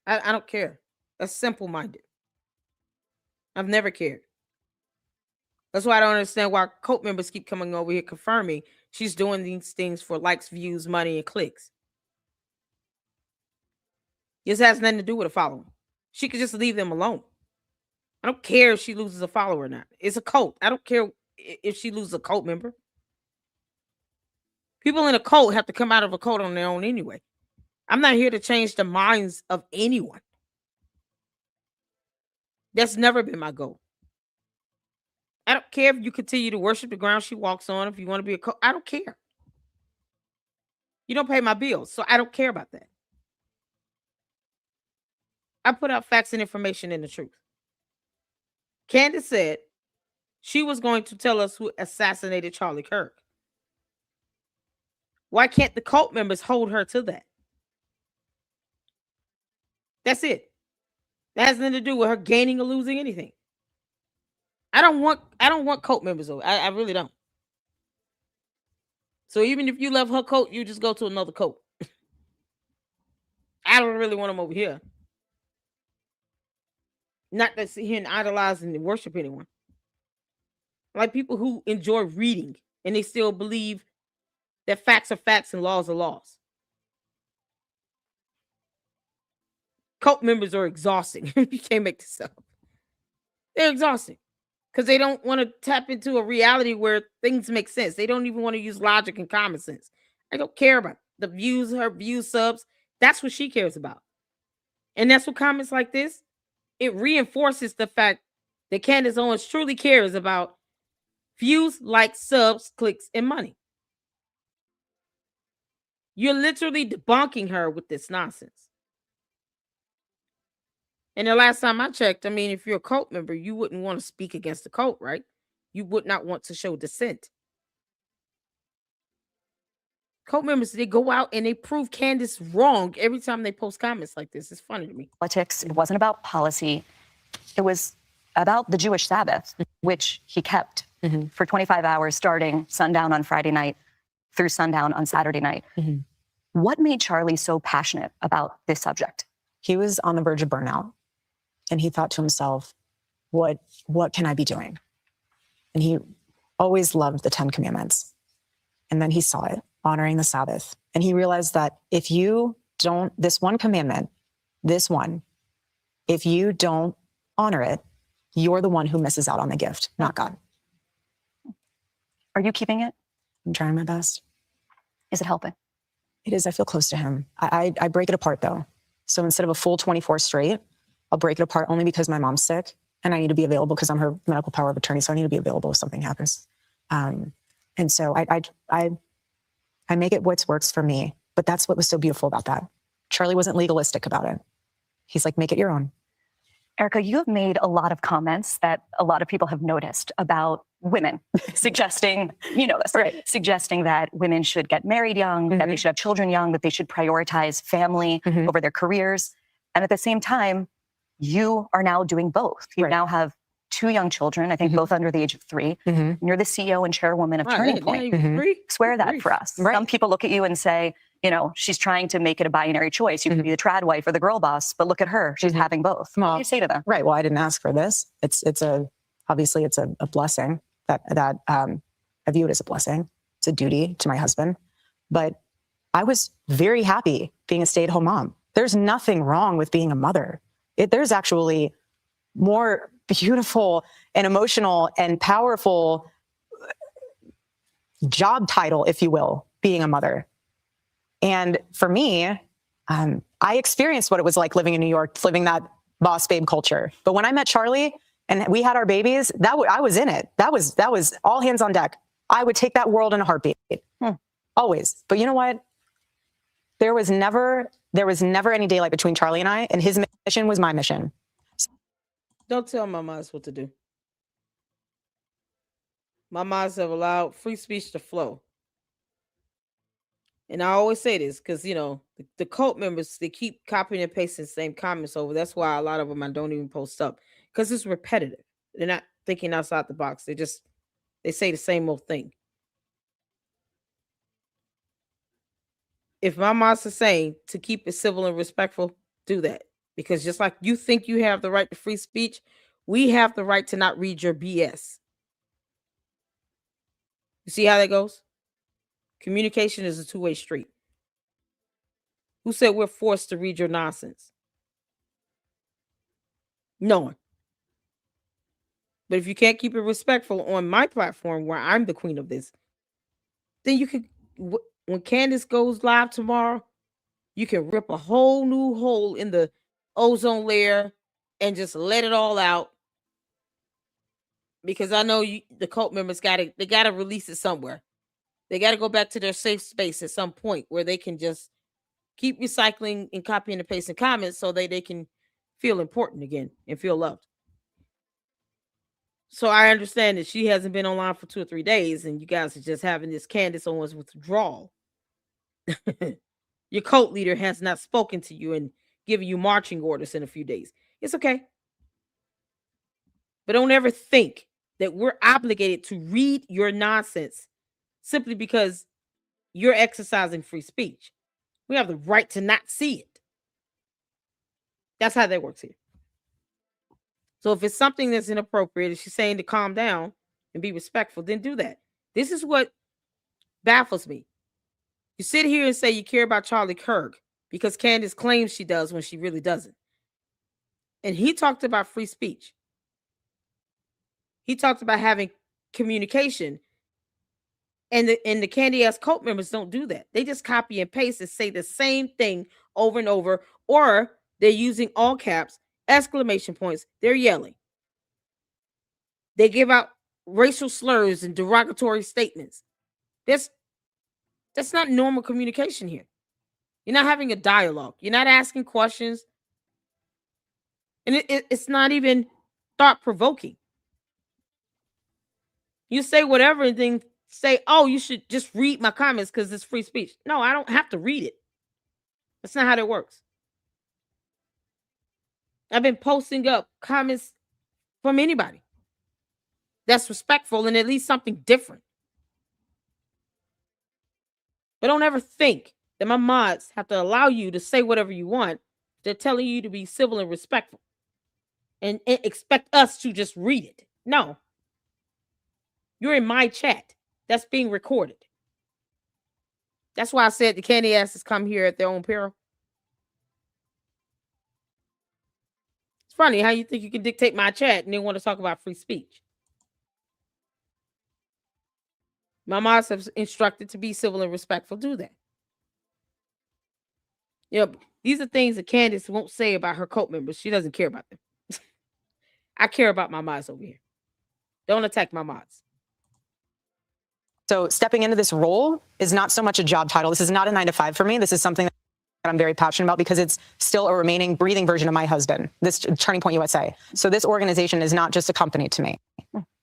I don't care. That's simple-minded. I've never cared. That's why I don't understand why cult members keep coming over here confirming she's doing these things for likes, views, money, and clicks. This has nothing to do with a following. She could just leave them alone. I don't care if she loses a follower or not. It's a cult. I don't care if she loses a cult member. People in a cult have to come out of a cult on their own anyway. I'm not here to change the minds of anyone. That's never been my goal. I don't care if you continue to worship the ground she walks on. If you want to be a cult, I don't care. You don't pay my bills, so I don't care about that. I put out facts and information and the truth. Candace said she was going to tell us who assassinated Charlie Kirk. Why can't the cult members hold her to that? That's it. That has nothing to do with her gaining or losing anything. I don't want cult members over. I really don't. So even if you love her cult, you just go to another cult. I don't really want them over here. Not to sit here and idolize and worship anyone. Like people who enjoy reading and they still believe that facts are facts and laws are laws. Cult members are exhausting. You can't make this up. They're exhausting because they don't want to tap into a reality where things make sense. They don't even want to use logic and common sense. I don't care about the views, her views, subs. That's what she cares about. And that's what comments like this, it reinforces the fact that Candace Owens truly cares about views, likes, subs, clicks, and money. You're literally debunking her with this nonsense. And the last time I checked, I mean, if you're a cult member, you wouldn't want to speak against the cult, right? You would not want to show dissent. Cult members, they go out and they prove Candace wrong every time they post comments like this. It's funny to me. Politics. It wasn't about policy. It was about the Jewish Sabbath, which he kept for 25 hours, starting sundown on Friday night through sundown on Saturday night. What made Charlie so passionate about this subject? He was on the verge of burnout, and he thought to himself, what can I be doing? And he always loved the 10 Commandments. And then he saw it, honoring the Sabbath. And he realized that if you don't, this one commandment, this one, if you don't honor it, you're the one who misses out on the gift, not God. Are you keeping it? I'm trying my best. Is it helping? It is. I feel close to him. I break it apart, though. So instead of a full 24 straight, I'll break it apart only because my mom's sick and I need to be available because I'm her medical power of attorney. So I need to be available if something happens. And so I make it what works for me. But that's what was so beautiful about that. Charlie wasn't legalistic about it. He's like, make it your own. Erika, you have made a lot of comments that a lot of people have noticed about women, suggesting, you know this, right? Suggesting that women should get married young, that they should have children young, that they should prioritize family over their careers. And at the same time, you are now doing both. You now have 2 young children, I think both under the age of 3. And you're the CEO and chairwoman of Turning Point. Swear that for us. Some people look at you and say, you know, she's trying to make it a binary choice. You can be the trad wife or the girl boss, but look at her. She's having both. What do you say to them? Right. Well, I didn't ask for this. Obviously it's a blessing that I view it as a blessing. It's a duty to my husband. But I was very happy being a stay-at-home mom. There's nothing wrong with being a mother. There's actually more beautiful and emotional and powerful job title, if you will, being a mother. And for me, I experienced what it was like living in New York, living that boss babe culture. But when I met Charlie and we had our babies, I was in it. That was all hands on deck. I would take that world in a heartbeat. Always. But you know what? There was never any daylight between Charlie and I, and his mission was my mission. Don't tell mamas what to do. Mamas have allowed free speech to flow. And I always say this because, you know, the cult members, they keep copying and pasting the same comments over. That's why a lot of them I don't even post up because it's repetitive. They're not thinking outside the box. They say the same old thing. If my master saying to keep it civil and respectful, do that. Because just like you think you have the right to free speech, we have the right to not read your BS. You see how that goes? Communication is a two-way street. Who said we're forced to read your nonsense? No one. But if you can't keep it respectful on my platform where I'm the queen of this, then you could, when Candace goes live tomorrow, you can rip a whole new hole in the ozone layer and just let it all out. Because I know the cult members gotta release it somewhere. They gotta go back to their safe space at some point where they can just keep recycling and copying and pasting comments so they can feel important again and feel loved. So I understand that she hasn't been online for 2 or 3 days and you guys are just having this Candace Owens withdrawal. Your cult leader has not spoken to you and given you marching orders in a few days. It's okay. But don't ever think that we're obligated to read your nonsense simply because you're exercising free speech. We have the right to not see it. That's how that works here. So if it's something that's inappropriate, if she's saying to calm down and be respectful, then do that. This is what baffles me. You sit here and say you care about Charlie Kirk because Candace claims she does when she really doesn't. And he talked about free speech. He talked about having communication. And the Candy ass cult members don't do that. They just copy and paste and say the same thing over and over, or they're using all caps, exclamation points. They're yelling. They give out racial slurs and derogatory statements. That's not normal communication here. You're not having a dialogue. You're not asking questions. And it's not even thought-provoking. You say whatever and then say, oh, you should just read my comments because it's free speech. No, I don't have to read it. That's not how that works. I've been posting up comments from anybody that's respectful and at least something different. But don't ever think that my mods have to allow you to say whatever you want. They're telling you to be civil and respectful and expect us to just read it. No. You're in my chat. That's being recorded. That's why I said the candy asses come here at their own peril. It's funny how you think you can dictate my chat and then want to talk about free speech. My moms have instructed to be civil and respectful. Do that. These are things that Candace won't say about her cult members. She doesn't care about them. I care about my mods over here. Don't attack my mods. So stepping into this role is not so much a job title. This is not a 9-to-5 for me. This is something that I'm very passionate about because it's still a remaining breathing version of my husband, this Turning Point USA. So this organization is not just a company to me.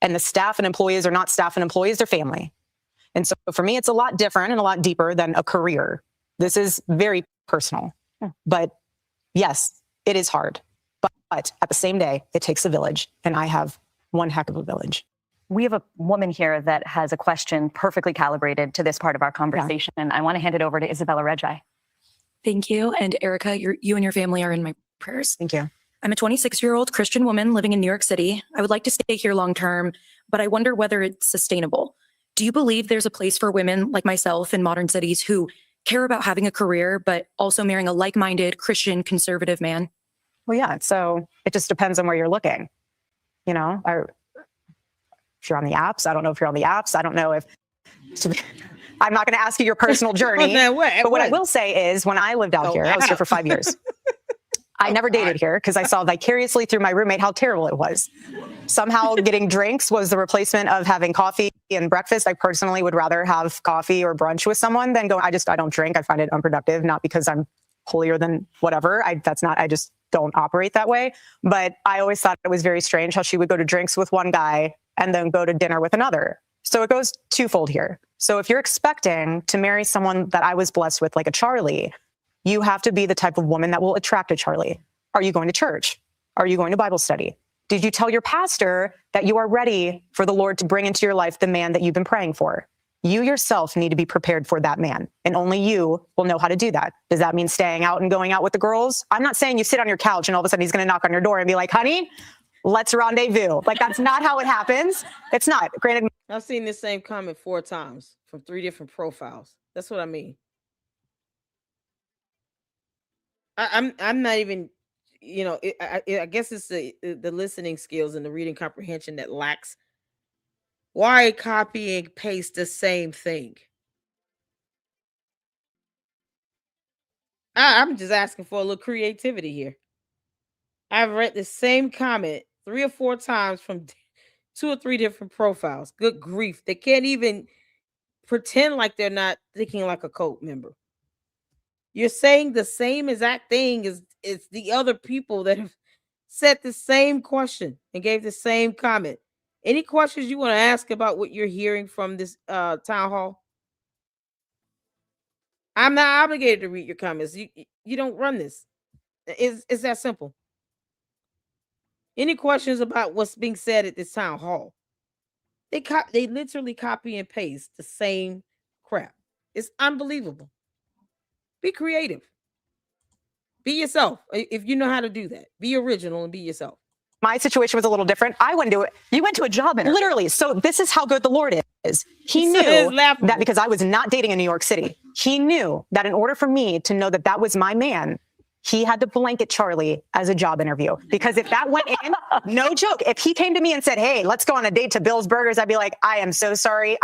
And the staff and employees are not staff and employees, they're family. And so for me, it's a lot different and a lot deeper than a career. This is very personal. But yes, it is hard. But at the same day, it takes a village. And I have one heck of a village. We have a woman here that has a question perfectly calibrated to this part of our conversation. And I want to hand it over to Isabella Reggi. Thank you. And Erika, you and your family are in my prayers. Thank you. I'm a 26-year-old Christian woman living in New York City. I would like to stay here long term, but I wonder whether it's sustainable. Do you believe there's a place for women like myself in modern cities who care about having a career, but also marrying a like-minded Christian conservative man? Well, yeah. So it just depends on where you're looking. You know, if you're on the apps, I don't know if you're on the apps. I don't know if... I'm not going to ask you your personal journey. But what I will say is when I lived out here, I was here for 5 years. I never dated here because I saw vicariously through my roommate how terrible it was. Somehow getting drinks was the replacement of having coffee and breakfast. I personally would rather have coffee or brunch with someone than go, I don't drink. I find it unproductive, not because I'm holier than whatever. I just don't operate that way. But I always thought it was very strange how she would go to drinks with one guy and then go to dinner with another. So it goes twofold here. So if you're expecting to marry someone that I was blessed with, like a Charlie, you have to be the type of woman that will attract a Charlie. Are you going to church? Are you going to Bible study? Did you tell your pastor that you are ready for the Lord to bring into your life the man that you've been praying for? You yourself need to be prepared for that man, and only you will know how to do that. Does that mean staying out and going out with the girls? I'm not saying you sit on your couch and all of a sudden he's going to knock on your door and be like, honey, let's rendezvous. Like, that's not how it happens. It's not. Granted, I've seen this same comment 4 times from 3 different profiles. That's what I mean. I'm not even, I guess it's the listening skills and the reading comprehension that lacks. Why copy and paste the same thing? I'm just asking for a little creativity here. I've read the same comment 3 or 4 times from 2 or 3 different profiles. Good grief. They can't even pretend like they're not thinking like a cult member. You're saying the same exact thing as the other people that have said the same question and gave the same comment. Any questions you want to ask about what you're hearing from this town hall? I'm not obligated to read your comments. You don't run this. It's that simple. Any questions about what's being said at this town hall? They literally copy and paste the same crap. It's unbelievable. Be creative. Be yourself. If you know how to do that, be original and be yourself. My situation was a little different. I went to it. You went to a job interview. Literally. So this is how good the Lord is. He It's knew laughable. that because I was not dating in New York City, he knew that in order for me to know that that was my man, he had to blanket Charlie as a job interview. Because if that went in, no joke, if he came to me and said, hey, let's go on a date to Bill's Burgers, I'd be like, I am so sorry.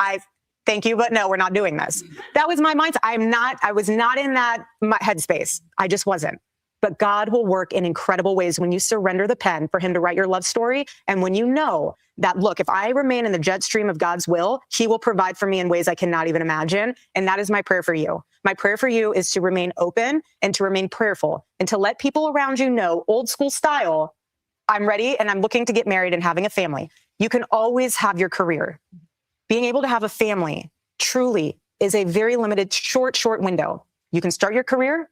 Thank you, but no, we're not doing this. That was my mindset. I was not in that headspace. I just wasn't. But God will work in incredible ways when you surrender the pen for him to write your love story. And when you know that, look, if I remain in the jet stream of God's will, he will provide for me in ways I cannot even imagine. And that is my prayer for you. My prayer for you is to remain open and to remain prayerful and to let people around you know, old school style, I'm ready and I'm looking to get married and having a family. You can always have your career. Being able to have a family truly is a very limited, short window. You can start your career.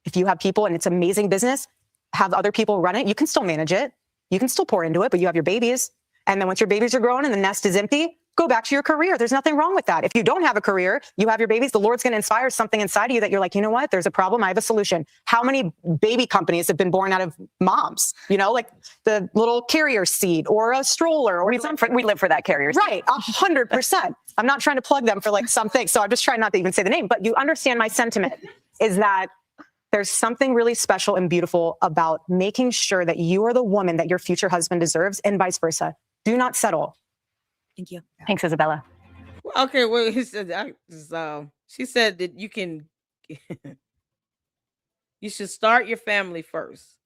If you have people and it's amazing business, have other people run it. You can still manage it. You can still pour into it, but you have your babies. And then once your babies are grown and the nest is empty, go back to your career. There's nothing wrong with that. If you don't have a career, you have your babies, the Lord's going to inspire something inside of you that you're like, you know what? There's a problem. I have a solution. How many baby companies have been born out of moms? You know, like the little carrier seat or a stroller. Or We live for that carrier. Right. 100%. I'm not trying to plug them for like something. So I'm just trying not to even say the name, but you understand my sentiment is that there's something really special and beautiful about making sure that you are the woman that your future husband deserves and vice versa. Do not settle. Thank you. Thanks, Isabella. Okay, well, she said that you should start your family first.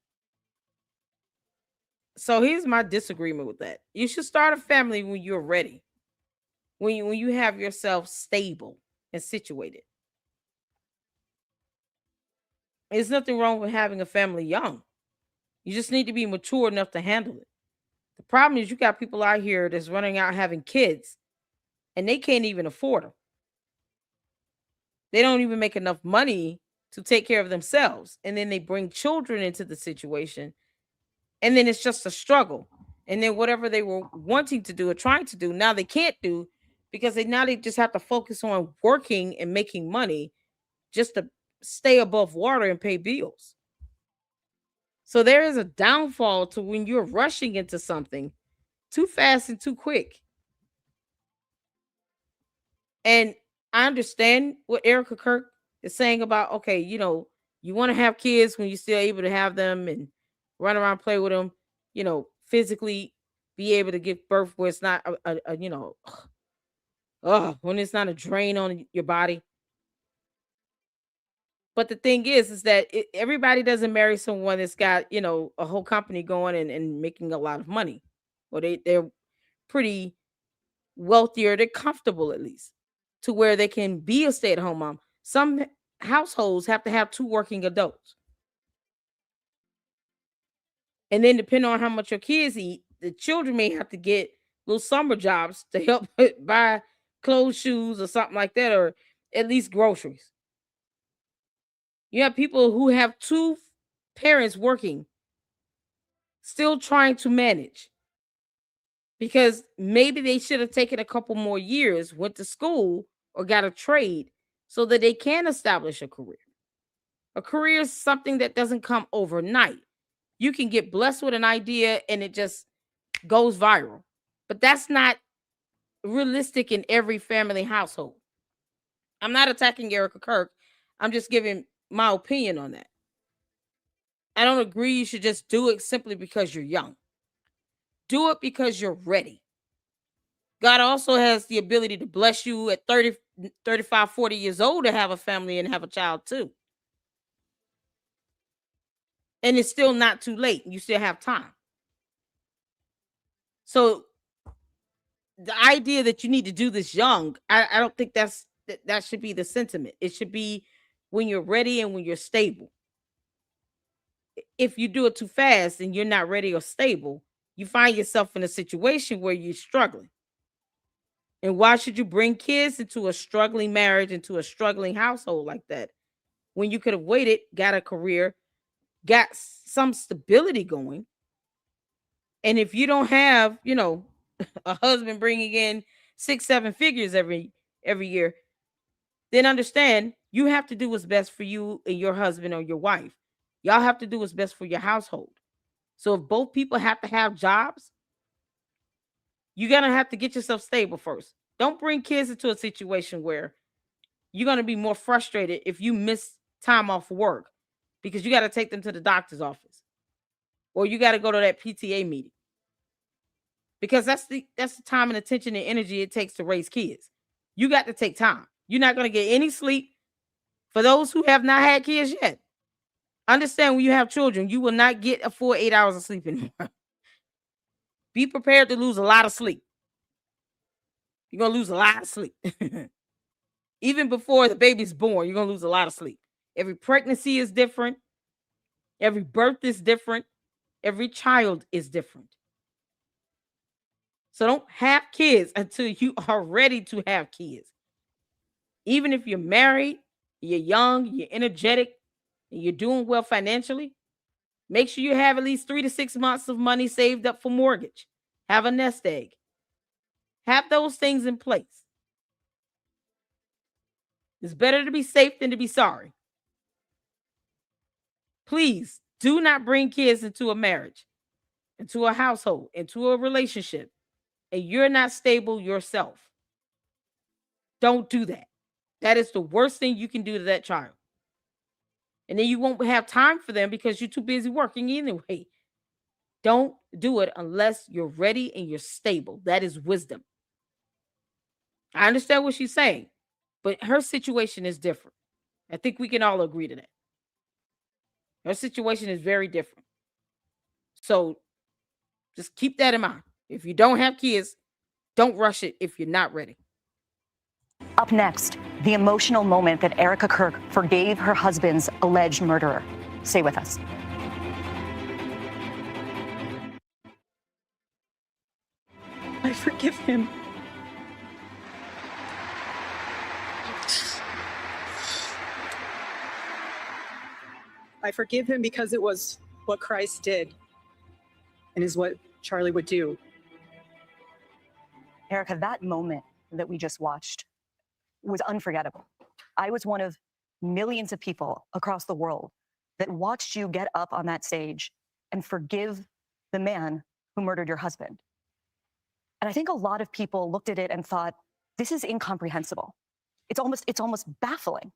So here's my disagreement with that. You should start a family when you're ready, when you have yourself stable and situated. There's nothing wrong with having a family young. You just need to be mature enough to handle it. The problem is you got people out here that's running out having kids and they can't even afford them. They don't even make enough money to take care of themselves. And then they bring children into the situation. And then it's just a struggle. And then whatever they were wanting to do or trying to do, now they can't do because they just have to focus on working and making money just to stay above water and pay bills. So there is a downfall to when you're rushing into something too fast and too quick. And I understand what Erika Kirk is saying about, okay, you want to have kids when you're still able to have them and run around, play with them, physically be able to give birth where it's not when it's not a drain on your body. But the thing is that everybody doesn't marry someone that's got, a whole company going and making a lot of money. Or they're pretty wealthier. They're comfortable at least to where they can be a stay-at-home mom. Some households have to have 2 working adults. And then depending on how much your kids eat, the children may have to get little summer jobs to help buy clothes, shoes, or something like that, or at least groceries. You have people who have 2 parents working, still trying to manage. Because maybe they should have taken a couple more years, went to school, or got a trade so that they can establish a career. A career is something that doesn't come overnight. You can get blessed with an idea and it just goes viral. But that's not realistic in every family household. I'm not attacking Erika Kirk. I'm just giving my opinion on that. I don't agree you should just do it simply because you're young. Do it because you're ready. God also has the ability to bless you at 30, 35, 40 years old to have a family and have a child too. And it's still not too late. You still have time. So the idea that you need to do this young, I don't think that should be the sentiment. It should be when you're ready and when you're stable. If you do it too fast and you're not ready or stable, you find yourself in a situation where you're struggling. And why should you bring kids into a struggling marriage, into a struggling household like that, when you could have waited, got a career, got some stability going? And if you don't have, a husband bringing in 6-7 figures every year, then understand you have to do what's best for you and your husband or your wife. Y'all have to do what's best for your household. So if both people have to have jobs, you're going to have to get yourself stable first. Don't bring kids into a situation where you're going to be more frustrated if you miss time off work because you got to take them to the doctor's office or you got to go to that PTA meeting. Because that's the time and attention and energy it takes to raise kids. You got to take time. You're not going to get any sleep. For those who have not had kids yet, understand when you have children, you will not get a full 8 hours of sleep anymore. Be prepared to lose a lot of sleep. You're going to lose a lot of sleep. Even before the baby's born, you're going to lose a lot of sleep. Every pregnancy is different. Every birth is different. Every child is different. So don't have kids until you are ready to have kids. Even if you're married, you're young, you're energetic, and you're doing well financially, make sure you have at least 3 to 6 months of money saved up for mortgage. Have a nest egg. Have those things in place. It's better to be safe than to be sorry. Please do not bring kids into a marriage, into a household, into a relationship, and you're not stable yourself. Don't do that. That is the worst thing you can do to that child. And then you won't have time for them because you're too busy working anyway. Don't do it unless you're ready and you're stable. That is wisdom. I understand what she's saying, but her situation is different. I think we can all agree to that. Her situation is very different. So just keep that in mind. If you don't have kids, don't rush it if you're not ready. Up next, the emotional moment that Erika Kirk forgave her husband's alleged murderer. Stay with us. I forgive him. I forgive him because it was what Christ did and is what Charlie would do. Erika, that moment that we just watched was unforgettable. I was one of millions of people across the world that watched you get up on that stage and forgive the man who murdered your husband. And I think a lot of people looked at it and thought, this is incomprehensible. It's almost baffling.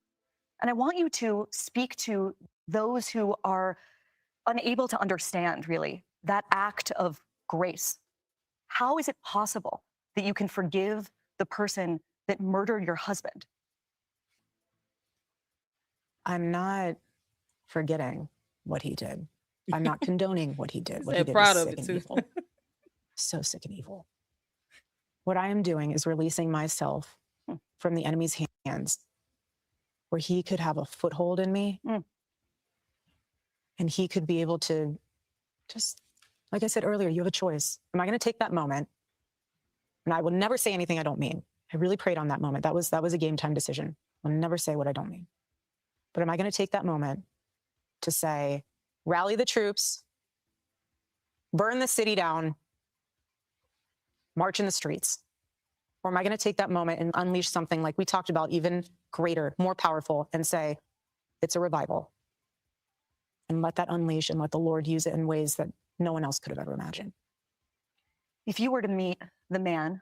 And I want you to speak to those who are unable to understand, really, that act of grace. How is it possible that you can forgive the person that murdered your husband? I'm not forgetting what he did. I'm not condoning what he did. What he did proud is of sick it, and too. evil. So sick and evil. What I am doing is releasing myself from the enemy's hands, where he could have a foothold in me, and he could be able to just, like I said earlier, you have a choice. Am I going to take that moment? And I will never say anything I don't mean. I really prayed on that moment. That was a game time decision. I'll never say what I don't mean. But am I going to take that moment to say, rally the troops, burn the city down, march in the streets? Or am I going to take that moment and unleash something like we talked about, even greater, more powerful, and say, it's a revival? And let that unleash and let the Lord use it in ways that no one else could have ever imagined. If you were to meet the man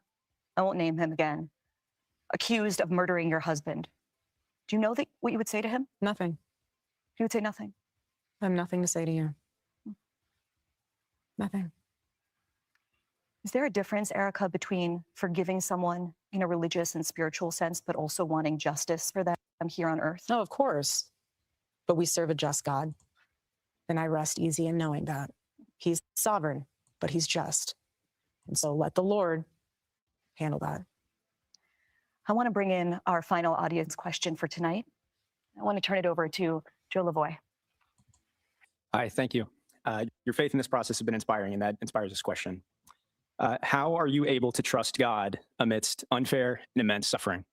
I won't name him again, accused of murdering your husband, do you know what you would say to him? Nothing. You would say nothing. I have nothing to say to you. Nothing. Is there a difference, Erika, between forgiving someone in a religious and spiritual sense, but also wanting justice for them here on earth? No, of course. But we serve a just God. And I rest easy in knowing that. He's sovereign, but he's just. And so let the Lord handle that. I want to bring in our final audience question for tonight. I want to turn it over to Joe Lavoie. Hi, thank you. Your faith in this process has been inspiring, and that inspires this question. How are you able to trust God amidst unfair and immense suffering?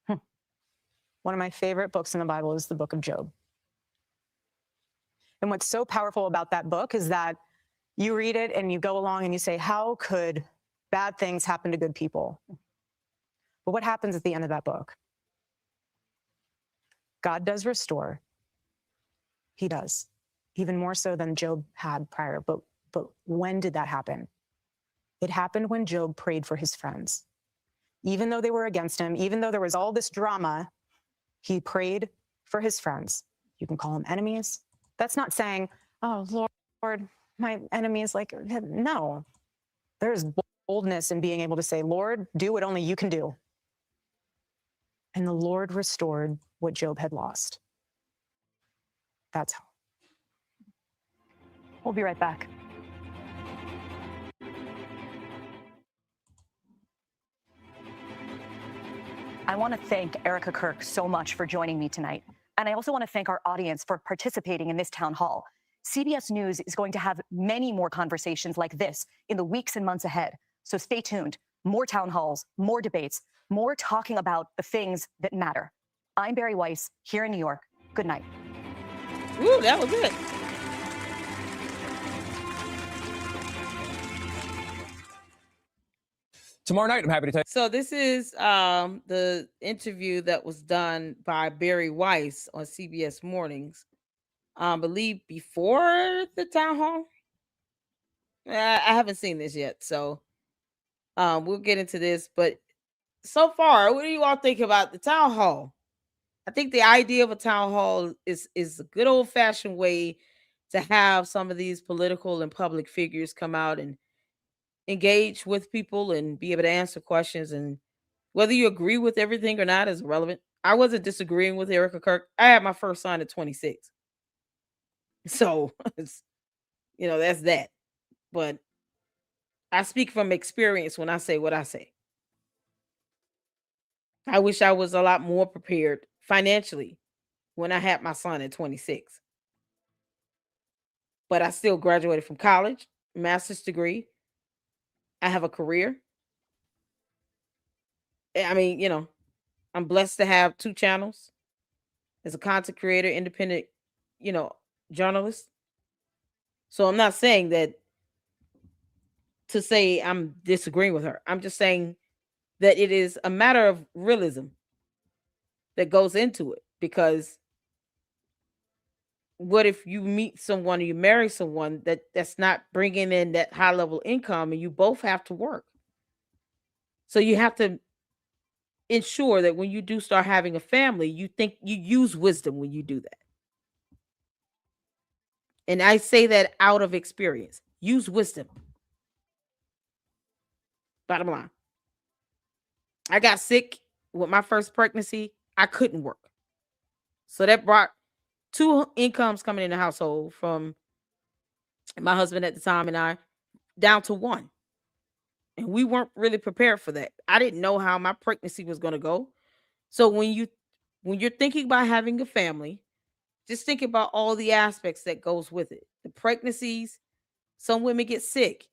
One of my favorite books in the Bible is the book of Job. And what's so powerful about that book is that you read it and you go along and you say, how could bad things happen to good people? But what happens at the end of that book? God does restore. He does, even more so than Job had prior. But when did that happen? It happened when Job prayed for his friends. Even though they were against him, even though there was all this drama, he prayed for his friends. You can call them enemies. That's not saying, oh, Lord, my enemy is like, no. There's boldness in being able to say, Lord, do what only you can do. And the Lord restored what Job had lost. That's how. We'll be right back. I want to thank Erika Kirk so much for joining me tonight. And I also want to thank our audience for participating in this town hall. CBS News is going to have many more conversations like this in the weeks and months ahead. So stay tuned. More town halls, more debates, more talking about the things that matter. I'm Barry Weiss here in New York. Good night. Ooh, that was it. Tomorrow night, I'm happy to tell you. So this is the interview that was done by Barry Weiss on CBS Mornings. I believe before the town hall. I haven't seen this yet, so we'll get into this. But so far, what do you all think about the town hall? I think the idea of a town hall is a good old fashioned way to have some of these political and public figures come out and engage with people and be able to answer questions. And whether you agree with everything or not is irrelevant. I wasn't disagreeing with Erika Kirk. I had my first son at 26. So, that's that. But I speak from experience when I say what I say. I wish I was a lot more prepared financially when I had my son at 26. But I still graduated from college, master's degree. I have a career. I mean, I'm blessed to have 2 channels as a content creator, independent, journalist. So I'm not saying that to say I'm disagreeing with her. I'm just saying that it is a matter of realism that goes into it. Because what if you meet someone or you marry someone that's not bringing in that high level income and you both have to work? So you have to ensure that when you do start having a family, you use wisdom when you do that. And I say that out of experience. Use wisdom. Bottom line. I got sick with my first pregnancy. I couldn't work. So that brought 2 incomes coming in the household from my husband at the time and I down to 1. And we weren't really prepared for that. I didn't know how my pregnancy was going to go. So when you're thinking about having a family, just think about all the aspects that goes with it. The pregnancies, some women get sick.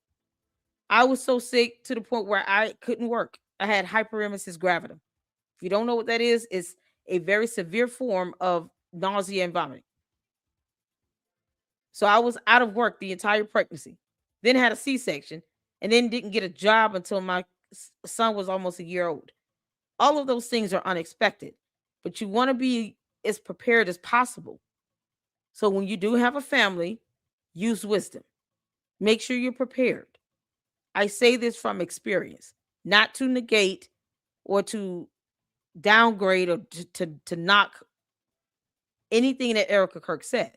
I was so sick to the point where I couldn't work. I had hyperemesis gravidum. If you don't know what that is, it's a very severe form of nausea and vomiting. So I was out of work the entire pregnancy, then had a C-section, and then didn't get a job until my son was almost a year old. All of those things are unexpected, but you want to be as prepared as possible. So when you do have a family, use wisdom. Make sure you're prepared. I say this from experience. not to negate or to downgrade or to knock anything that Erika Kirk said.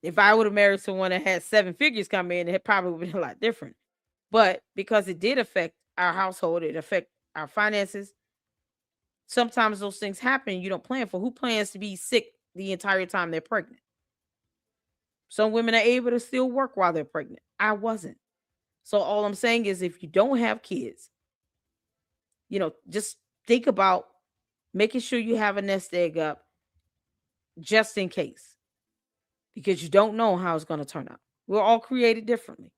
If I would have married someone that had 7 figures come in, it probably would have been a lot different. But because it did affect our household, it affect our finances. Sometimes those things happen. You don't plan for. Who plans to be sick the entire time they're pregnant? Some women are able to still work while they're pregnant. I wasn't. So all I'm saying is, if you don't have kids, just think about making sure you have a nest egg up just in case, because you don't know how it's going to turn out. We're all created differently.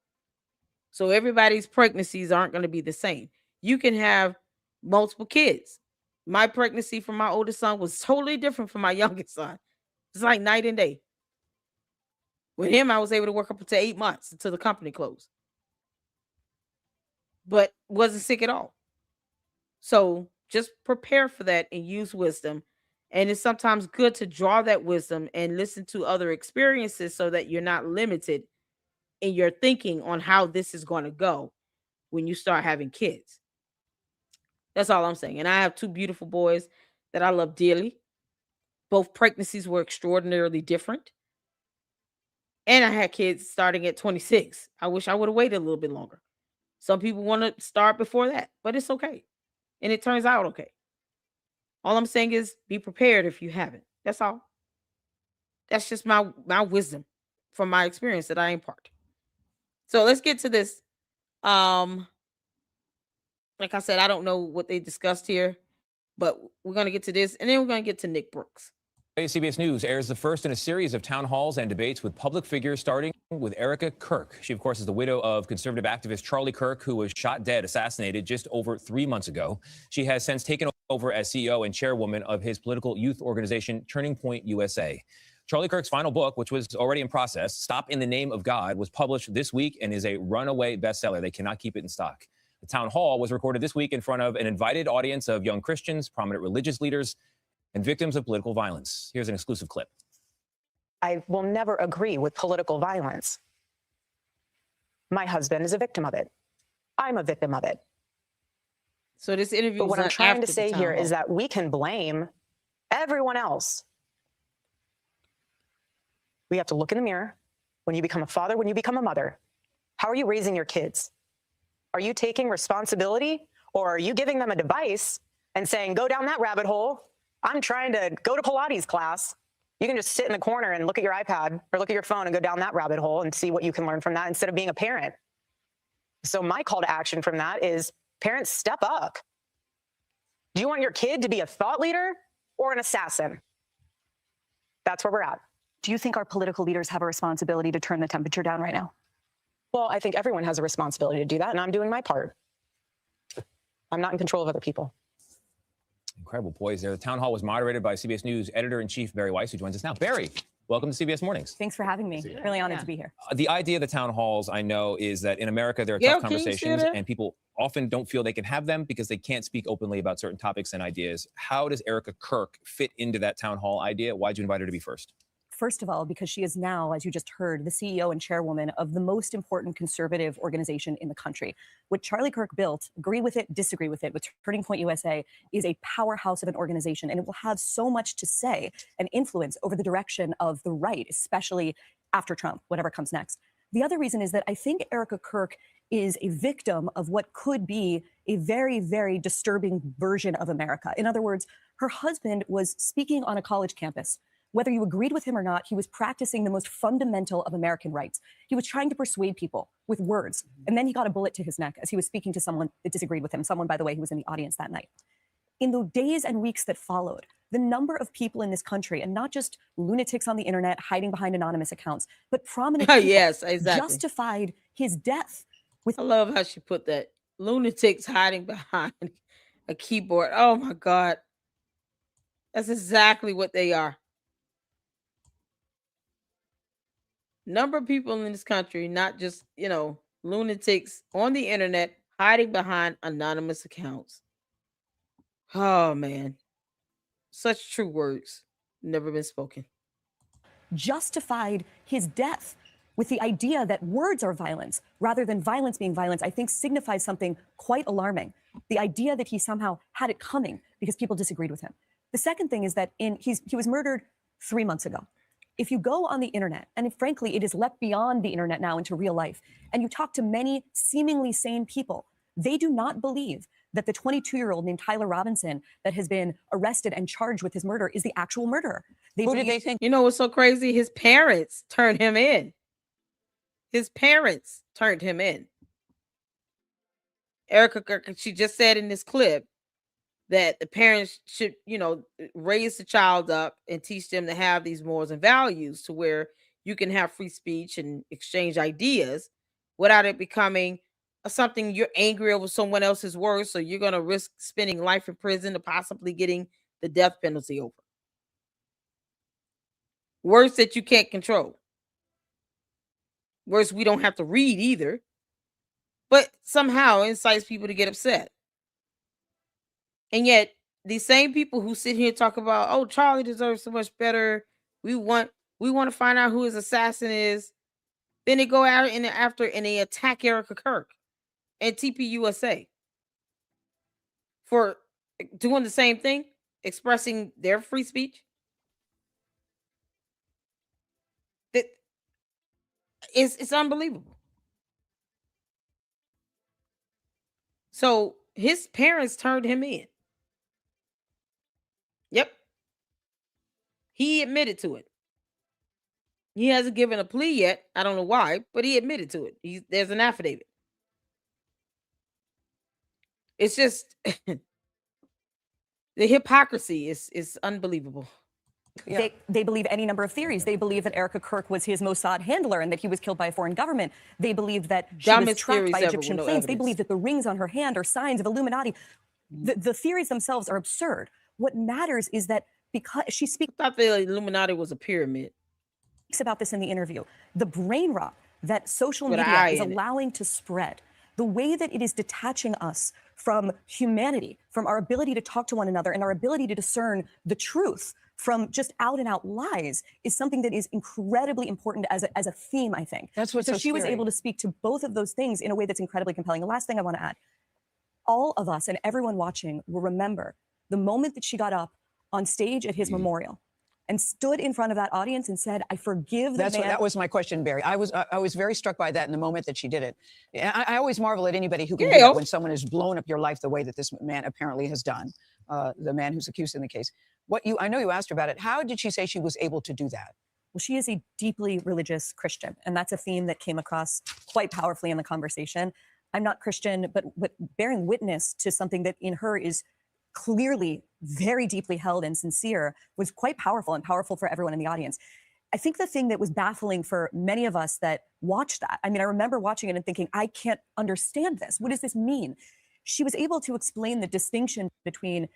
So everybody's pregnancies aren't going to be the same. You can have multiple kids. My pregnancy for my oldest son was totally different from my youngest son. It's like night and day. With him, I was able to work up to 8 months until the company closed, but wasn't sick at all. So just prepare for that and use wisdom. And it's sometimes good to draw that wisdom and listen to other experiences so that you're not limited in your thinking on how this is going to go when you start having kids. That's all I'm saying. And I have 2 beautiful boys that I love dearly. Both pregnancies were extraordinarily different. And I had kids starting at 26. I wish I would have waited a little bit longer. Some people want to start before that, but it's okay. And it turns out okay. All I'm saying is be prepared if you haven't. That's all. That's just my wisdom from my experience that I impart. So let's get to this. Like I said, I don't know what they discussed here, but we're going to get to this, and then we're going to get to Nick Brooks. CBS News airs the first in a series of town halls and debates with public figures, starting with Erika Kirk. She, of course, is the widow of conservative activist Charlie Kirk, who was shot dead, assassinated just over 3 months ago. She has since taken over as CEO and chairwoman of his political youth organization, Turning Point USA. Charlie Kirk's final book, which was already in process, Stop in the Name of God, was published this week and is a runaway bestseller. They cannot keep it in stock. The town hall was recorded this week in front of an invited audience of young Christians, prominent religious leaders, and victims of political violence. Here's an exclusive clip. I will never agree with political violence. My husband is a victim of it. I'm a victim of it. So this interview. But what I'm trying to say here is that we can blame everyone else. We have to look in the mirror. When you become a father, when you become a mother, how are you raising your kids? Are you taking responsibility, or are you giving them a device and saying, go down that rabbit hole? I'm trying to go to Pilates class. You can just sit in the corner and look at your iPad or look at your phone and go down that rabbit hole and see what you can learn from that instead of being a parent. So my call to action from that is, parents, step up. Do you want your kid to be a thought leader or an assassin? That's where we're at. Do you think our political leaders have a responsibility to turn the temperature down right now? Well, I think everyone has a responsibility to do that, and I'm doing my part. I'm not in control of other people. Incredible poise there. The town hall was moderated by CBS News editor-in-chief Barry Weiss, who joins us now. Barry, welcome to CBS Mornings. Thanks for having me. Really honored to be here. The idea of the town halls, I know, is that in America there are tough conversations, and people often don't feel they can have them because they can't speak openly about certain topics and ideas. How does Erika Kirk fit into that town hall idea? Why'd you invite her to be first? First of all, because she is now, as you just heard, the CEO and chairwoman of the most important conservative organization in the country. What Charlie Kirk built, agree with it, disagree with it, with Turning Point USA, is a powerhouse of an organization, and it will have so much to say and influence over the direction of the right, especially after Trump, whatever comes next. The other reason is that I think Erika Kirk is a victim of what could be a very, very disturbing version of America. In other words, her husband was speaking on a college campus. Whether you agreed with him or not, he was practicing the most fundamental of American rights. He was trying to persuade people with words, and then he got a bullet to his neck as he was speaking to someone that disagreed with him, someone, by the way, who was in the audience that night. In the days and weeks that followed, the number of people in this country, and not just lunatics on the internet hiding behind anonymous accounts, but prominent people Yes, exactly. justified his death. I love how she put that. Lunatics hiding behind a keyboard. Oh my God. That's exactly what they are. Number of people in this country, not just, lunatics on the internet hiding behind anonymous accounts. Oh man. Such true words never been spoken. Justified his death. with the idea that words are violence rather than violence being violence, I think signifies something quite alarming. The idea that he somehow had it coming because people disagreed with him. The second thing is that he was murdered 3 months ago. If you go on the internet, and frankly, it is leapt beyond the internet now into real life, and you talk to many seemingly sane people, they do not believe that the 22-year-old named Tyler Robinson that has been arrested and charged with his murder is the actual murderer. Who did they think? You know what's so crazy? His parents turned him in. His parents turned him in. Erika Kirk, she just said in this clip that the parents should, raise the child up and teach them to have these morals and values to where you can have free speech and exchange ideas without it becoming something you're angry over someone else's words. So you're going to risk spending life in prison to possibly getting the death penalty over. Words that you can't control. Words we don't have to read either. But somehow incites people to get upset. And yet, these same people who sit here and talk about, oh, Charlie deserves so much better. We want to find out who his assassin is. Then they go out and they attack Erika Kirk and TPUSA for doing the same thing, expressing their free speech. That it's unbelievable. So his parents turned him in. Yep. He admitted to it. He hasn't given a plea yet. I don't know why, but he admitted to it. There's an affidavit. It's just the hypocrisy is unbelievable. Yeah. They believe any number of theories. They believe that Erika Kirk was his Mossad handler and that he was killed by a foreign government. They believe that she was tracked by Egyptian planes. They believe that the rings on her hand are signs of Illuminati. The theories themselves are absurd. What matters is that because she speaks... I thought the Illuminati was a pyramid. About this in the interview. The brain rot that social media is allowing to spread, the way that it is detaching us from humanity, from our ability to talk to one another and our ability to discern the truth from just out and out lies is something that is incredibly important as a theme, I think. That's what's so she was able to speak to both of those things in a way that's incredibly compelling. The last thing I want to add, all of us and everyone watching will remember the moment that she got up on stage at his memorial and stood in front of that audience and said, I forgive the man. That was my question, Barry. I was very struck by that in the moment that she did it. I always marvel at anybody who can do that when someone has blown up your life the way that this man apparently has done, the man who's accused in the case. I know you asked her about it. How did she say she was able to do that? Well, she is a deeply religious Christian, and that's a theme that came across quite powerfully in the conversation. I'm not Christian, but bearing witness to something that in her is clearly very deeply held and sincere was quite powerful and powerful for everyone in the audience. I think the thing that was baffling for many of us that watched that, I mean, I remember watching it and thinking, I can't understand this. What does this mean? She was able to explain the distinction between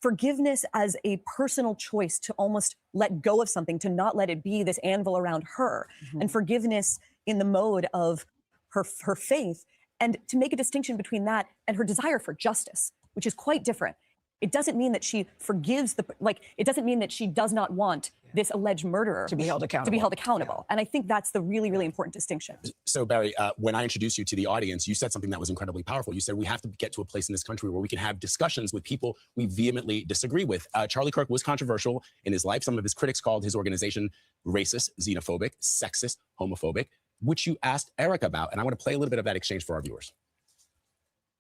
forgiveness as a personal choice to almost let go of something, to not let it be this anvil around her, and forgiveness in the mode of her faith, and to make a distinction between that and her desire for justice, which is quite different. It doesn't mean that she forgives it doesn't mean that she does not want this alleged murderer to be held accountable. And I think that's the really, really important distinction. So Barry, when I introduced you to the audience, you said something that was incredibly powerful. You said we have to get to a place in this country where we can have discussions with people we vehemently disagree with. Charlie Kirk was controversial in his life. Some of his critics called his organization racist, xenophobic, sexist, homophobic, which you asked Erika about. And I want to play a little bit of that exchange for our viewers.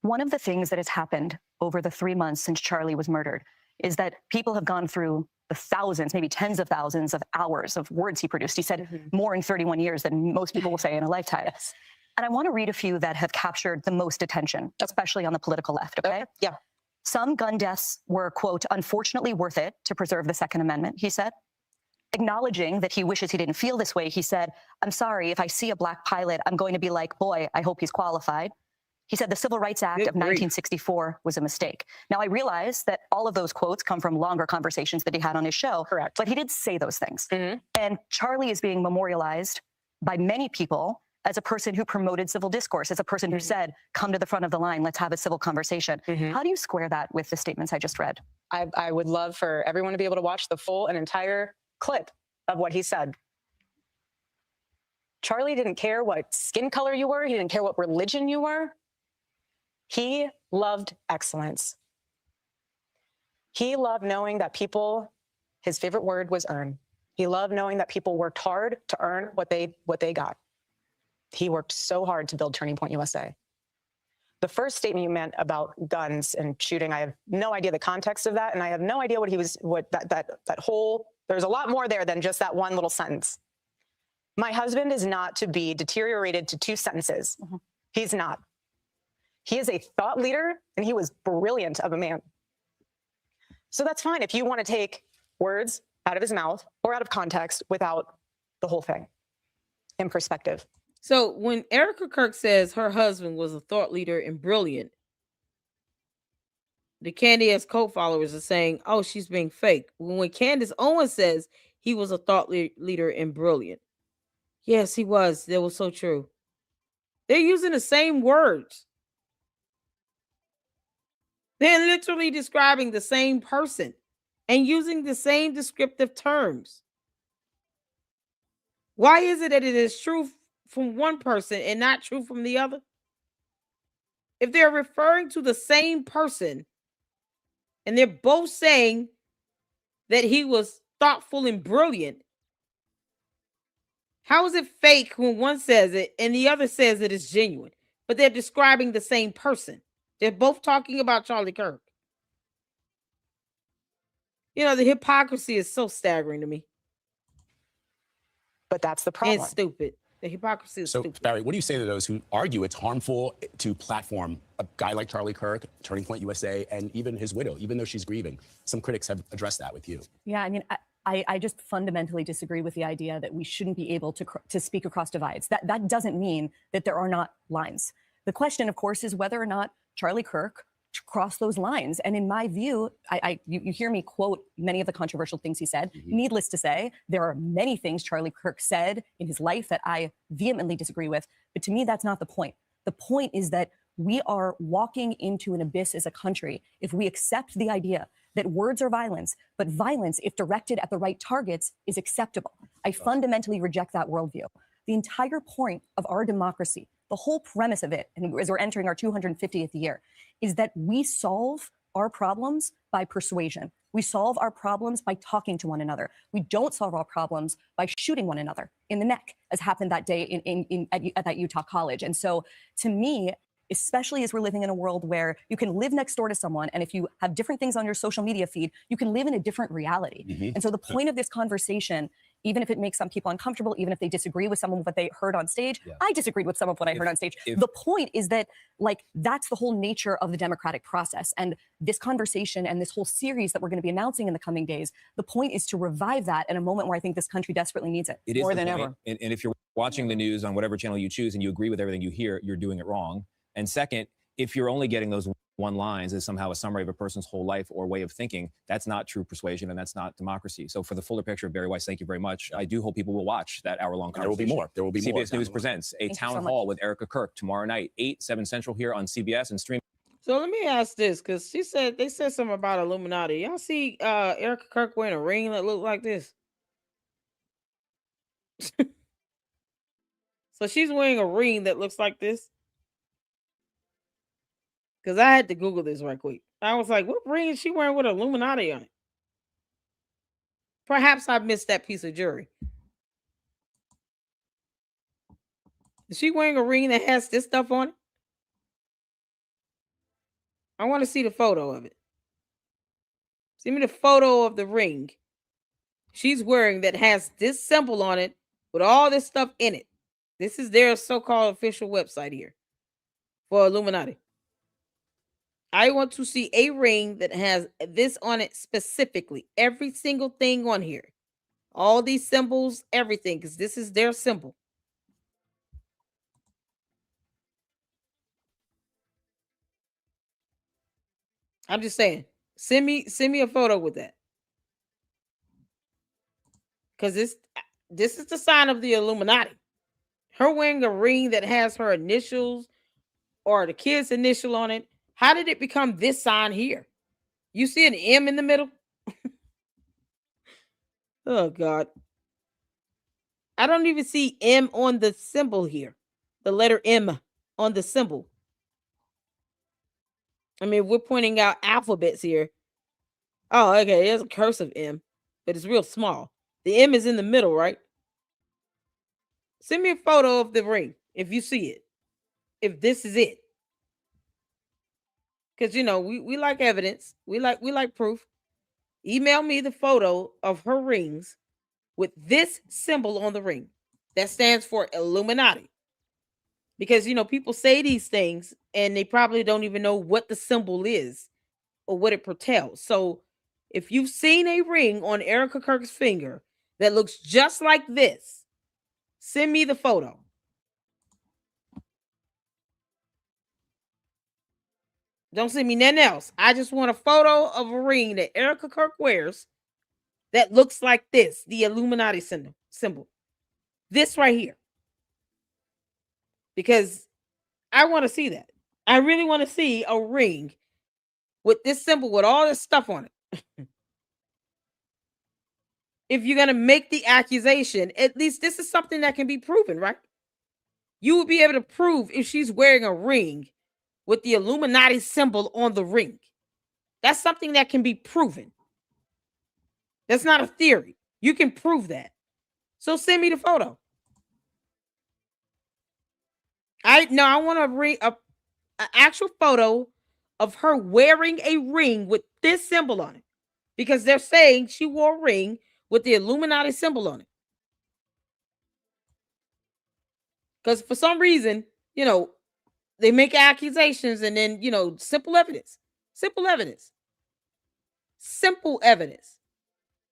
One of the things that has happened over the 3 months since Charlie was murdered is that people have gone through the thousands, maybe tens of thousands of hours of words he produced. He said more in 31 years than most people will say in a lifetime. Yes. And I want to read a few that have captured the most attention, especially on the political left, okay? Yeah. Some gun deaths were, quote, unfortunately worth it to preserve the Second Amendment, he said. Acknowledging that he wishes he didn't feel this way, he said, I'm sorry, if I see a black pilot, I'm going to be like, boy, I hope he's qualified. He said the Civil Rights Act of 1964 was a mistake. Now, I realize that all of those quotes come from longer conversations that he had on his show. Correct. But he did say those things. And Charlie is being memorialized by many people as a person who promoted civil discourse, as a person who said, come to the front of the line, let's have a civil conversation. How do you square that with the statements I just read? I would love for everyone to be able to watch the full and entire clip of what he said. Charlie didn't care what skin color you were. He didn't care what religion you were. He loved excellence. He loved knowing that people, his favorite word was earn. He loved knowing that people worked hard to earn what they got. He worked so hard to build Turning Point USA. The first statement you meant about guns and shooting, I have no idea the context of that, and I have no idea that whole, there's a lot more there than just that one little sentence. My husband is not to be deteriorated to 2 sentences. He's not. He is a thought leader, and he was brilliant of a man. So that's fine if you want to take words out of his mouth or out of context without the whole thing in perspective. So when Erika Kirk says her husband was a thought leader and brilliant, the Candace cult followers are saying, oh, she's being fake. When Candace Owens says he was a thought leader and brilliant, yes, he was. That was so true. They're using the same words. They're literally describing the same person and using the same descriptive terms. Why is it that it is true from one person and not true from the other? If they're referring to the same person and they're both saying that he was thoughtful and brilliant, how is it fake when one says it and the other says it is genuine? But they're describing the same person. They're both talking about Charlie Kirk. You know, the hypocrisy is so staggering to me. But that's the problem. And stupid. The hypocrisy is stupid. Barry, what do you say to those who argue it's harmful to platform a guy like Charlie Kirk, Turning Point USA, and even his widow, even though she's grieving? Some critics have addressed that with you. Yeah, I mean, I just fundamentally disagree with the idea that we shouldn't be able to speak across divides. That doesn't mean that there are not lines. The question, of course, is whether or not Charlie Kirk crossed those lines. And in my view, you hear me quote many of the controversial things he said. Needless to say, there are many things Charlie Kirk said in his life that I vehemently disagree with. But to me, that's not the point. The point is that we are walking into an abyss as a country if we accept the idea that words are violence, but violence, if directed at the right targets, is acceptable. I fundamentally reject that worldview. The entire point of our democracy, the whole premise of it, and as we're entering our 250th year, is that we solve our problems by persuasion. We solve our problems by talking to one another. We don't solve our problems by shooting one another in the neck, as happened that day at that Utah college. And so, to me, especially as we're living in a world where you can live next door to someone, and if you have different things on your social media feed, you can live in a different reality. And so the point of this conversation, even if it makes some people uncomfortable, even if they disagree with some of what they heard on stage, I disagreed with some of what I heard on stage. The point is that, like, that's the whole nature of the democratic process. And this conversation and this whole series that we're going to be announcing in the coming days, the point is to revive that in a moment where I think this country desperately needs it. It is more the than point. ever. And if you're watching the news on whatever channel you choose and you agree with everything you hear, you're doing it wrong. And second, if you're only getting those one lines as somehow a summary of a person's whole life or way of thinking, that's not true persuasion and that's not democracy. So for the fuller picture, Barry Weiss, thank you very much. I do hope people will watch that hour-long conversation. There will be more. There will be more. CBS News presents a town hall with Erika Kirk tomorrow night, 8, 7 Central here on CBS and stream. So let me ask this, because they said something about Illuminati. Y'all see Erika Kirk wearing a ring that looked like this? So she's wearing a ring that looks like this? Because I had to Google this right quick. I was like, what ring is she wearing with Illuminati on it? Perhaps I missed that piece of jewelry. Is she wearing a ring that has this stuff on it? I want to see the photo of it. Send me the photo of the ring she's wearing that has this symbol on it with all this stuff in it. This is their so-called official website here for Illuminati. I want to see a ring that has this on it specifically. Every single thing on here. All these symbols, everything, because this is their symbol. I'm just saying. Send me a photo with that. Because this is the sign of the Illuminati. Her wearing a ring that has her initials or the kid's initial on it. How did it become this sign here? You see an M in the middle? Oh, God. I don't even see M on the symbol here. The letter M on the symbol. I mean, we're pointing out alphabets here. Oh, okay. There's a cursive M, but it's real small. The M is in the middle, right? Send me a photo of the ring if you see it. If this is it. Because we like evidence. We like proof. Email me the photo of her rings with this symbol on the ring. That stands for Illuminati. Because people say these things and they probably don't even know what the symbol is or what it pertains. So if you've seen a ring on Erika Kirk's finger that looks just like this, send me the photo. Don't send me nothing else. I just want a photo of a ring that Erika Kirk wears that looks like this, the Illuminati symbol. This right here. Because I want to see that. I really want to see a ring with this symbol with all this stuff on it. If you're going to make the accusation, at least this is something that can be proven, right? You would be able to prove if she's wearing a ring with the Illuminati symbol on the ring. That's something that can be proven. That's not a theory. You can prove that. So send me the photo. I want an actual photo of her wearing a ring with this symbol on it. Because they're saying she wore a ring with the Illuminati symbol on it. Because for some reason, they make accusations and then, simple evidence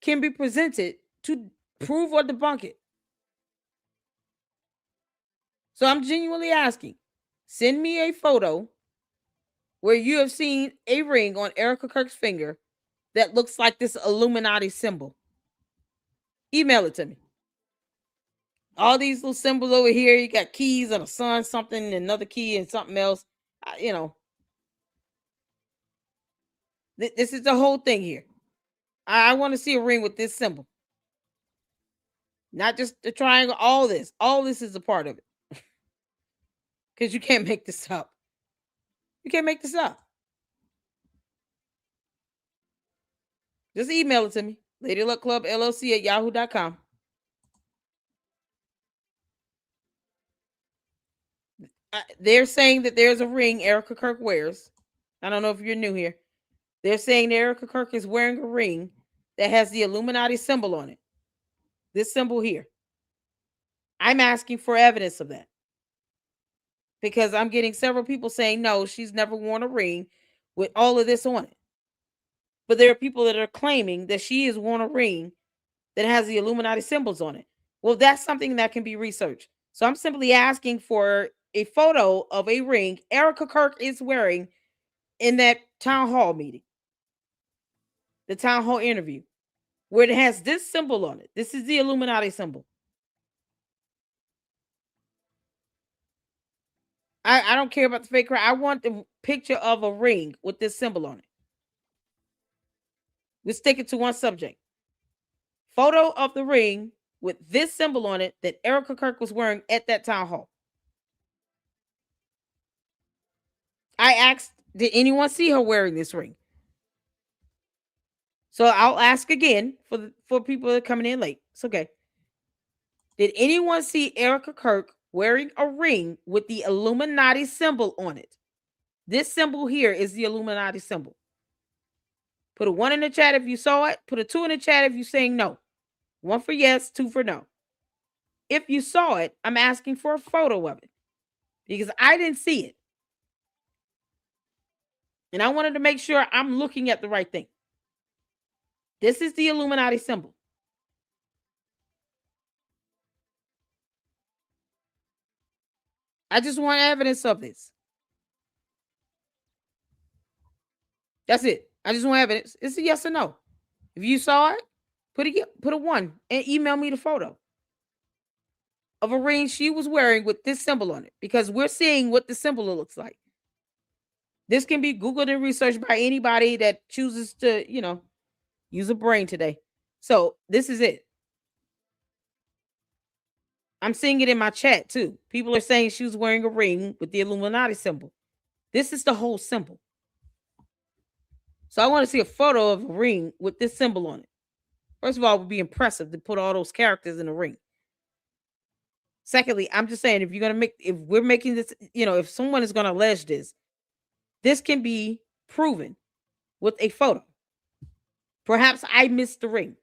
can be presented to prove or debunk it. So I'm genuinely asking, send me a photo where you have seen a ring on Erika Kirk's finger that looks like this Illuminati symbol. Email it to me. All these little symbols over here, you got keys and a sun, something, another key and something else. This is the whole thing here. I want to see a ring with this symbol. Not just the triangle, all this. All this is a part of it. Because you can't make this up. You can't make this up. Just email it to me. LadyLuckClubLLC@yahoo.com. They're saying that there's a ring Erika Kirk wears. I don't know if you're new here. They're saying that Erika Kirk is wearing a ring that has the Illuminati symbol on it. This symbol here. I'm asking for evidence of that. Because I'm getting several people saying, no, she's never worn a ring with all of this on it. But there are people that are claiming that she has worn a ring that has the Illuminati symbols on it. Well, that's something that can be researched. So I'm simply asking for a photo of a ring Erika Kirk is wearing in that town hall meeting, the town hall interview, where it has this symbol on it. This is the Illuminati symbol. I don't care about the fake crown. I want the picture of a ring with this symbol on it. We stick it to one subject. Photo of the ring with this symbol on it that Erika Kirk was wearing at that town hall. I asked, did anyone see her wearing this ring? So I'll ask again for people that are coming in late. It's okay. Did anyone see Erika Kirk wearing a ring with the Illuminati symbol on it? This symbol here is the Illuminati symbol. Put a 1 in the chat if you saw it. Put a 2 in the chat if you're saying no. 1 for yes, 2 for no. If you saw it, I'm asking for a photo of it because I didn't see it. And I wanted to make sure I'm looking at the right thing. This is the Illuminati symbol. I just want evidence of this. That's it. I just want evidence. It's a yes or no. If you saw it, put a 1 and email me the photo of a ring she was wearing with this symbol on it because we're seeing what the symbol looks like. This can be Googled and researched by anybody that chooses to, use a brain today. So this is it. I'm seeing it in my chat too. People are saying she was wearing a ring with the Illuminati symbol. This is the whole symbol. So I want to see a photo of a ring with this symbol on it. First of all, it would be impressive to put all those characters in a ring. Secondly, I'm just saying, if we're making this, if someone is going to allege this can be proven with a photo. Perhaps I missed the ring.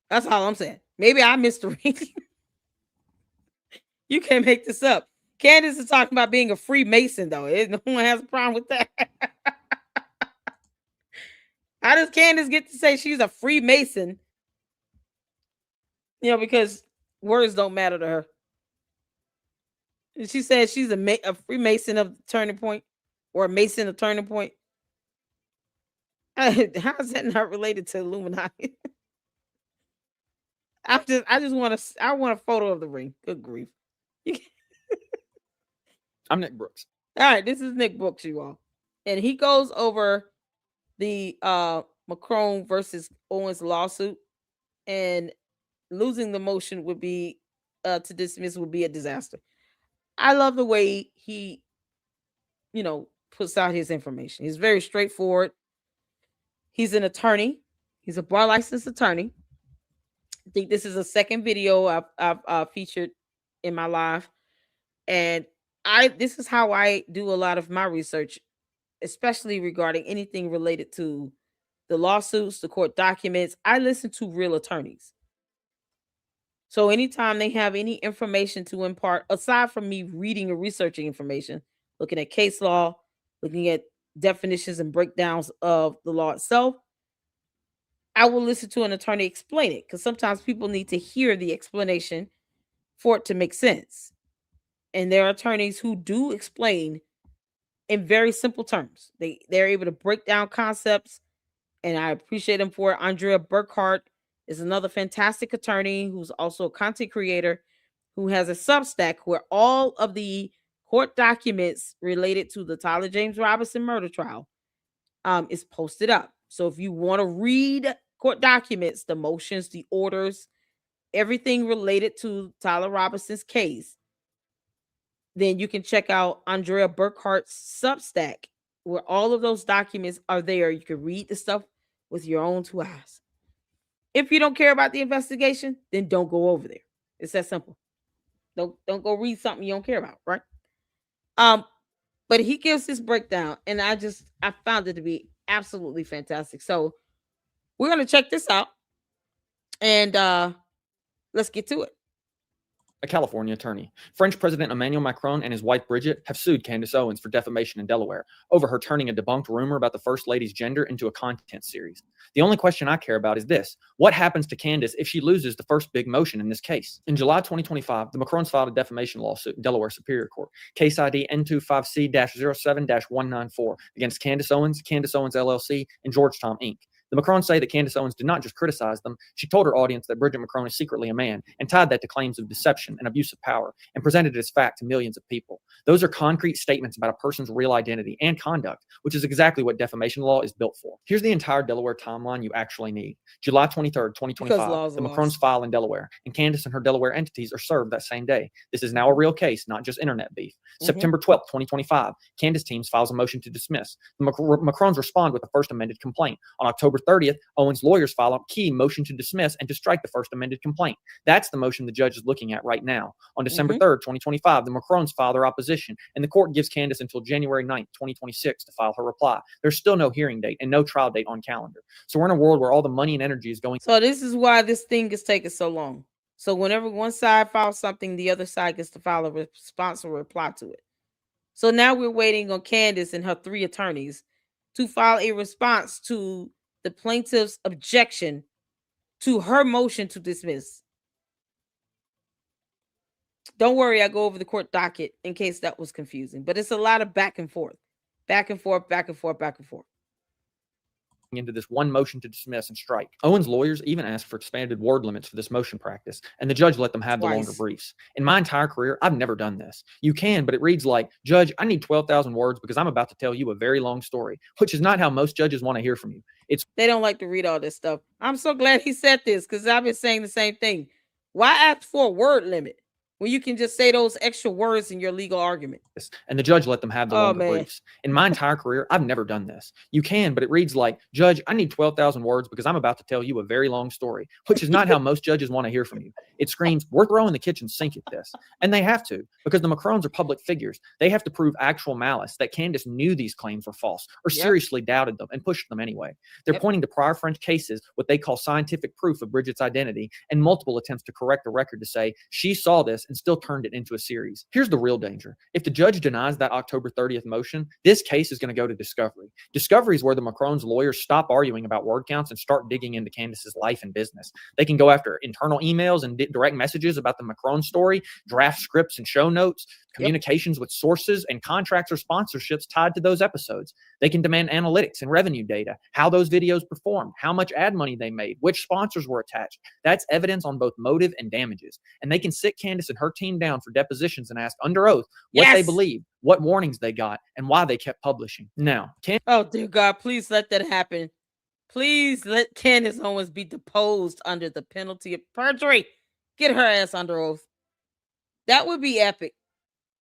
That's all I'm saying. Maybe I missed the ring. You can't make this up. Candace is talking about being a Freemason, though. No one has a problem with that. How does Candace get to say she's a Freemason? Because words don't matter to her. And she says she's a Freemason of Turning Point, or a Mason of Turning Point. How is that not related to Illuminati? I want a photo of the ring. Good grief. I'm Nick Brooks. All right, this is Nick Brooks, you all. And he goes over the Macron versus Owens lawsuit, and losing the motion would be to dismiss would be a disaster. I love the way he, puts out his information. He's very straightforward. He's an attorney. He's a bar licensed attorney. I think this is a second video I've featured in my live, and this is how I do a lot of my research, especially regarding anything related to the lawsuits, the court documents. I listen to real attorneys. So anytime they have any information to impart, aside from me reading or researching information, looking at case law, looking at definitions and breakdowns of the law itself, I will listen to an attorney explain it, because sometimes people need to hear the explanation for it to make sense. And there are attorneys who do explain in very simple terms. They're able to break down concepts, and I appreciate them for it. Andrea Burkhart is another fantastic attorney who's also a content creator who has a Substack where all of the court documents related to the Tyler James Robinson murder trial is posted up. So if you want to read court documents, the motions, the orders, everything related to Tyler Robinson's case, then you can check out Andrea Burkhart's Substack, where all of those documents are there. You can read the stuff with your own two eyes. If you don't care about the investigation, then don't go over there. It's that simple. Don't go read something you don't care about, right? But he gives this breakdown, and I found it to be absolutely fantastic. So we're gonna check this out, and let's get to it. A California attorney. French President Emmanuel Macron and his wife Brigitte have sued Candace Owens for defamation in Delaware over her turning a debunked rumor about the First Lady's gender into a content series. The only question I care about is this: what happens to Candace if she loses the first big motion in this case? In July 2025, the Macrons filed a defamation lawsuit in Delaware Superior Court, case ID N25C-07-194, against Candace Owens LLC, and Georgetown Inc. The Macrons say that Candace Owens did not just criticize them. She told her audience that Bridget Macron is secretly a man, and tied that to claims of deception and abuse of power, and presented it as fact to millions of people. Those are concrete statements about a person's real identity and conduct, which is exactly what defamation law is built for. Here's the entire Delaware timeline you actually need. July 23rd, 2025, the Macrons file in Delaware, and Candace and her Delaware entities are served that same day. This is now a real case, not just internet beef. September 12th, 2025, Candace teams files a motion to dismiss. The Macrons respond with a first amended complaint. On October 30th, Owens' lawyers file a key motion to dismiss and to strike the first amended complaint. That's the motion the judge is looking at right now. On December 3rd, 2025, the Macrons file their opposition, and the court gives Candace until January 9th, 2026 to file her reply. There's still no hearing date and no trial date on calendar. So we're in a world where all the money and energy is going. So this is why this thing is taking so long. So whenever one side files something, the other side gets to file a response or reply to it. So now we're waiting on Candace and her 3 attorneys to file a response to the plaintiff's objection to her motion to dismiss. Don't worry, I go over the court docket in case that was confusing, but it's a lot of back and forth, back and forth, back and forth, back and forth. Into this one motion to dismiss and strike. Owens' lawyers even asked for expanded word limits for this motion practice, and the judge let them have the longer briefs. In my entire career, I've never done this. You can, but it reads like, "Judge, I need 12,000 words because I'm about to tell you a very long story," which is not how most judges want to hear from you. They don't like to read all this stuff. I'm so glad he said this because I've been saying the same thing. Why ask for a word limit when you can just say those extra words in your legal argument? And the judge let them have the longer briefs. In my entire career, I've never done this. You can, but it reads like, Judge, I need 12,000 words because I'm about to tell you a very long story, which is not how most judges want to hear from you. It screams, we're throwing the kitchen sink at this. And they have to, because the Macrons are public figures. They have to prove actual malice, that Candace knew these claims were false or seriously doubted them and pushed them anyway. They're pointing to prior French cases, what they call scientific proof of Bridget's identity, and multiple attempts to correct the record to say she saw this and still turned it into a series. Here's the real danger. If the judge denies that October 30th motion, this case is going to go to discovery. Discovery is where the Macrons' lawyers stop arguing about word counts and start digging into Candace's life and business. They can go after internal emails and direct messages about the Macron story, draft scripts and show notes, communications with sources, and contracts or sponsorships tied to those episodes. They can demand analytics and revenue data, how those videos performed, how much ad money they made, which sponsors were attached. That's evidence on both motive and damages. And they can sit Candace and her team down for depositions and ask under oath what they believe, what warnings they got, and why they kept publishing. Now, oh dear God, please let that happen. Please let Candace Owens be deposed under the penalty of perjury. Get her ass under oath. That would be epic.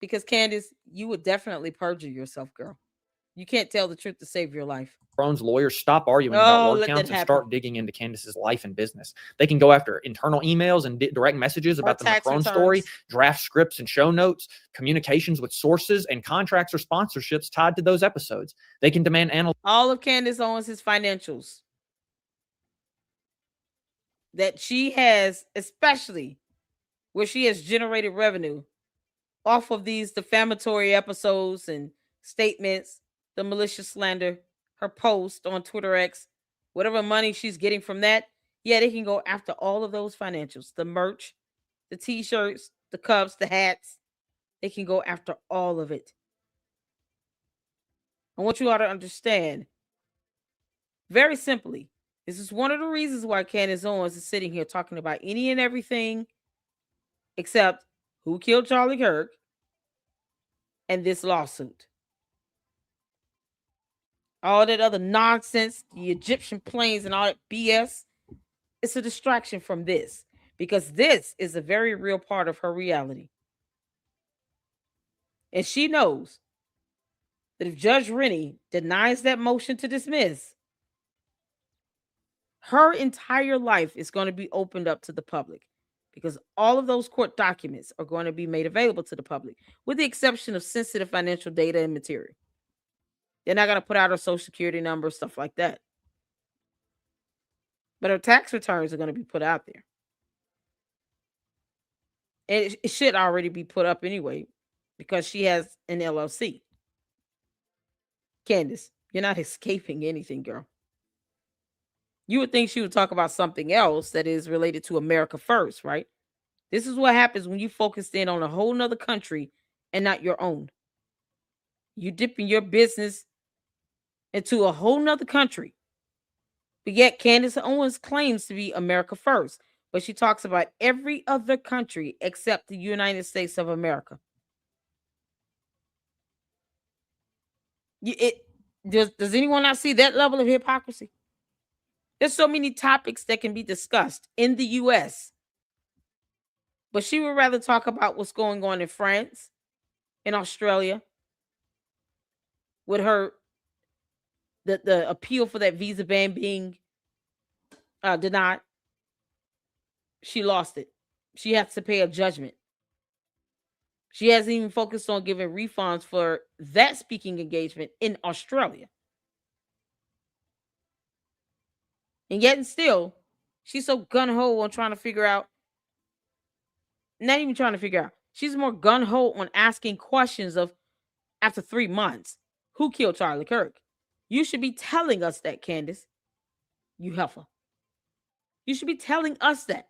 Because Candace, you would definitely perjure yourself, girl. You can't tell the truth to save your life. Macron's lawyers stop arguing about word counts and start digging into Candace's life and business. They can go after internal emails and direct messages about the Macron story, draft scripts and show notes, communications with sources, and contracts or sponsorships tied to those episodes. They can demand all of Candace Owens' financials that she has, especially where she has generated revenue off of these defamatory episodes and statements, the malicious slander, her post on Twitter X, whatever money she's getting from that, yeah, they can go after all of those financials, the merch, the t-shirts, the cups, the hats. They can go after all of it. I want you all to understand, very simply, this is one of the reasons why Candace Owens is sitting here talking about any and everything except who killed Charlie Kirk and this lawsuit. All that other nonsense, the Egyptian planes and all that BS, it's a distraction from this because this is a very real part of her reality. And she knows that if Judge Rennie denies that motion to dismiss, her entire life is going to be opened up to the public because all of those court documents are going to be made available to the public, with the exception of sensitive financial data and material. They're not going to put out her social security number, stuff like that. But her tax returns are going to be put out there. And it should already be put up anyway because she has an LLC. Candace, you're not escaping anything, girl. You would think she would talk about something else that is related to America first, right? This is what happens when you focus in on a whole nother country and not your own. You dipping your business into a whole nother country. But yet Candace Owens claims to be America first, but she talks about every other country except the United States of America. Does anyone not see that level of hypocrisy? There's so many topics that can be discussed in the U.S., but she would rather talk about what's going on in France, in Australia, with her the appeal for that visa ban being denied. She lost it. She has to pay a judgment. She hasn't even focused on giving refunds for that speaking engagement in Australia. And yet and still, she's so gung-ho on trying to figure out, not even trying to figure out, she's more gung-ho on asking questions of, after 3 months, who killed Charlie Kirk? You should be telling us that, Candace. You heifer. You should be telling us that.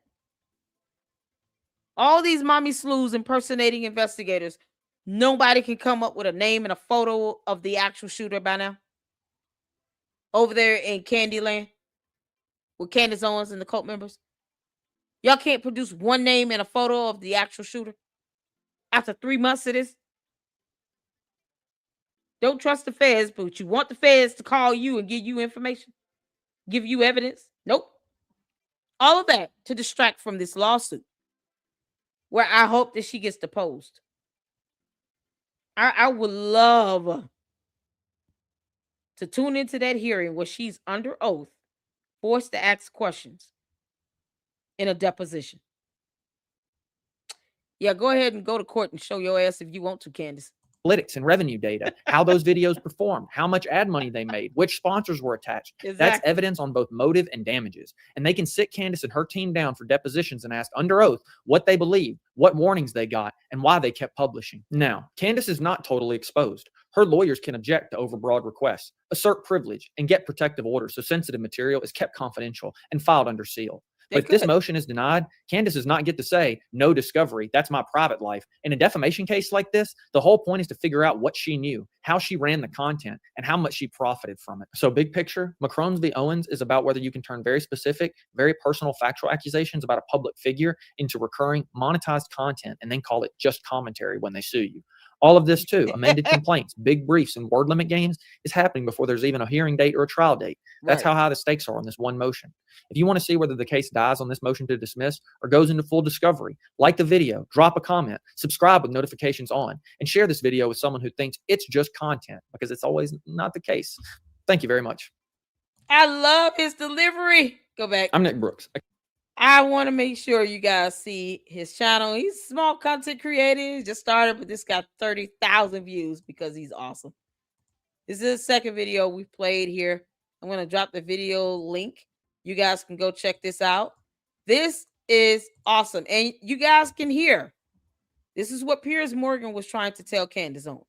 All these mommy slews impersonating investigators, nobody can come up with a name and a photo of the actual shooter by now. Over there in Candyland with Candace Owens and the cult members. Y'all can't produce one name and a photo of the actual shooter after 3 months of this. Don't trust the feds, but you want the feds to call you and give you information. give you evidence. Nope. All of that to distract from this lawsuit, where I hope that she gets deposed. I would love to tune into that hearing where she's under oath, forced to ask questions in a deposition. Yeah, go ahead and go to court and show your ass if you want to, Candace. Analytics and revenue data, how those videos performed, how much ad money they made, which sponsors were attached. That's Exactly. evidence on both motive and damages. And they can sit Candace and her team down for depositions and ask under oath what they believed, what warnings they got, and why they kept publishing. Now, Candace is not totally exposed. Her lawyers can object to overbroad requests, assert privilege, and get protective orders so sensitive material is kept confidential and filed under seal. But if this motion is denied, Candace does not get to say, no discovery, that's my private life. In a defamation case like this, the whole point is to figure out what she knew, how she ran the content, and how much she profited from it. So big picture, Macrones v. Owens is about whether you can turn very specific, very personal factual accusations about a public figure into recurring monetized content and then call it just commentary when they sue you. All of this too, amended complaints, big briefs, and word limit games is happening before there's even a hearing date or a trial date. That's how high the stakes are on this one motion. If you want to see whether the case dies on this motion to dismiss or goes into full discovery, like the video, drop a comment, subscribe with notifications on, and share this video with someone who thinks it's just content, because it's always not the case. Thank you very much. I love his delivery. Go back. I'm Nick Brooks. I want to make sure you guys see his channel. He's a small content creator. He just started, but this got 30,000 views because he's awesome. This is the second video we've played here. I'm going to drop the video link. You guys can go check this out. This is awesome. And you guys can hear. This is what Piers Morgan was trying to tell Candace Owens.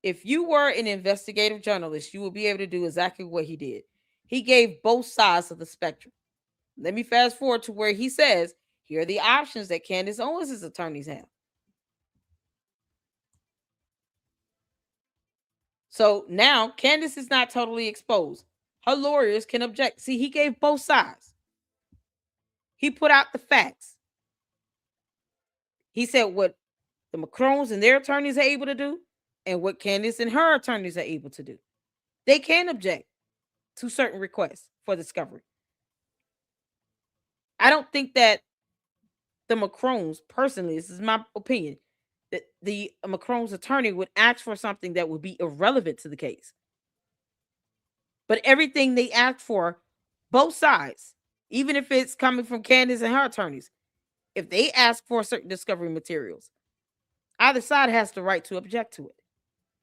If you were an investigative journalist, you will be able to do exactly what he did. He gave both sides of the spectrum. Let me fast forward to where he says, here are the options that Candace Owens' attorneys have. So now Candace is not totally exposed. Her lawyers can object. See, he gave both sides. He put out the facts. He said what the Macrones and their attorneys are able to do and what Candace and her attorneys are able to do. They can object to certain requests for discovery. I don't think that the Macrones, personally, this is my opinion, that the Macrones attorney would ask for something that would be irrelevant to the case. But everything they ask for, both sides, even if it's coming from Candace and her attorneys, if they ask for certain discovery materials, either side has the right to object to it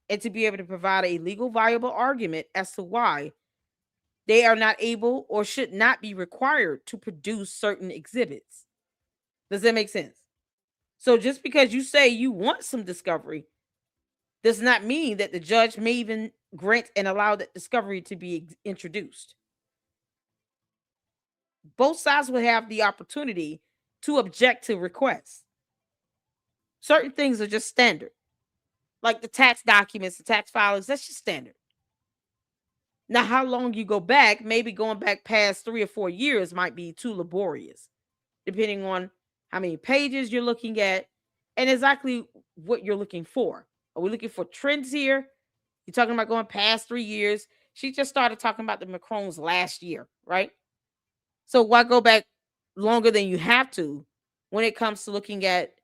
and to be able to provide a legal viable argument as to why they are not able or should not be required to produce certain exhibits. Does that make sense? So just because you say you want some discovery does not mean that the judge may even grant and allow that discovery to be introduced. Both sides would have the opportunity to object to requests. Certain things are just standard. Like the tax documents, the tax filings, that's just standard. Now, how long you go back, maybe going back past 3 or 4 years might be too laborious, depending on how many pages you're looking at and exactly what you're looking for. Are we looking for trends here? You're talking about going past 3 years. She just started talking about the Macrones last year, right? So why go back longer than you have to when it comes to looking at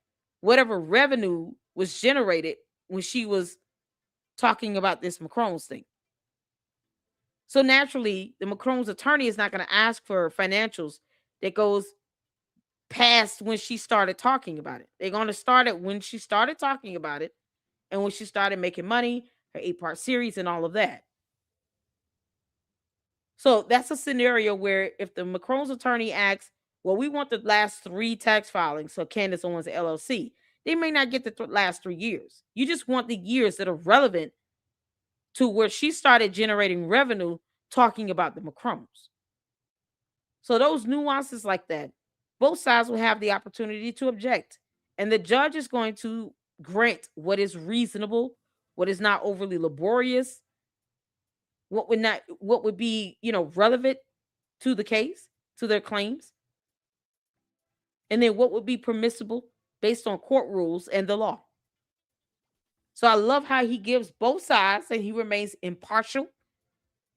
whatever revenue was generated when she was talking about this Macrones thing? So naturally, the Macrones attorney is not going to ask for financials that goes past when she started talking about it. They're going to start it when she started talking about it and when she started making money, her 8-part series and all of that. So that's a scenario where if the Macrones attorney asks, well, we want the last 3 tax filings, so Candace Owens LLC, they may not get the last 3 years. You just want the years that are relevant to where she started generating revenue talking about the Macrones. So those nuances like that, both sides will have the opportunity to object. And the judge is going to grant what is reasonable, what is not overly laborious, what would be, relevant to the case, to their claims. And then what would be permissible based on court rules and the law. So I love how he gives both sides and he remains impartial.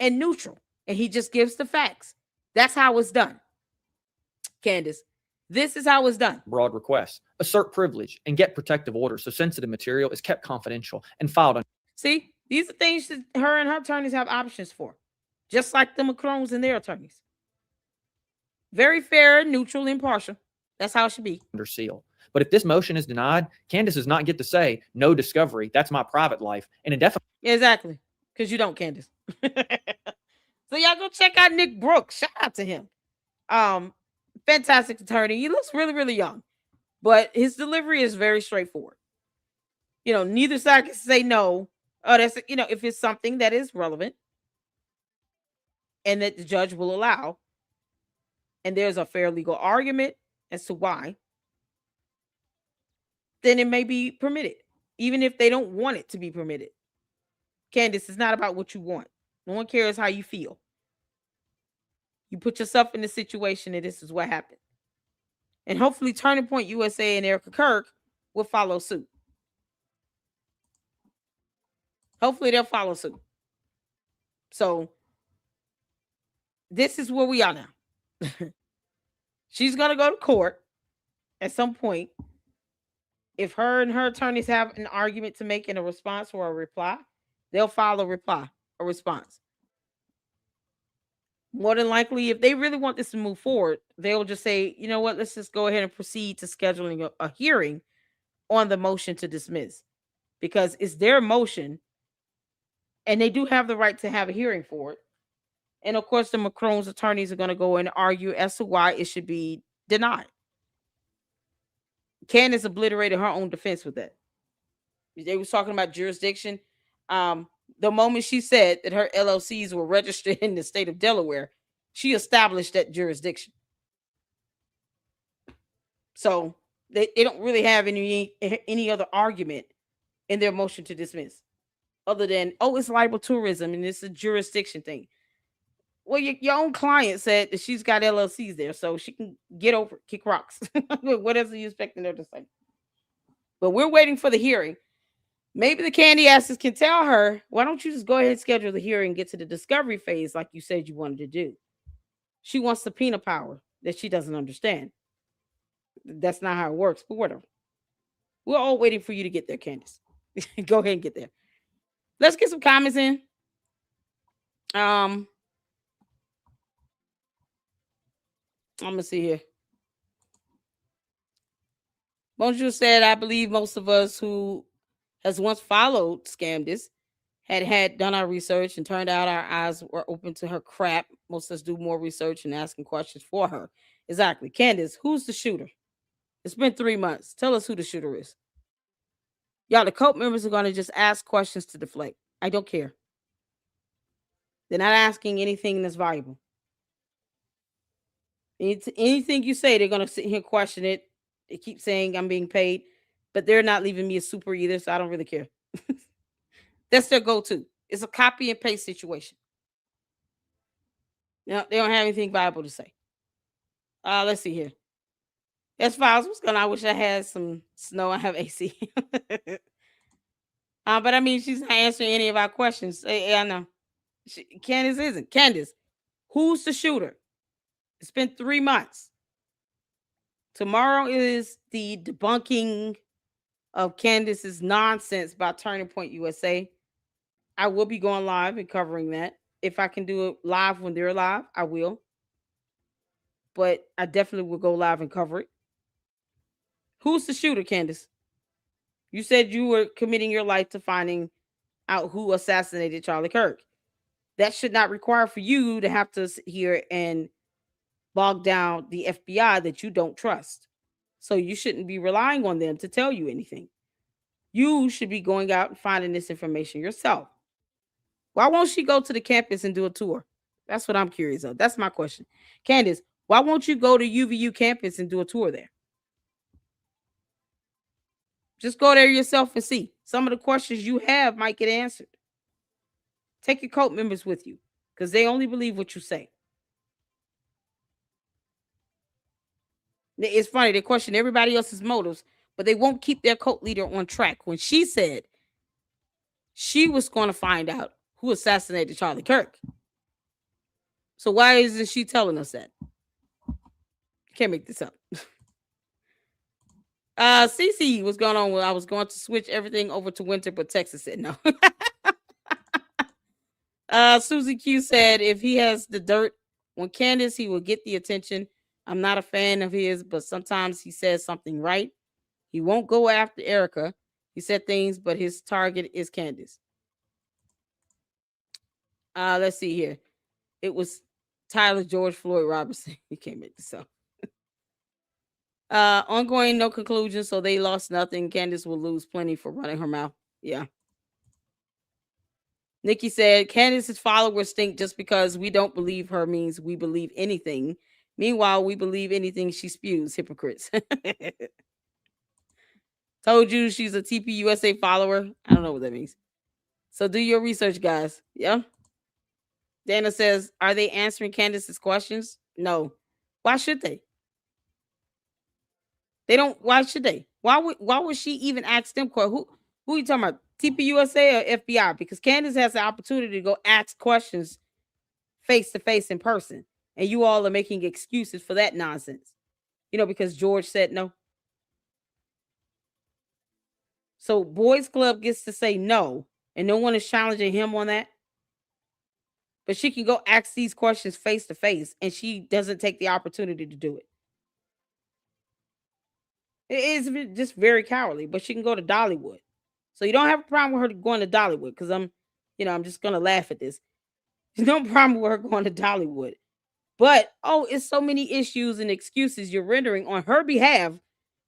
and neutral, and he just gives the facts. That's how it's done. Candace, this is how it's done. Broad requests, assert privilege, and get protective orders so sensitive material is kept confidential and filed. See, these are things that her and her attorneys have options for, just like the Macrons and their attorneys. Very fair, neutral, impartial. That's how it should be. Under seal. But if this motion is denied, Candace does not get to say no discovery. That's my private life and indefinitely. Exactly, because you don't, Candace. So y'all go check out Nick Brooks. Shout out to him. Fantastic attorney. He looks really, really young, but his delivery is very straightforward. Neither side can say no. Oh, that's if it's something that is relevant and that the judge will allow, and there's a fair legal argument as to why, then it may be permitted, even if they don't want it to be permitted. Candace, it's not about what you want. No one cares how you feel. You put yourself in the situation, and this is what happened. And hopefully Turning Point USA and Erika Kirk will follow suit. Hopefully they'll follow suit. So this is where we are now. She's going to go to court at some point. If her and her attorneys have an argument to make in a response or a reply, they'll file a response. More than likely, if they really want this to move forward, they'll just say, you know what, let's just go ahead and proceed to scheduling a hearing on the motion to dismiss, because it's their motion and they do have the right to have a hearing for it. And of course, the Macron's attorneys are going to go and argue as to why it should be denied. Candace obliterated her own defense with that. They was talking about jurisdiction. The moment she said that her LLCs were registered in the state of Delaware, she established that jurisdiction. So they don't really have any other argument in their motion to dismiss, other than, oh, it's libel tourism and it's a jurisdiction thing. Well, your own client said that she's got LLCs there, so she can get over it, kick rocks. What else are you expecting her to say? But we're waiting for the hearing. Maybe the candy asses can tell her, why don't you just go ahead and schedule the hearing and get to the discovery phase like you said you wanted to do. She wants subpoena power that she doesn't understand. That's not how it works, but whatever. We're all waiting for you to get there, Candace. Go ahead and get there. Let's get some comments in. I'm going to see here. Bonjour said, I believe most of us who has once followed Scamdis had done our research and turned out our eyes were open to her crap. Most of us do more research and asking questions for her. Exactly. Candace, who's the shooter? It's been 3 months. Tell us who the shooter is. Y'all, the cult members are going to just ask questions to deflect. I don't care. They're not asking anything that's valuable. Anything you say, they're going to sit here and question it. They keep saying I'm being paid, but they're not leaving me a super either, so I don't really care. That's their go-to. It's a copy and paste situation. Now, they don't have anything valuable to say. Let's see here. S-Files, what's going on? I wish I had some snow. I have AC. But I mean, she's not answering any of our questions. I know. Candace isn't. Candace, who's the shooter? It's been 3 months. Tomorrow is the debunking of Candace's nonsense by Turning Point USA. I will be going live and covering that. If I can do it live when they're live, I will. But I definitely will go live and cover it. Who's the shooter, Candace? You said you were committing your life to finding out who assassinated Charlie Kirk. That should not require for you to have to sit here and bog down the FBI that you don't trust. So you shouldn't be relying on them to tell you anything. You should be going out and finding this information yourself. Why won't she go to the campus and do a tour? That's what I'm curious of. That's my question. Candace, why won't you go to UVU campus and do a tour there? Just go there yourself and see. Some of the questions you have might get answered. Take your cult members with you because they only believe what you say. It's funny, they question everybody else's motives, but they won't keep their cult leader on track. When she said she was going to find out who assassinated Charlie Kirk, So why isn't she telling us that? Can't make this up. Cece, what's going on? Well, I was going to switch everything over to winter, but Texas said no. Susie Q said if he has the dirt on Candace, he will get the attention. I'm not a fan of his, but sometimes he says something right. He won't go after Erika. He said things, but his target is Candace. Let's see here. It was Tyler George Floyd Robertson. You can't make this up. Ongoing, no conclusion, so they lost nothing. Candace will lose plenty for running her mouth. Yeah. Nikki said, Candace's followers think just because we don't believe her means we believe anything. Meanwhile, we believe anything she spews. Hypocrites. Told you she's a TPUSA follower. I don't know what that means. So do your research, guys. Yeah. Dana says, are they answering Candace's questions? No. Why should they? They don't. Why should they? Why would she even ask them? Who are you talking about? TPUSA or FBI? Because Candace has the opportunity to go ask questions face to face in person, and you all are making excuses for that nonsense. Because George said no. So Boys Club gets to say no, and no one is challenging him on that. But she can go ask these questions face to face, and she doesn't take the opportunity to do it. It is just very cowardly, but she can go to Dollywood. So you don't have a problem with her going to Dollywood, because I'm just gonna laugh at this. There's no problem with her going to Dollywood. But it's so many issues and excuses you're rendering on her behalf,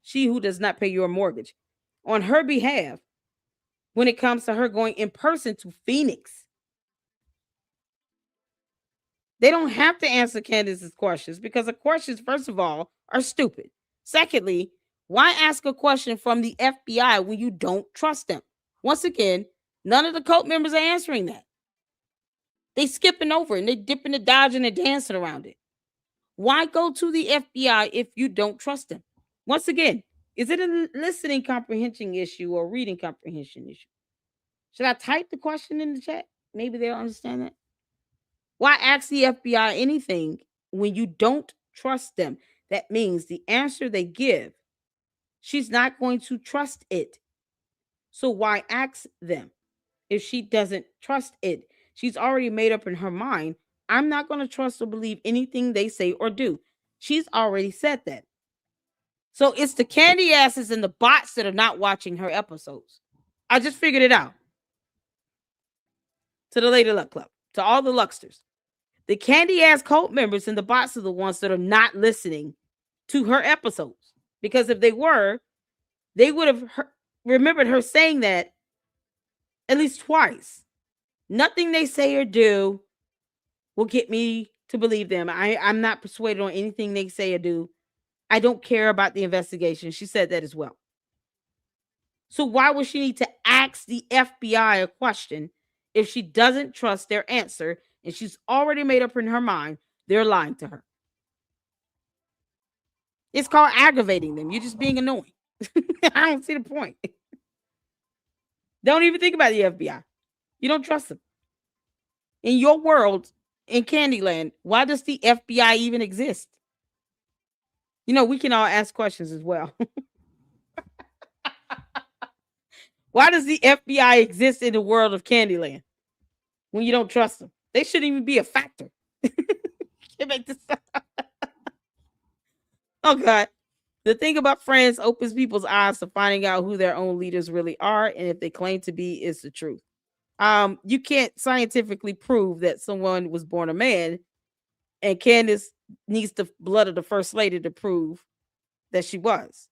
she who does not pay your mortgage, on her behalf, when it comes to her going in person to Phoenix. They don't have to answer Candace's questions, because the questions, first of all, are stupid. Secondly, why ask a question from the FBI when you don't trust them? Once again, none of the cult members are answering that. They skipping over and they dipping and dodging and dancing around it. Why go to the FBI if you don't trust them? Once again, is it a listening comprehension issue or reading comprehension issue? Should I type the question in the chat? Maybe they'll understand that. Why ask the FBI anything when you don't trust them? That means the answer they give, she's not going to trust it. So why ask them if she doesn't trust it? She's already made up in her mind, I'm not going to trust or believe anything they say or do. She's already said that. So it's the candy asses and the bots that are not watching her episodes. I just figured it out. To the Lady Luck Club, to all the Lucksters. The candy ass cult members and the bots are the ones that are not listening to her episodes. Because if they were, they would have remembered her saying that at least twice. Nothing they say or do will get me to believe them. I'm not persuaded on anything they say or do. I don't care about the investigation. She said that as well. So why would she need to ask the FBI a question if she doesn't trust their answer and she's already made up in her mind they're lying to her? It's called aggravating them. You're just being annoying. I don't see the point. Don't even think about the FBI. You don't trust them. In your world, in Candyland, why does the FBI even exist? We can all ask questions as well. Why does the FBI exist in the world of Candyland when you don't trust them? They shouldn't even be a factor. Can't make this up. Oh, God. The thing about Friends opens people's eyes to finding out who their own leaders really are, and if they claim to be is the truth. You can't scientifically prove that someone was born a man, and Candace needs the blood of the first lady to prove that she was.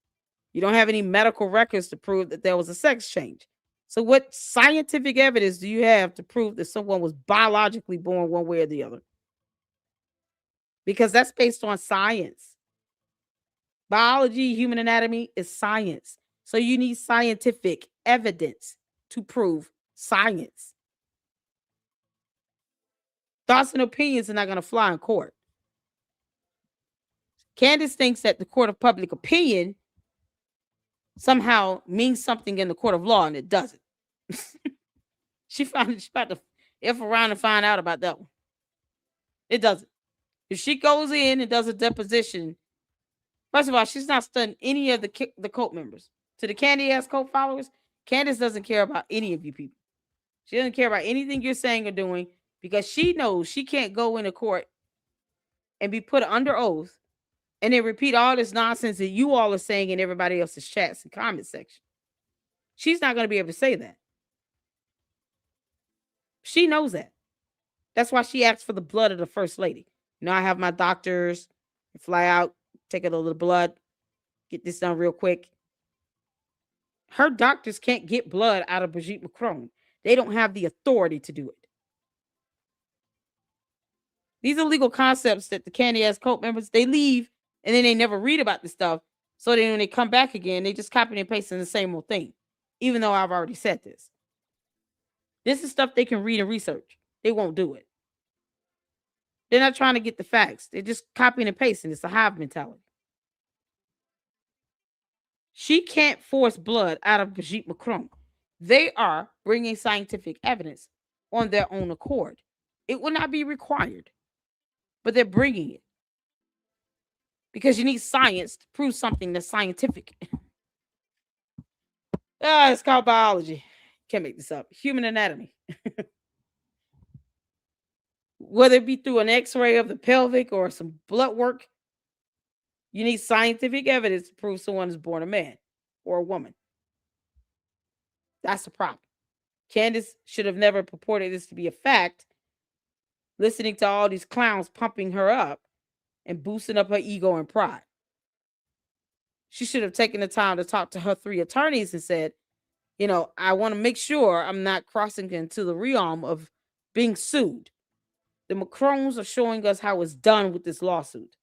You don't have any medical records to prove that there was a sex change. So what scientific evidence do you have to prove that someone was biologically born one way or the other? Because that's based on science. Biology, human anatomy is science. So you need scientific evidence to prove science. Thoughts and opinions are not going to fly in court. Candace thinks that the court of public opinion somehow means something in the court of law, and it doesn't. She's about to F around and find out about that one. It doesn't. If she goes in and does a deposition, first of all, she's not studying any of the cult members. To the Candy ass cult followers, Candace doesn't care about any of you people. She doesn't care about anything you're saying or doing because she knows she can't go into court and be put under oath and then repeat all this nonsense that you all are saying in everybody else's chats and comment section. She's not going to be able to say that. She knows that. That's why she asked for the blood of the first lady. You know, I have my doctors fly out, take a little blood, get this done real quick. Her doctors can't get blood out of Brigitte Macron. They don't have the authority to do it. These are legal concepts that the Candy ass cult members, they leave and then they never read about this stuff. So then when they come back again, they just copy and paste in the same old thing, even though I've already said this. This is stuff they can read and research. They won't do it. They're not trying to get the facts. They're just copying and pasting. It's a hive mentality. She can't force blood out of Brigitte Macron. They are bringing scientific evidence on their own accord. It will not be required, but they're bringing it because you need science to prove something that's scientific. It's called biology. Can't make this up. Human anatomy. Whether it be through an x-ray of the pelvic or some blood work, you need scientific evidence to prove someone is born a man or a woman. That's the problem. Candace should have never purported this to be a fact, listening to all these clowns pumping her up and boosting up her ego and pride. She should have taken the time to talk to her 3 attorneys and said, you know, I want to make sure I'm not crossing into the realm of being sued. The Macrons are showing us how it's done with this lawsuit.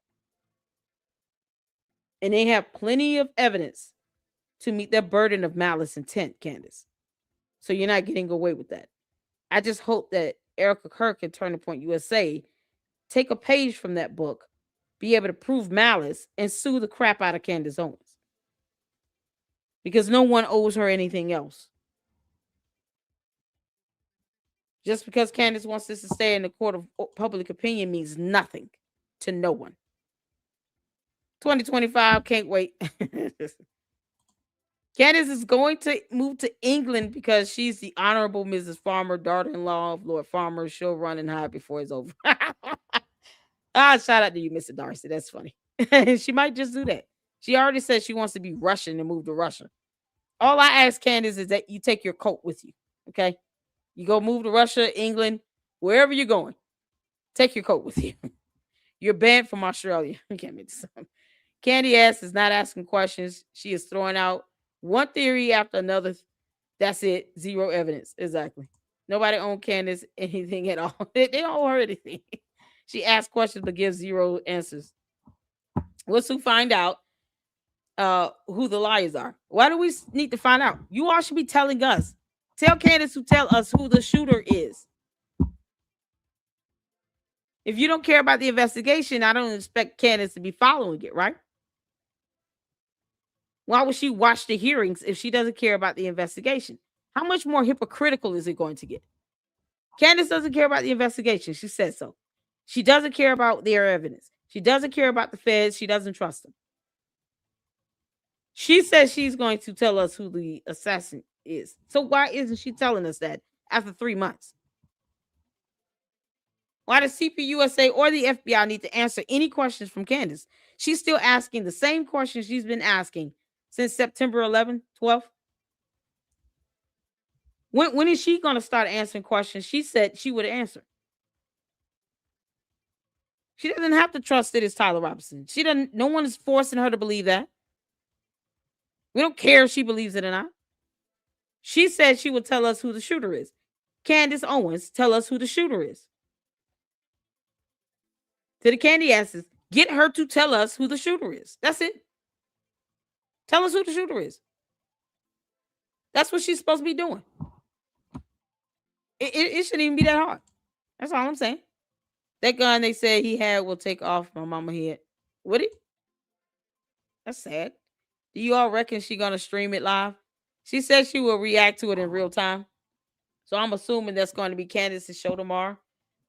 And they have plenty of evidence to meet their burden of malice intent, Candace. So you're not getting away with that. I just hope that Erika Kirk and Turning Point USA take a page from that book, be able to prove malice, and sue the crap out of Candace Owens. Because no one owes her anything else. Just because Candace wants this to stay in the court of public opinion means nothing to no one. 2025, can't wait. Candace is going to move to England because she's the Honorable Mrs. Farmer, daughter-in-law of Lord Farmer. She'll run and hide before it's over. Shout out to you, Mr. Darcy. That's funny. She might just do that. She already said she wants to be Russian and move to Russia. All I ask Candace is that you take your coat with you, okay? You go move to Russia, England, wherever you're going. Take your coat with you. You're banned from Australia. I can't make this up. Candy ass is not asking questions. She is throwing out one theory after another. That's it. Zero evidence. Exactly. Nobody owed Candace anything at all. They don't owe her anything. She asks questions but gives zero answers. We'll soon find out who the liars are. Why do we need to find out? You all should be telling us. Tell Candace to tell us who the shooter is. If you don't care about the investigation, I don't expect Candace to be following it, right? Why would she watch the hearings if she doesn't care about the investigation? How much more hypocritical is it going to get? Candace doesn't care about the investigation. She said so. She doesn't care about their evidence. She doesn't care about the feds. She doesn't trust them. She says she's going to tell us who the assassin is. So why isn't she telling us that after 3 months? Why does CPUSA or the FBI need to answer any questions from Candace? She's still asking the same questions she's been asking since September 11th, 12th. When is she going to start answering questions she said she would answer? She doesn't have to trust that it's Tyler Robinson. No one is forcing her to believe that. We don't care if she believes it or not. She said she would tell us who the shooter is. Candace Owens, tell us who the shooter is. To the candy asses, get her to tell us who the shooter is. That's it. Tell us who the shooter is. That's what she's supposed to be doing. It shouldn't even be that hard. That's all I'm saying. That gun they said he had will take off my mama head. Would it? That's sad. Do you all reckon she's going to stream it live? She said she will react to it in real time. So I'm assuming that's going to be Candace's show tomorrow.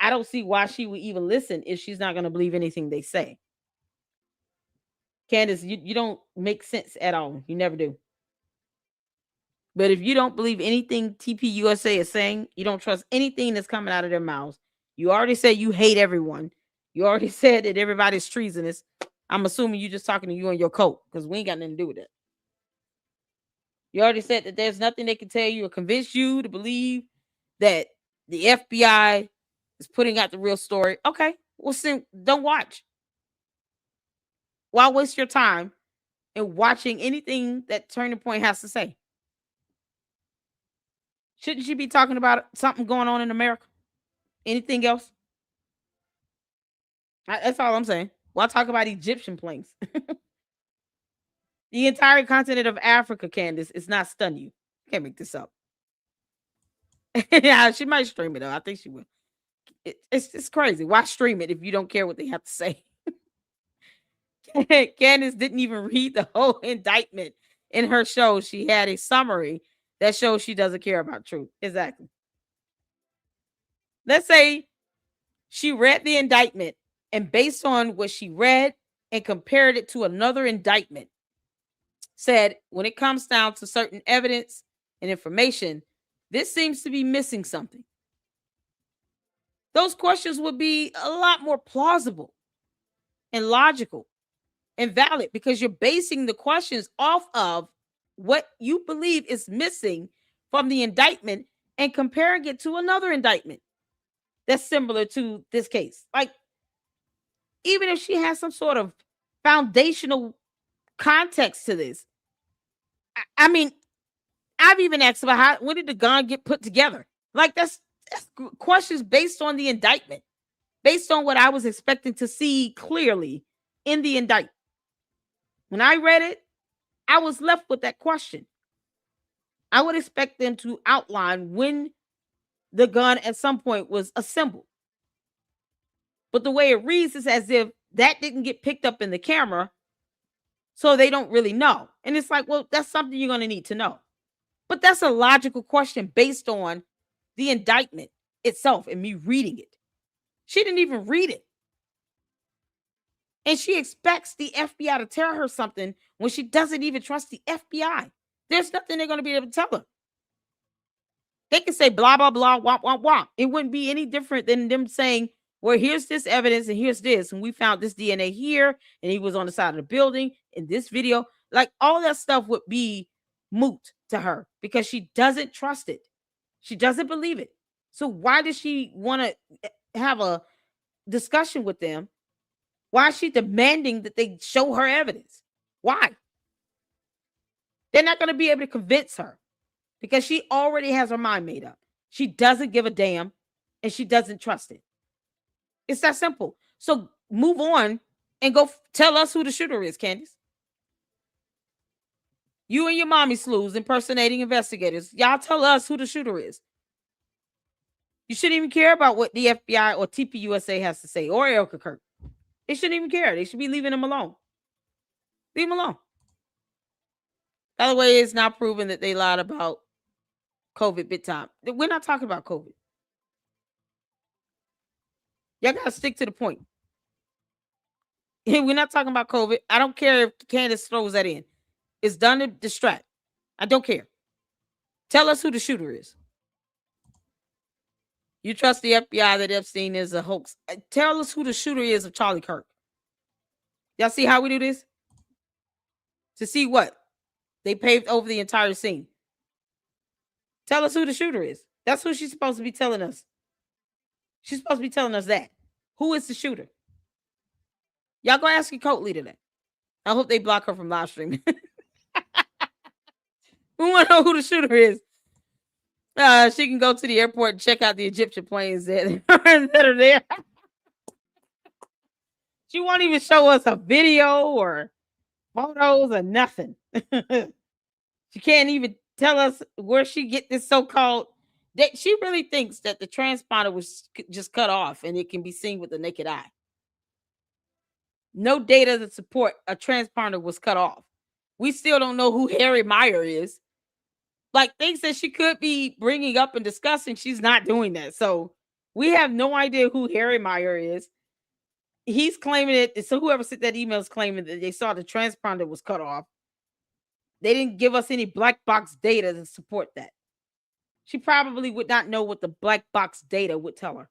I don't see why she would even listen if she's not going to believe anything they say. Candace, you don't make sense at all. You never do. But if you don't believe anything TPUSA is saying, you don't trust anything that's coming out of their mouths. You already said you hate everyone. You already said that everybody's treasonous. I'm assuming you're just talking to you and your coat because we ain't got nothing to do with that. You already said that there's nothing they can tell you or convince you to believe that the FBI is putting out the real story. Okay, well, don't watch. Why waste your time in watching anything that Turning Point has to say? Shouldn't you be talking about something going on in America? Anything else? That's all I'm saying. Why talk about Egyptian planes? The entire continent of Africa, Candace, is not stun you. Can't make this up. Yeah, she might stream it though. I think she will. It's crazy. Why stream it if you don't care what they have to say? Candace didn't even read the whole indictment in her show. She had a summary that shows she doesn't care about truth. Exactly. Let's say she read the indictment and based on what she read and compared it to another indictment, said when it comes down to certain evidence and information, this seems to be missing something. Those questions would be a lot more plausible and logical and valid because you're basing the questions off of what you believe is missing from the indictment and comparing it to another indictment that's similar to this case. Like, even if she has some sort of foundational context to this, I mean, I've even asked about when did the gun get put together? Like, that's questions based on the indictment, based on what I was expecting to see clearly in the indictment. When I read it, I was left with that question. I would expect them to outline when the gun at some point was assembled. But the way it reads is as if that didn't get picked up in the camera, so they don't really know. And it's like, well, that's something you're going to need to know. But that's a logical question based on the indictment itself and me reading it. She didn't even read it. And she expects the FBI to tell her something when she doesn't even trust the FBI. There's nothing they're going to be able to tell her. They can say blah, blah, blah, womp, womp, womp. It wouldn't be any different than them saying, well, here's this evidence and here's this. And we found this DNA here and he was on the side of the building in this video. Like, all that stuff would be moot to her because she doesn't trust it. She doesn't believe it. So why does she want to have a discussion with them? Why is she demanding that they show her evidence? Why? They're not going to be able to convince her because she already has her mind made up. She doesn't give a damn and she doesn't trust it. It's that simple. So move on and go tell us who the shooter is, Candace. You and your mommy slews impersonating investigators. Y'all tell us who the shooter is. You shouldn't even care about what the FBI or TPUSA has to say or Erika Kirk. They shouldn't even care. They should be leaving him alone. Leave him alone. By the way, it's now proven that they lied about COVID big time. We're not talking about COVID. Y'all got to stick to the point. We're not talking about COVID. I don't care if Candace throws that in. It's done to distract. I don't care. Tell us who the shooter is. You trust the FBI that Epstein is a hoax. Tell us who the shooter is of Charlie Kirk. Y'all see how we do this? To see what? They paved over the entire scene. Tell us who the shooter is. That's who she's supposed to be telling us. She's supposed to be telling us that. Who is the shooter? Y'all go ask your cult leader that. I hope they block her from live streaming. We want to know who the shooter is. She can go to the airport and check out the Egyptian planes that are there. She won't even show us a video or photos or nothing. She can't even tell us where she get this so-called. She really thinks that the transponder was just cut off and it can be seen with the naked eye. No data to support a transponder was cut off. We still don't know who Harry Meyer is. Like, things that she could be bringing up and discussing, she's not doing that. So We have no idea who Harry Meyer is. He's claiming it. So whoever sent that email is claiming that they saw the transponder was cut off. They didn't give us any black box data to support that. She probably would not know what the black box data would tell her.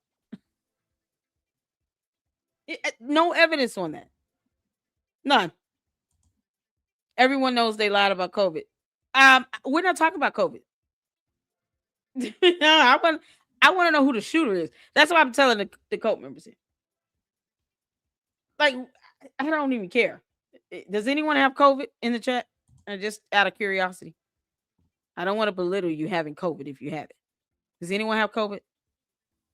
No evidence on that. None. Everyone knows they lied about COVID. We're not talking about COVID. No, I want to know who the shooter is. That's what I'm telling the cult members here. Like, I don't even care. Does anyone have COVID in the chat? And just out of curiosity, I don't want to belittle you having COVID if you have it. Does anyone have COVID?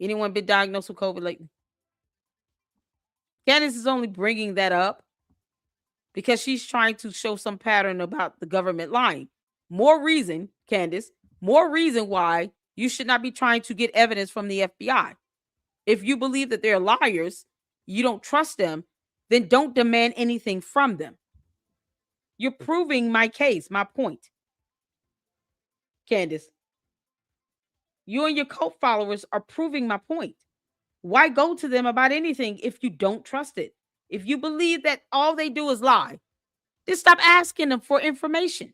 Anyone been diagnosed with COVID lately? Candace is only bringing that up because she's trying to show some pattern about the government lying. More reason, Candace, more reason why you should not be trying to get evidence from the FBI. If you believe that they're liars, you don't trust them, then don't demand anything from them. You're proving my case, my point. Candace, you and your cult followers are proving my point. Why go to them about anything if you don't trust it? If you believe that all they do is lie, just stop asking them for information.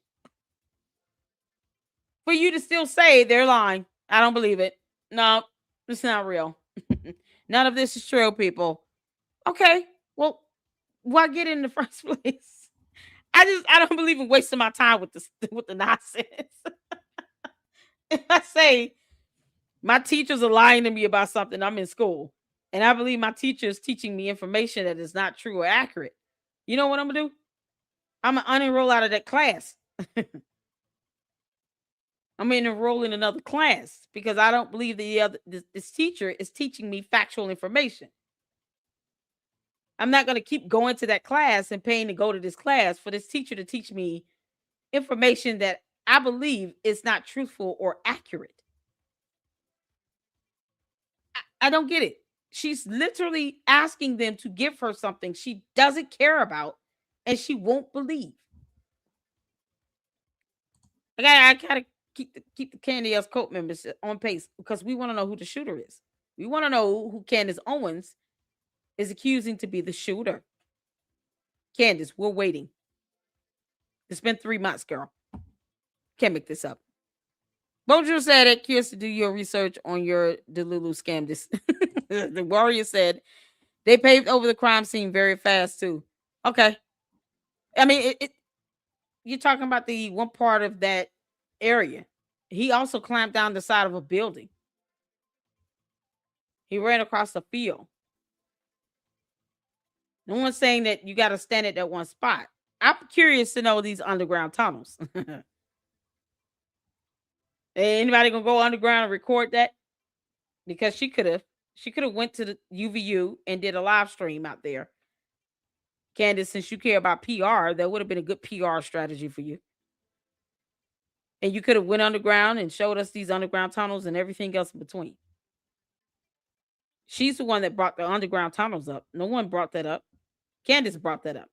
For you to still say they're lying, I don't believe it. No, it's not real. None of this is true, people. Okay, well, why get in the first place? I don't believe in wasting my time with the nonsense. If I say my teachers are lying to me about something, I'm in school, and I believe my teacher is teaching me information that is not true or accurate, you know what I'm gonna do? I'm gonna unenroll out of that class. I'm gonna enroll in another class because I don't believe this teacher is teaching me factual information. I'm not going to keep going to that class and paying to go to this class for this teacher to teach me information that I believe is not truthful or accurate. I don't get it. She's literally asking them to give her something she doesn't care about and she won't believe. I gotta keep the Candy Else cult members on pace because we want to know who the shooter is. We want to know who Candace Owens is accusing to be the shooter. Candace, we're waiting. It's been 3 months, girl. Can't make this up. Bonjour said it. Curious to do your research on your Delulu scam. The warrior said they paved over the crime scene very fast too. Okay. I mean, you're talking about the one part of that area. He also climbed down the side of a building. He ran across the field. No one's saying that you got to stand at that one spot. I'm curious to know these underground tunnels. Anybody gonna go underground and record that? Because she could have went to the UVU and did a live stream out there. Candace, since you care about PR, that would have been a good PR strategy for you. And you could have went underground and showed us these underground tunnels and everything else in between. She's the one that brought the underground tunnels up. No one brought that up. Candace brought that up.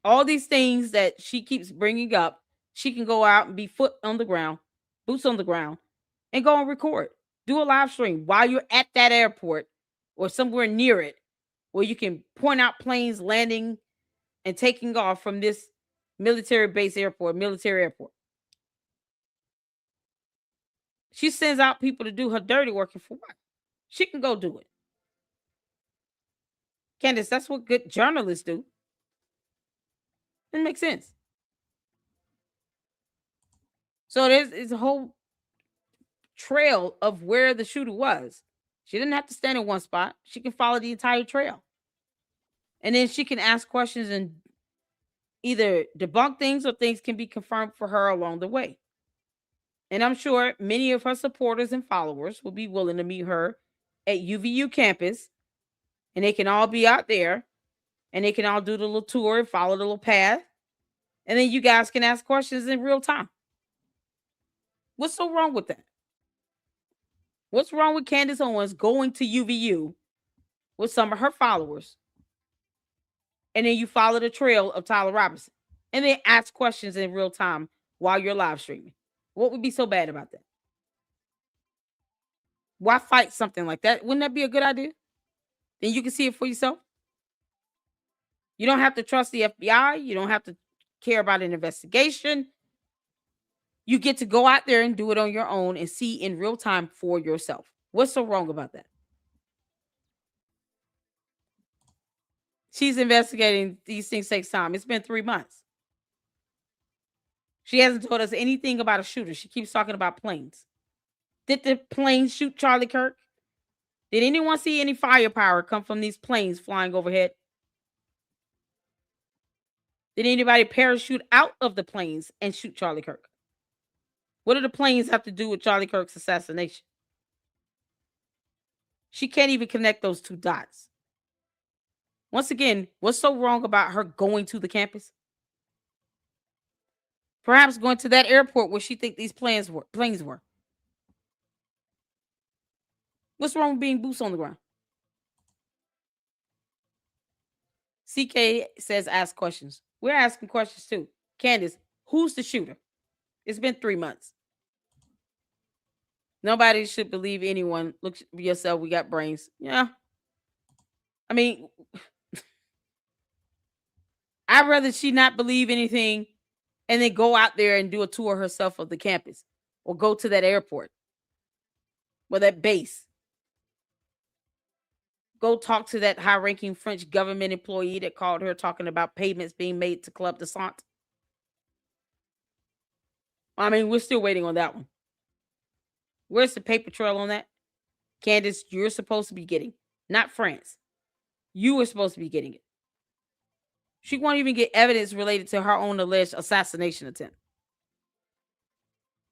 All these things that she keeps bringing up, she can go out and be foot on the ground, boots on the ground, and go and record. Do a live stream while you're at that airport or somewhere near it where you can point out planes landing and taking off from this military base airport, military airport. She sends out people to do her dirty work, and for what? She can go do it. Candace, that's what good journalists do. It makes sense. So there's a whole trail of where the shooter was. She didn't have to stand in one spot. She can follow the entire trail. And then she can ask questions and either debunk things or things can be confirmed for her along the way. And I'm sure many of her supporters and followers will be willing to meet her at UVU campus. And they can all be out there. And they can all do the little tour and follow the little path. And then you guys can ask questions in real time. What's so wrong with that? What's wrong with Candace Owens going to UVU with some of her followers? And then you follow the trail of Tyler Robinson. And then ask questions in real time while you're live streaming. What would be so bad about that? Why fight something like that? Wouldn't that be a good idea? Then you can see it for yourself. You don't have to trust the FBI. You don't have to care about an investigation. You get to go out there and do it on your own and see in real time for yourself. What's so wrong about that? She's investigating. These things take time. It's been 3 months. She hasn't told us anything about a shooter. She keeps talking about planes. Did the plane shoot Charlie Kirk? Did anyone see any firepower come from these planes flying overhead? Did anybody parachute out of the planes and shoot Charlie Kirk? What do the planes have to do with Charlie Kirk's assassination? She can't even connect those two dots. Once again, what's so wrong about her going to the campus? Perhaps going to that airport where she think these planes were. What's wrong with being boots on the ground? CK says ask questions. We're asking questions too. Candace, who's the shooter? It's been 3 months. Nobody should believe anyone. Look at yourself. We got brains. Yeah. I mean, I'd rather she not believe anything and then go out there and do a tour herself of the campus or go to that airport or that base. Go talk to that high-ranking French government employee that called her talking about payments being made to Club de Sant. I mean, we're still waiting on that one. Where's the paper trail on that? Candace, you're supposed to be getting, not France. You were supposed to be getting it. She won't even get evidence related to her own alleged assassination attempt.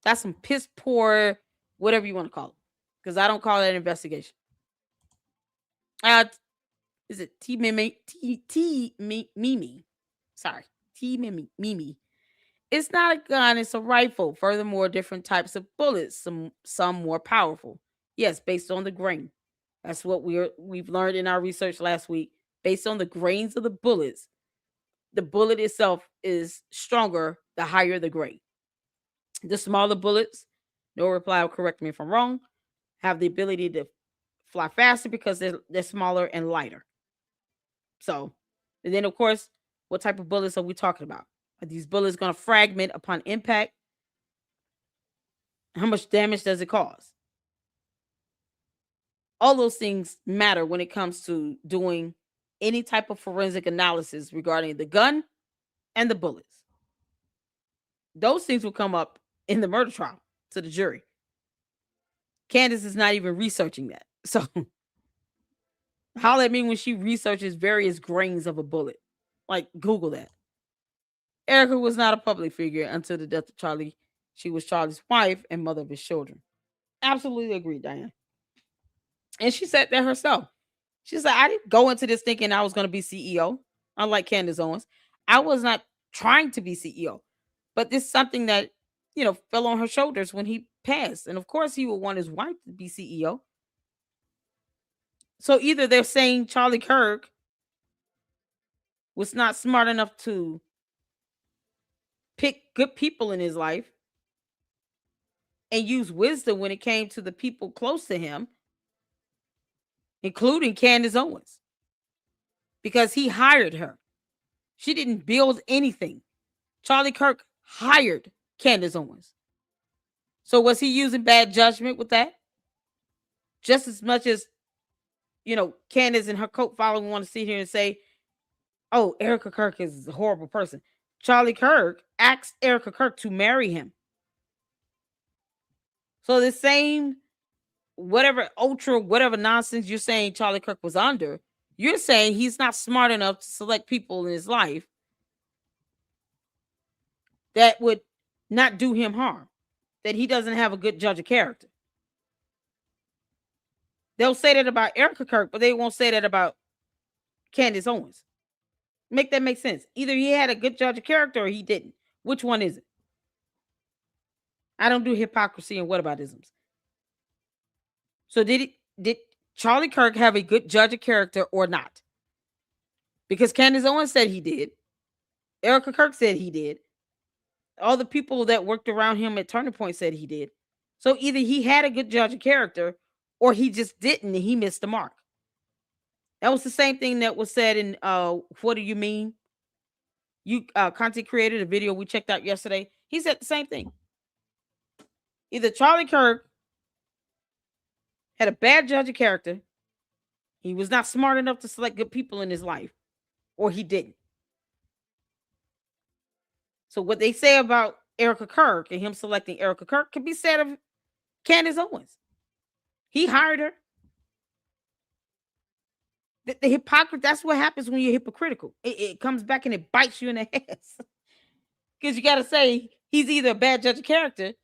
That's some piss poor, whatever you want to call it. Because I don't call it an investigation. Is it Mimi? Sorry. Mimi. It's not a gun, it's a rifle. Furthermore, different types of bullets, some more powerful. Yes, based on the grain. That's what we've learned in our research last week. Based on the grains of the bullets, the bullet itself is stronger the higher the grain. The smaller bullets, no reply will correct me if I'm wrong, have the ability to fly faster because they're smaller and lighter. So, and then of course, what type of bullets are we talking about? Are these bullets going to fragment upon impact? How much damage does it cause? All those things matter when it comes to doing any type of forensic analysis regarding the gun and the bullets. Those things will come up in the murder trial to the jury. Candace is not even researching that. So, holler at me when she researches various grains of a bullet. Like, Google that. Erika was not a public figure until the death of Charlie. She was Charlie's wife and mother of his children. Absolutely agree, Diane. And she said that herself. She said, I didn't go into this thinking I was going to be CEO, unlike Candace Owens. I was not trying to be CEO. But this is something that, fell on her shoulders when he passed. And of course, he would want his wife to be CEO. So either they're saying Charlie Kirk was not smart enough to pick good people in his life and use wisdom when it came to the people close to him, including Candace Owens, because he hired her. She didn't build anything. Charlie Kirk hired Candace Owens. So was he using bad judgment with that? Just as much as, Candace and her cult following want to sit here and say, oh, Erika Kirk is a horrible person. Charlie Kirk asked Erika Kirk to marry him. So the same whatever nonsense you're saying Charlie Kirk was under, you're saying he's not smart enough to select people in his life that would not do him harm, that he doesn't have a good judge of character. They'll say that about Erika Kirk, but they won't say that about Candace Owens. Make that make sense. Either he had a good judge of character or he didn't. Which one is it? I don't do hypocrisy and whataboutisms. So did Charlie Kirk have a good judge of character or not? Because Candace Owens said he did. Erika Kirk said he did. All the people that worked around him at Turning Point said he did. So either he had a good judge of character or he just didn't and he missed the mark. That was the same thing that was said in What Do You Mean? You content creator, the video we checked out yesterday. He said the same thing. Either Charlie Kirk had a bad judge of character, he was not smart enough to select good people in his life, or he didn't. So what they say about Erika Kirk and him selecting Erika Kirk can be said of Candace Owens. He hired her. The hypocrisy, that's what happens when you're hypocritical. It comes back and it bites you in the ass. Because you got to say he's either a bad judge of character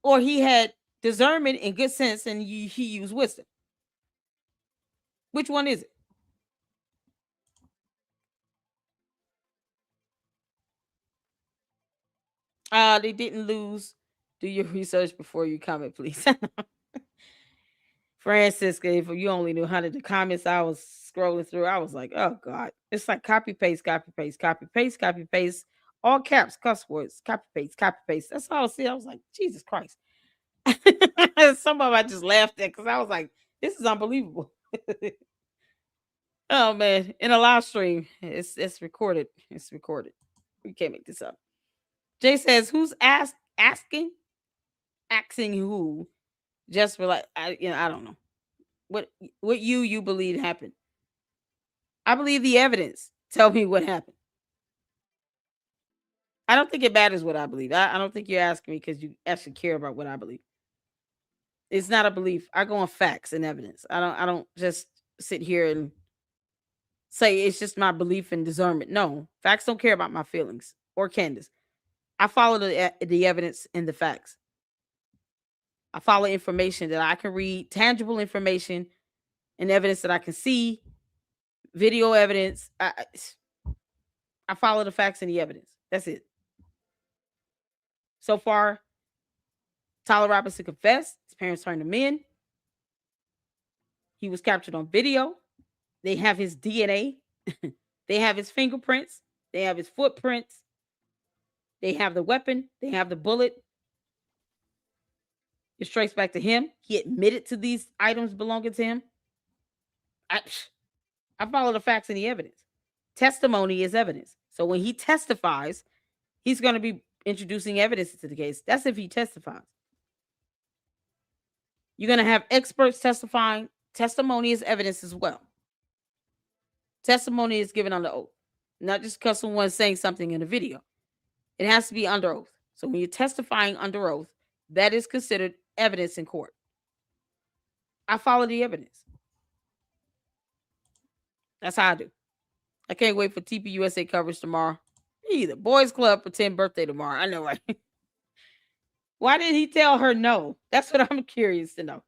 or he had discernment and good sense and he used wisdom. Which one is it? They didn't lose. Do your research before you comment, please. Francisca, if you only knew how the comments I was scrolling through, I was like, oh God. It's like copy, paste, copy, paste, copy, paste, copy, paste, all caps, cuss words, copy, paste, copy, paste. That's all I see. I was like, Jesus Christ. Some of them I just laughed at because I was like, this is unbelievable. Oh man, in a live stream, it's recorded. It's recorded. We can't make this up. Jay says, who's asking who? Just for like, I don't know. What you believe happened. I believe the evidence. Tell me what happened. I don't think it matters what I believe. I don't think you're asking me because you actually care about what I believe. It's not a belief. I go on facts and evidence. I don't just sit here and say it's just my belief and discernment. No, facts don't care about my feelings or Candace. I follow the evidence and the facts. I follow information that I can read, tangible information and evidence that I can see, video evidence. I follow the facts and the evidence. That's it. So far, Tyler Robinson confessed. His parents turned him in. He was captured on video. They have his DNA. They have his fingerprints. They have his footprints. They have the weapon. They have the bullet. It traced back to him. He admitted to these items belonging to him. I follow the facts and the evidence. Testimony is evidence. So when he testifies, he's going to be introducing evidence to the case. That's if he testifies. You're going to have experts testifying. Testimony is evidence as well. Testimony is given under oath, not just because someone's saying something in a video. It has to be under oath. So when you're testifying under oath, that is considered evidence in court. I follow the evidence. That's how I do. I can't wait for TPUSA coverage tomorrow. Either Boys Club pretend birthday tomorrow. I know, right? Why did he tell her no? That's what I'm curious to know.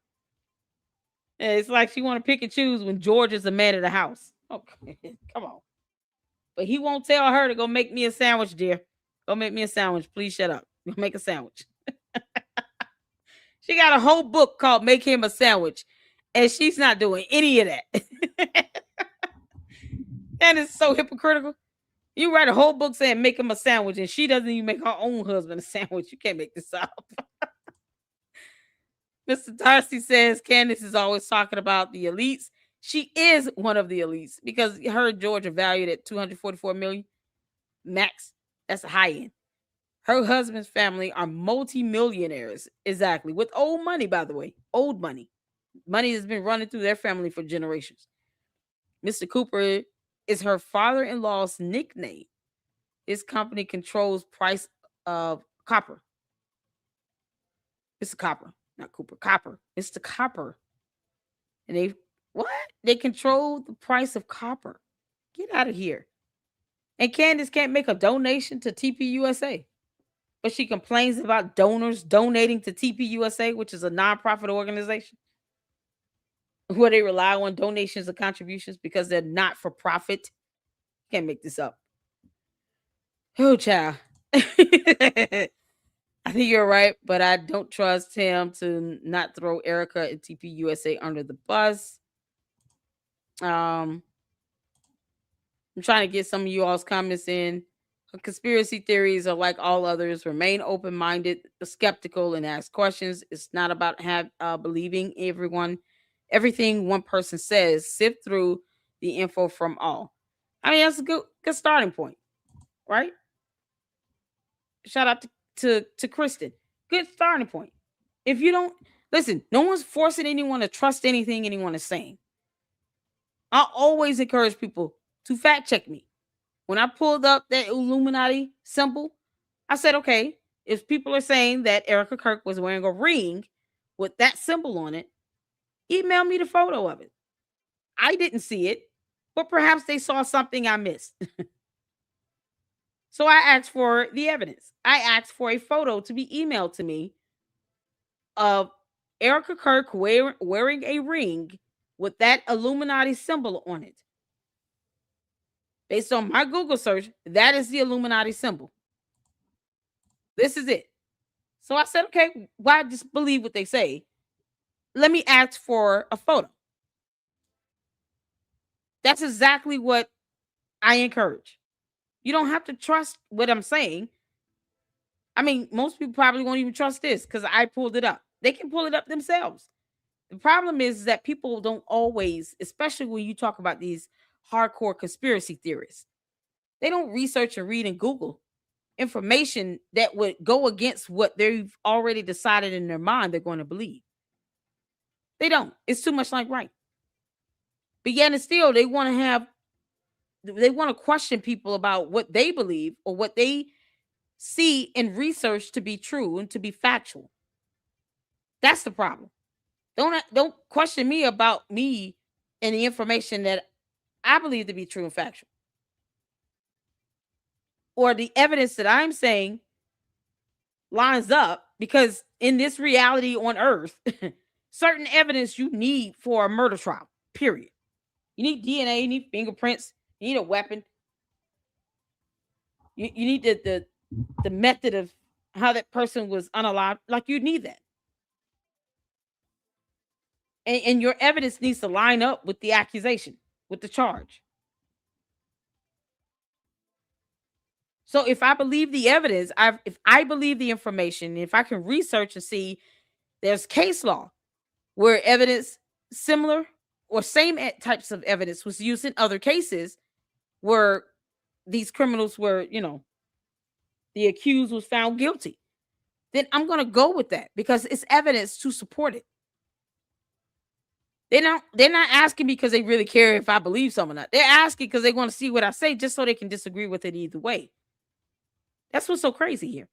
It's like she want to pick and choose when George is the man of the house. Okay, come on. But he won't tell her to go make me a sandwich, dear. Go make me a sandwich. Please shut up. Go make a sandwich. She got a whole book called Make Him a Sandwich, and she's not doing any of that. And it's so hypocritical. You write a whole book saying make him a sandwich, and she doesn't even make her own husband a sandwich. You can't make this up. Mr. Darcy says Candace is always talking about the elites. She is one of the elites because her and George are valued at $244 million max. That's a high end. Her husband's family are multimillionaires, exactly, with old money, by the way, old money. Money has been running through their family for generations. Mr. Cooper is her father-in-law's nickname. His company controls price of copper. Mr. Copper, not Cooper, Copper. Mr. Copper. And they control the price of copper. Get out of here. And Candace can't make a donation to TPUSA. But she complains about donors donating to TPUSA, which is a nonprofit organization where they rely on donations and contributions because they're not for profit. Can't make this up. Oh, child. I think you're right, but I don't trust him to not throw Erika and TPUSA under the bus. I'm trying to get some of you all's comments in. Conspiracy theories are like all others. Remain open-minded, skeptical, and ask questions. It's not about believing everything one person says. Sift through the info from all. I mean, that's a good starting point, right? Shout out to Kristen. Good starting point. If you don't listen, no one's forcing anyone to trust anything anyone is saying. I always encourage people to fact check me. When I pulled up that Illuminati symbol, I said, okay, if people are saying that Erika Kirk was wearing a ring with that symbol on it, email me the photo of it. I didn't see it, but perhaps they saw something I missed. So I asked for the evidence. I asked for a photo to be emailed to me of Erika Kirk wearing a ring with that Illuminati symbol on it. Based on my Google search, that is the Illuminati symbol. This is it. So I said, okay, why just believe what they say? Let me ask for a photo. That's exactly what I encourage. You don't have to trust what I'm saying. I mean, most people probably won't even trust this because I pulled it up. They can pull it up themselves. The problem is that people don't always, especially when you talk about these hardcore conspiracy theorists, they don't research and read and Google information that would go against what they've already decided in their mind they're going to believe. They don't. It's too much like right. But yet and still, they want to question people about what they believe or what they see in research to be true and to be factual. That's the problem. Don't question me about me and the information that I believe to be true and factual. Or the evidence that I'm saying lines up, because in this reality on earth, certain evidence you need for a murder trial, period. You need DNA, you need fingerprints, you need a weapon. You need the method of how that person was unalived. Like, you need that. And your evidence needs to line up with the accusation, with the charge. So if I believe the evidence, if I believe the information, if I can research and see there's case law where evidence similar or same types of evidence was used in other cases where these criminals were, the accused was found guilty, then I'm going to go with that because it's evidence to support it. They're not asking because they really care if I believe something or not. They're asking because they want to see what I say just so they can disagree with it either way. That's what's so crazy here.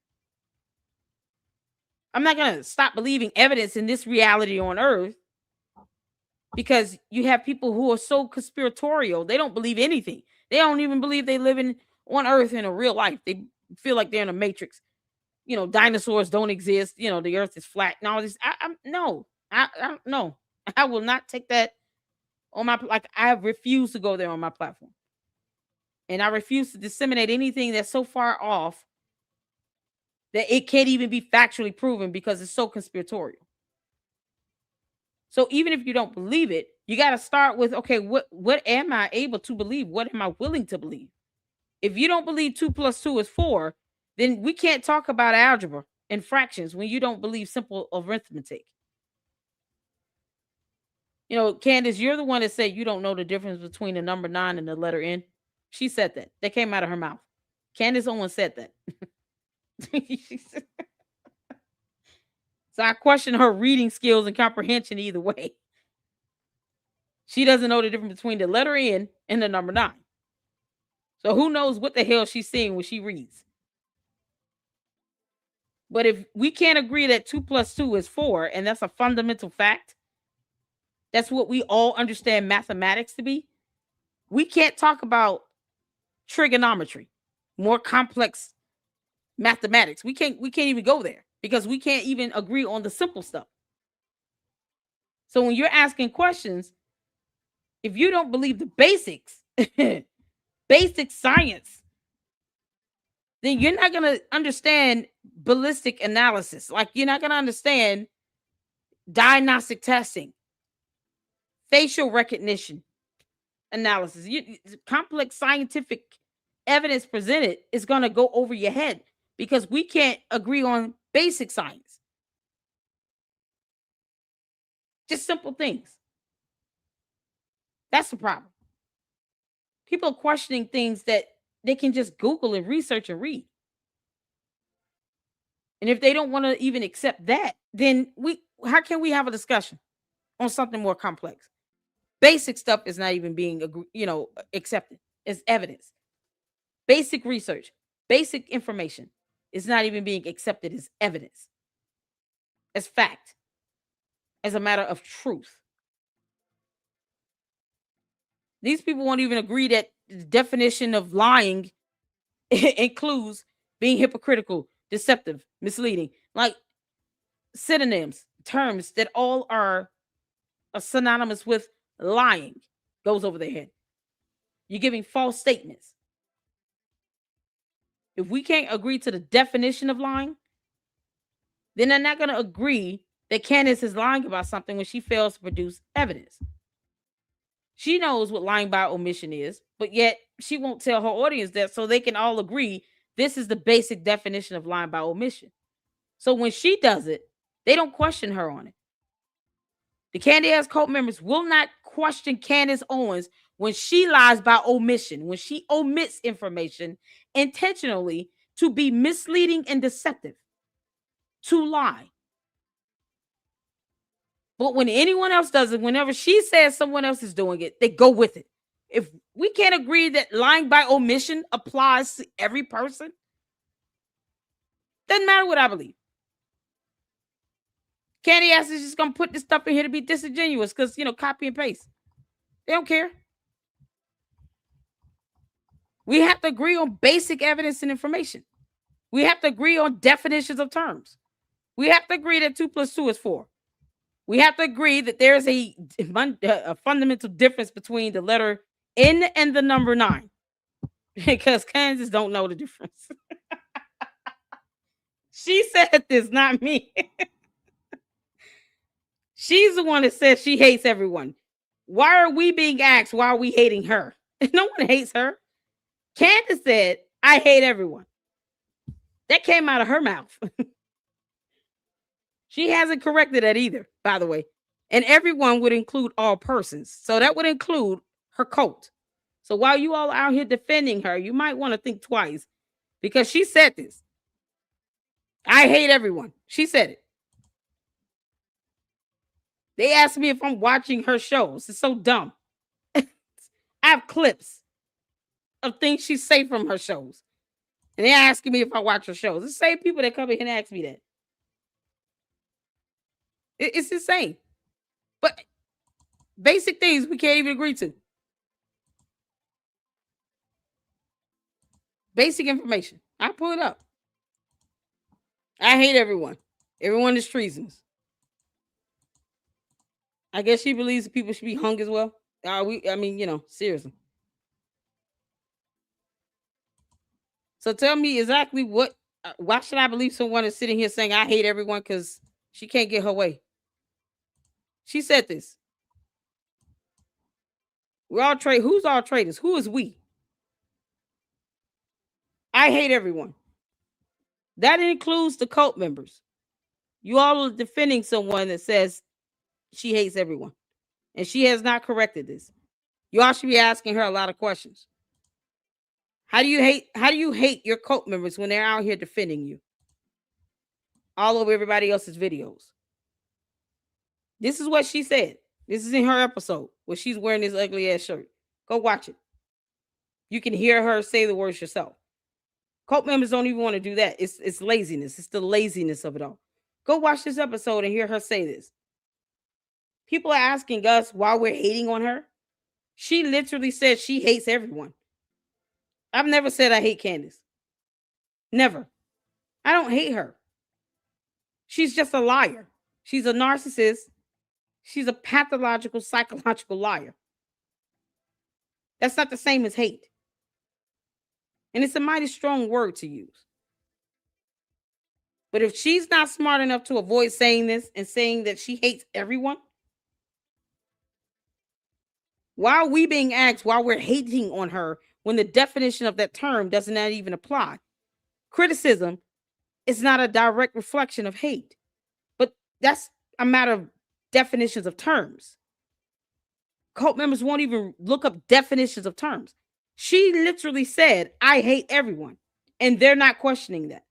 I'm not going to stop believing evidence in this reality on earth because you have people who are so conspiratorial. They don't believe anything. They don't even believe they live on earth in a real life. They feel like they're in a matrix. Dinosaurs don't exist. The earth is flat and all this. No. I will not take that on my, I refuse to go there on my platform. And I refuse to disseminate anything that's so far off that it can't even be factually proven because it's so conspiratorial. So even if you don't believe it, you got to start with, okay, what am I able to believe? What am I willing to believe? If you don't believe 2 + 2 is 4, then we can't talk about algebra and fractions when you don't believe simple arithmetic. Candace, you're the one that said you don't know the difference between the number 9 and the letter N. She said that. That came out of her mouth. Candace Owens said that. So I question her reading skills and comprehension either way. She doesn't know the difference between the letter N and the number 9. So who knows what the hell she's seeing when she reads. But if we can't agree that 2 + 2 is 4, and that's a fundamental fact, that's what we all understand mathematics to be, we can't talk about trigonometry, more complex mathematics. We can't even go there because we can't even agree on the simple stuff. So when you're asking questions, if you don't believe the basics, basic science, then you're not going to understand ballistic analysis. Like, you're not going to understand diagnostic testing, facial recognition analysis, complex scientific evidence presented is going to go over your head because we can't agree on basic science. Just simple things. That's the problem. People are questioning things that they can just Google and research and read. And if they don't want to even accept that, then how can we have a discussion on something more complex? Basic stuff is not even being, accepted as evidence. Basic research, basic information is not even being accepted as evidence, as fact, as a matter of truth. These people won't even agree that the definition of lying includes being hypocritical, deceptive, misleading, like synonyms, terms that all are synonymous with lying goes over their head. You're giving false statements. If we can't agree to the definition of lying, then they're not going to agree that Candace is lying about something when she fails to produce evidence. She knows what lying by omission is, but yet she won't tell her audience that so they can all agree this is the basic definition of lying by omission. So when she does it, they don't question her on it. The Candy Ass cult members will not question Candace Owens when she lies by omission, when she omits information intentionally to be misleading and deceptive, to lie. But when anyone else does it, whenever she says someone else is doing it, they go with it. If we can't agree that lying by omission applies to every person, doesn't matter what I believe. Candy Ass is just going to put this stuff in here to be disingenuous because, copy and paste. They don't care. We have to agree on basic evidence and information. We have to agree on definitions of terms. We have to agree that 2 + 2 is 4. We have to agree that there is a fundamental difference between the letter N and the number 9. Because Kansas don't know the difference. She said this, not me. She's the one that says she hates everyone. Why are we being asked why are we hating her? No one hates her. Candace said, I hate everyone. That came out of her mouth. She hasn't corrected that either, by the way. And everyone would include all persons. So that would include her cult. So while you all are out here defending her, you might want to think twice because she said this. I hate everyone. She said it. They asked me if I'm watching her shows. It's so dumb. I have clips of things she say from her shows. And they're asking me if I watch her shows. It's the same people that come in and ask me that. It's insane. But basic things we can't even agree to. Basic information. I pull it up. I hate everyone. Everyone is treasonous. I guess she believes that people should be hung as well. Seriously. So tell me exactly why should I believe someone is sitting here saying I hate everyone because she can't get her way? She said this. We're all traitors. Who's all traitors? Who is we? I hate everyone. That includes the cult members. You all are defending someone that says she hates everyone. And she has not corrected this. You all should be asking her a lot of questions. How do you hate your cult members when they're out here defending you? All over everybody else's videos. This is what she said. This is in her episode where she's wearing this ugly ass shirt. Go watch it. You can hear her say the words yourself. Cult members don't even want to do that. It's laziness. It's the laziness of it all. Go watch this episode and hear her say this. People are asking us why we're hating on her. She literally said she hates everyone. I've never said I hate Candace. Never. I don't hate her. She's just a liar. She's a narcissist. She's a pathological, psychological liar. That's not the same as hate. And it's a mighty strong word to use. But if she's not smart enough to avoid saying this and saying that she hates everyone, why are we being asked why we're hating on her when the definition of that term does not even apply. Criticism is not a direct reflection of hate, but that's a matter of definitions of terms. Cult members won't even look up definitions of terms. She literally said, I hate everyone, and they're not questioning that.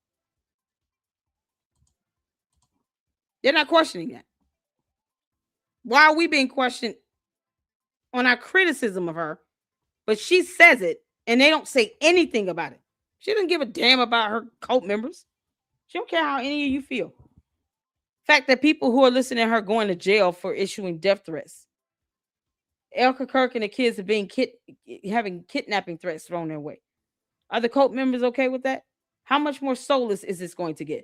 They're not questioning that. Why are we being questioned on our criticism of her? But she says it, and they don't say anything about it. She doesn't give a damn about her cult members. She don't care how any of you feel. Fact that people who are listening to her going to jail for issuing death threats. Erika Kirk and the kids are being having kidnapping threats thrown their way. Are the cult members okay with that? How much more soulless is this going to get?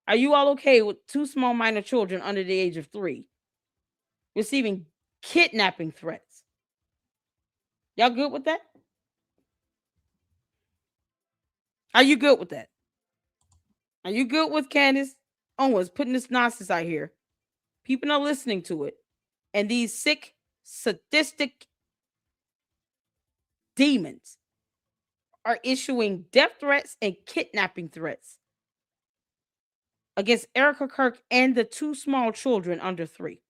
Are you all okay with 2 small minor children under the age of 3 receiving kidnapping threats? Y'all good with that? Are you good with that? Are you good with Candace Owens putting this nonsense out here? People are listening to it. And these sick, sadistic demons are issuing death threats and kidnapping threats against Erika Kirk and the 2 small children under 3.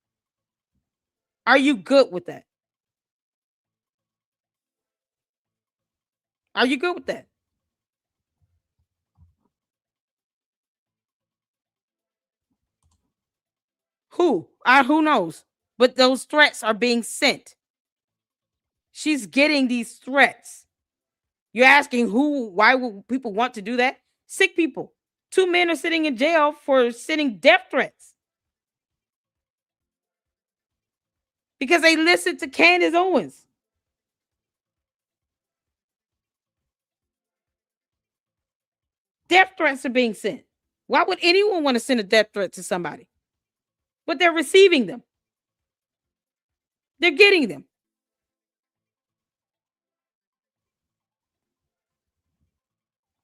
Are you good with that? Are you good with that? Who knows? But those threats are being sent. She's getting these threats. You're asking why would people want to do that? Sick people. 2 men are sitting in jail for sending death threats. Because they listened to Candace Owens. Death threats are being sent. Why would anyone want to send a death threat to somebody? But they're receiving them. They're getting them.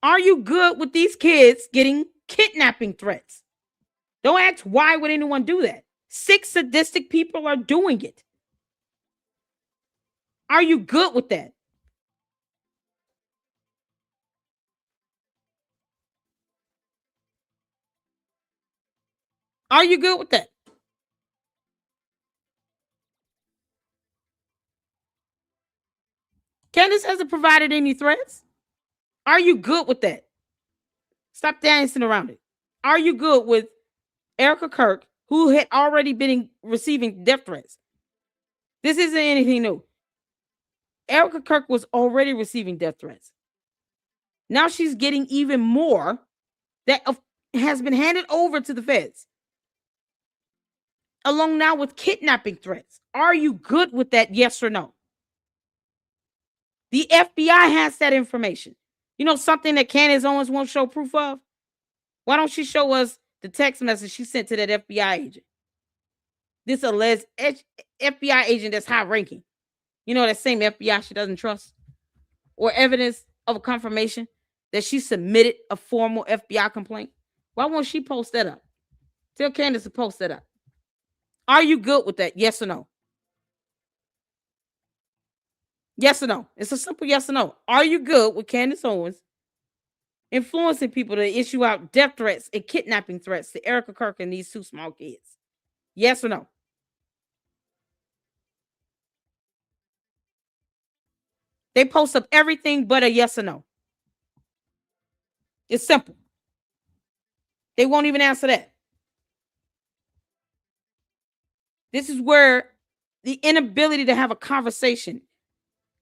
Are you good with these kids getting kidnapping threats? Don't ask why would anyone do that. 6 sadistic people are doing it. Are you good with that? Are you good with that? Candace hasn't provided any threats. Are you good with that? Stop dancing around it. Are you good with Erika Kirk, who had already been receiving death threats? This isn't anything new. Erika Kirk was already receiving death threats. Now she's getting even more that has been handed over to the feds, along now with kidnapping threats. Are you good with that? Yes or no? The FBI has that information. You know something that Candace Owens won't show proof of? Why don't she show us the text message she sent to that FBI agent? This alleged FBI agent that's high ranking. You know, that same FBI she doesn't trust? Or evidence of a confirmation that she submitted a formal FBI complaint? Why won't she post that up? Tell Candace to post that up. Are you good with that? Yes or no? Yes or no? It's a simple yes or no. Are you good with Candace Owens influencing people to issue out death threats and kidnapping threats to Erika Kirk and these 2 small kids? Yes or no? They post up everything but a yes or no. It's simple. They won't even answer that. This is where the inability to have a conversation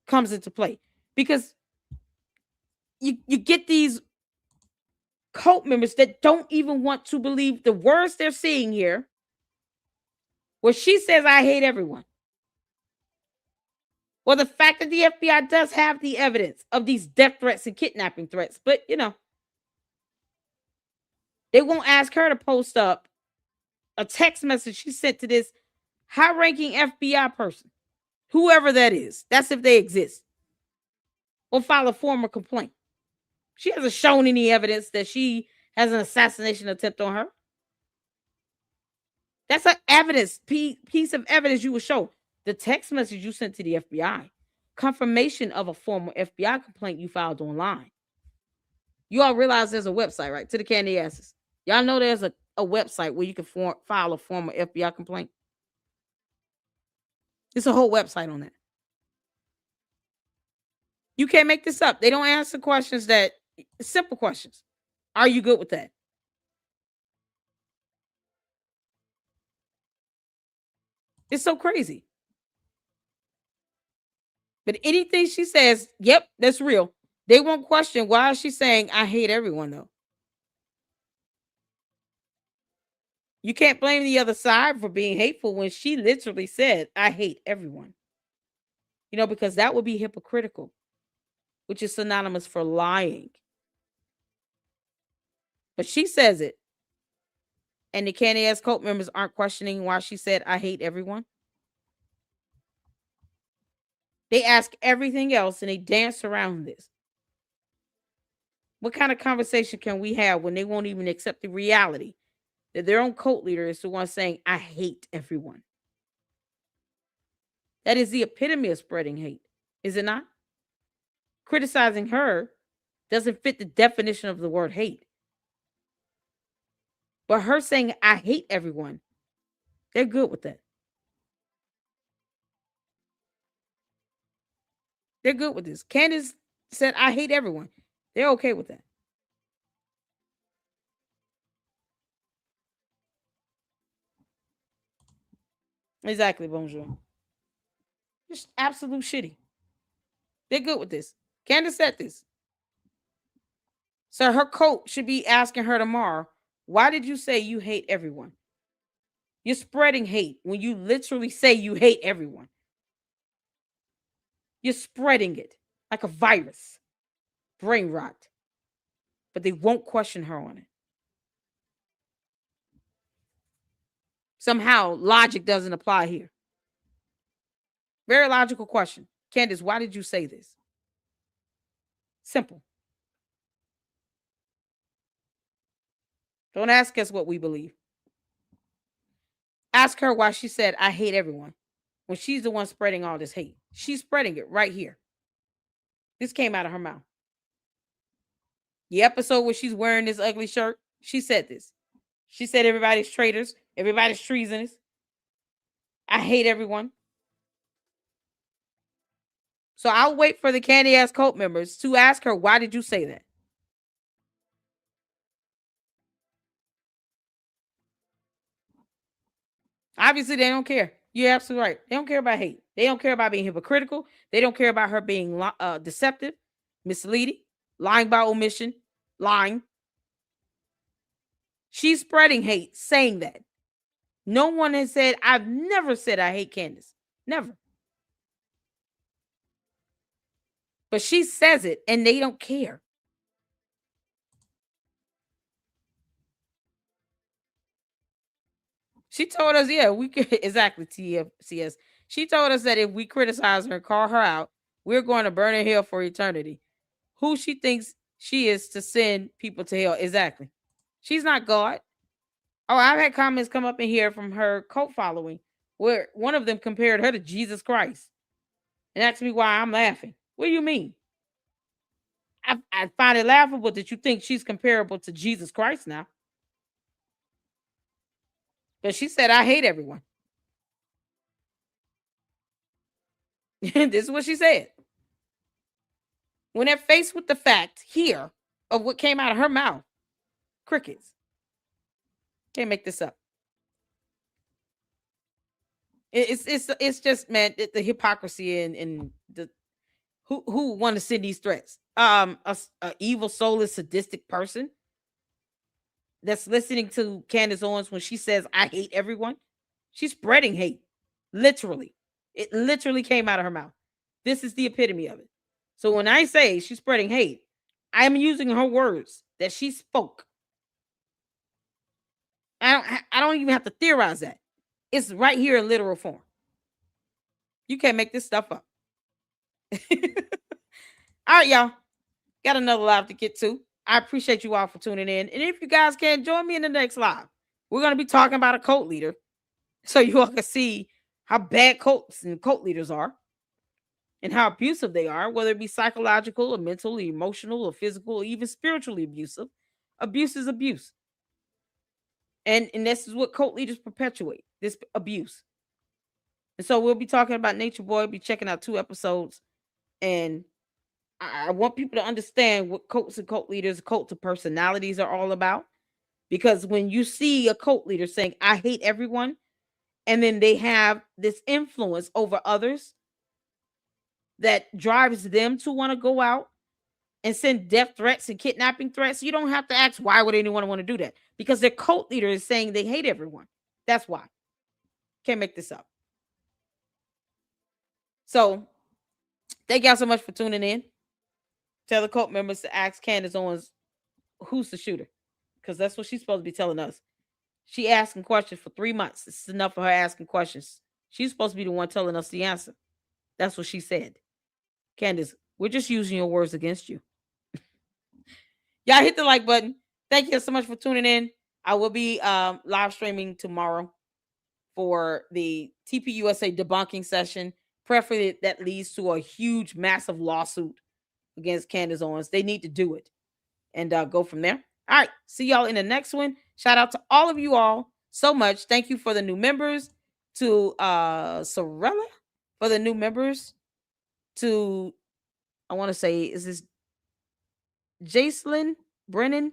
comes into play, because you get these cult members that don't even want to believe the words they're seeing here, where she says, I hate everyone. Well, the fact that the FBI does have the evidence of these death threats and kidnapping threats, but they won't ask her to post up a text message she sent to this high-ranking FBI person, whoever that is. That's if they exist. Or file a formal complaint. She hasn't shown any evidence that she has an assassination attempt on her. That's an evidence piece of evidence you would show. The text message you sent to the FBI confirmation of a former FBI complaint you filed online. You all realize there's a website, right? To the candy asses. Y'all know there's a website where you can file a former FBI complaint. It's a whole website on that. You can't make this up. They don't answer questions that simple questions. Are you good with that? It's so crazy. But anything she says, yep, that's real. They won't question why is she saying I hate everyone though. You can't blame the other side for being hateful when she literally said I hate everyone. You know, because that would be hypocritical, which is synonymous for lying. But she says it. And the candy ass cult members aren't questioning why she said I hate everyone. They ask everything else and they dance around this. What kind of conversation can we have when they won't even accept the reality that their own cult leader is the one saying, I hate everyone? That is the epitome of spreading hate, is it not? Criticizing her doesn't fit the definition of the word hate. But her saying, I hate everyone, they're good with that. They're good with this. Candace said, I hate everyone. They're okay with that. Exactly, bonjour. Just absolute shitty. They're good with this. Candace said this. So her coach should be asking her tomorrow, why did you say you hate everyone? You're spreading hate when you literally say you hate everyone. You're spreading it like a virus. Brain rot. But they won't question her on it. Somehow logic doesn't apply here. Very logical question. Candace, why did you say this? Simple. Don't ask us what we believe. Ask her why she said, I hate everyone, when she's the one spreading all this hate. She's spreading it right here. This came out of her mouth. The episode where she's wearing this ugly shirt, she said this. She said everybody's traitors, everybody's treasonous. I hate everyone. So I'll wait for the candy ass cult members to ask her, why did you say that? Obviously, they don't care. You're absolutely right. They don't care about hate. They don't care about being hypocritical. They don't care about her being deceptive, misleading, lying by omission, lying. She's spreading hate, saying that. No one has said, I've never said I hate Candace. Never. But she says it and they don't care. She told us, yeah, we could exactly TFCS. She told us that if we criticize her and call her out, we're going to burn in hell for eternity. Who she thinks she is to send people to hell. Exactly. She's not God. Oh, I've had comments come up in here from her cult following where one of them compared her to Jesus Christ and asked me why I'm laughing. What do you mean? I find it laughable that you think she's comparable to Jesus Christ now. But she said, I hate everyone. This is what she said. When they're faced with the fact here of what came out of her mouth, crickets. Can't make this up. It's just, man, the hypocrisy and the who want to send these threats. A evil, soulless, sadistic person that's listening to Candace Owens when she says, I hate everyone. She's spreading hate. Literally. It literally came out of her mouth. This is the epitome of it. So when I say she's spreading hate, I'm using her words that she spoke. I don't even have to theorize that. It's right here in literal form. You can't make this stuff up. All right, y'all. Got another live to get to. I appreciate you all for tuning in. And if you guys can, join me in the next live. We're going to be talking about a cult leader so you all can see how bad cults and cult leaders are. and how abusive they are, whether it be psychological or mental, or emotional or physical, or even spiritually abusive. Abuse is abuse. And this is what cult leaders perpetuate, this abuse. And so we'll be talking about Nature Boy, be checking out 2 episodes. And I want people to understand what cults and cult leaders, cult of personalities are all about. Because when you see a cult leader saying, I hate everyone, and then they have this influence over others that drives them to want to go out and send death threats and kidnapping threats, you don't have to ask why would anyone want to do that? Because their cult leader is saying they hate everyone. That's why. Can't make this up. So thank y'all so much for tuning in. Tell the cult members to ask Candace Owens who's the shooter, because that's what she's supposed to be telling us. She asking questions for 3 months. This is enough for her asking questions. She's supposed to be the one telling us the answer. That's what she said. Candace, we're just using your words against you. Y'all hit the like button. Thank you so much for tuning in. I will be live streaming tomorrow for the TPUSA debunking session. Preferably that leads to a huge, massive lawsuit against Candace Owens. They need to do it and go from there. All right. See y'all in the next one. Shout out to all of you all so much. Thank you for the new members. To Sorella for the new members. To, I want to say, is this Jacelyn Brennan?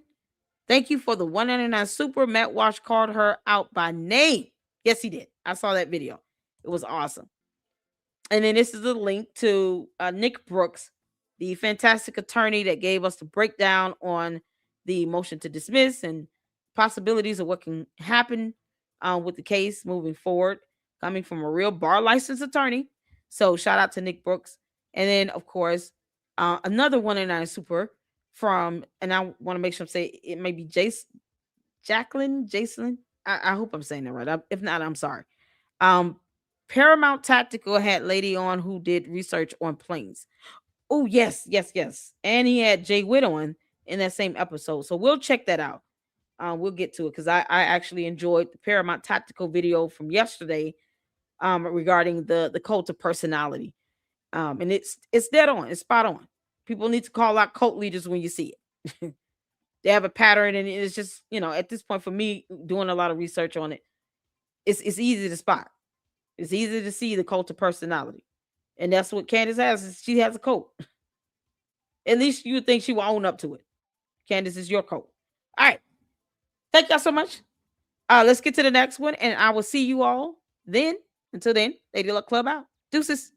Thank you for the 199 super. Matt Walsh called her out by name. Yes, he did. I saw that video. It was awesome. And then this is a link to Nick Brooks, the fantastic attorney that gave us the breakdown on the motion to dismiss and possibilities of what can happen with the case moving forward, coming from a real bar licensed attorney. So shout out to Nick Brooks. And then, of course, another 199 super from, and I want to make sure I'm saying it may be Jacelyn. I hope I'm saying that right. If not, I'm sorry. Paramount Tactical had lady on who did research on planes. Oh, yes. And he had Jay Witt on in that same episode. So we'll check that out. We'll get to it because I actually enjoyed the Paramount Tactical video from yesterday regarding the cult of personality. And it's dead on. It's spot on. People need to call out cult leaders when you see it. They have a pattern, and it's just, at this point for me, doing a lot of research on it, it's easy to spot. It's easy to see the cult of personality. And that's what Candace has. Is she has a cult. At least you would think she will own up to it. Candace is your cult. All right. Thank y'all so much. Let's get to the next one, and I will see you all then. Until then, Lady Luck Club out. Deuces.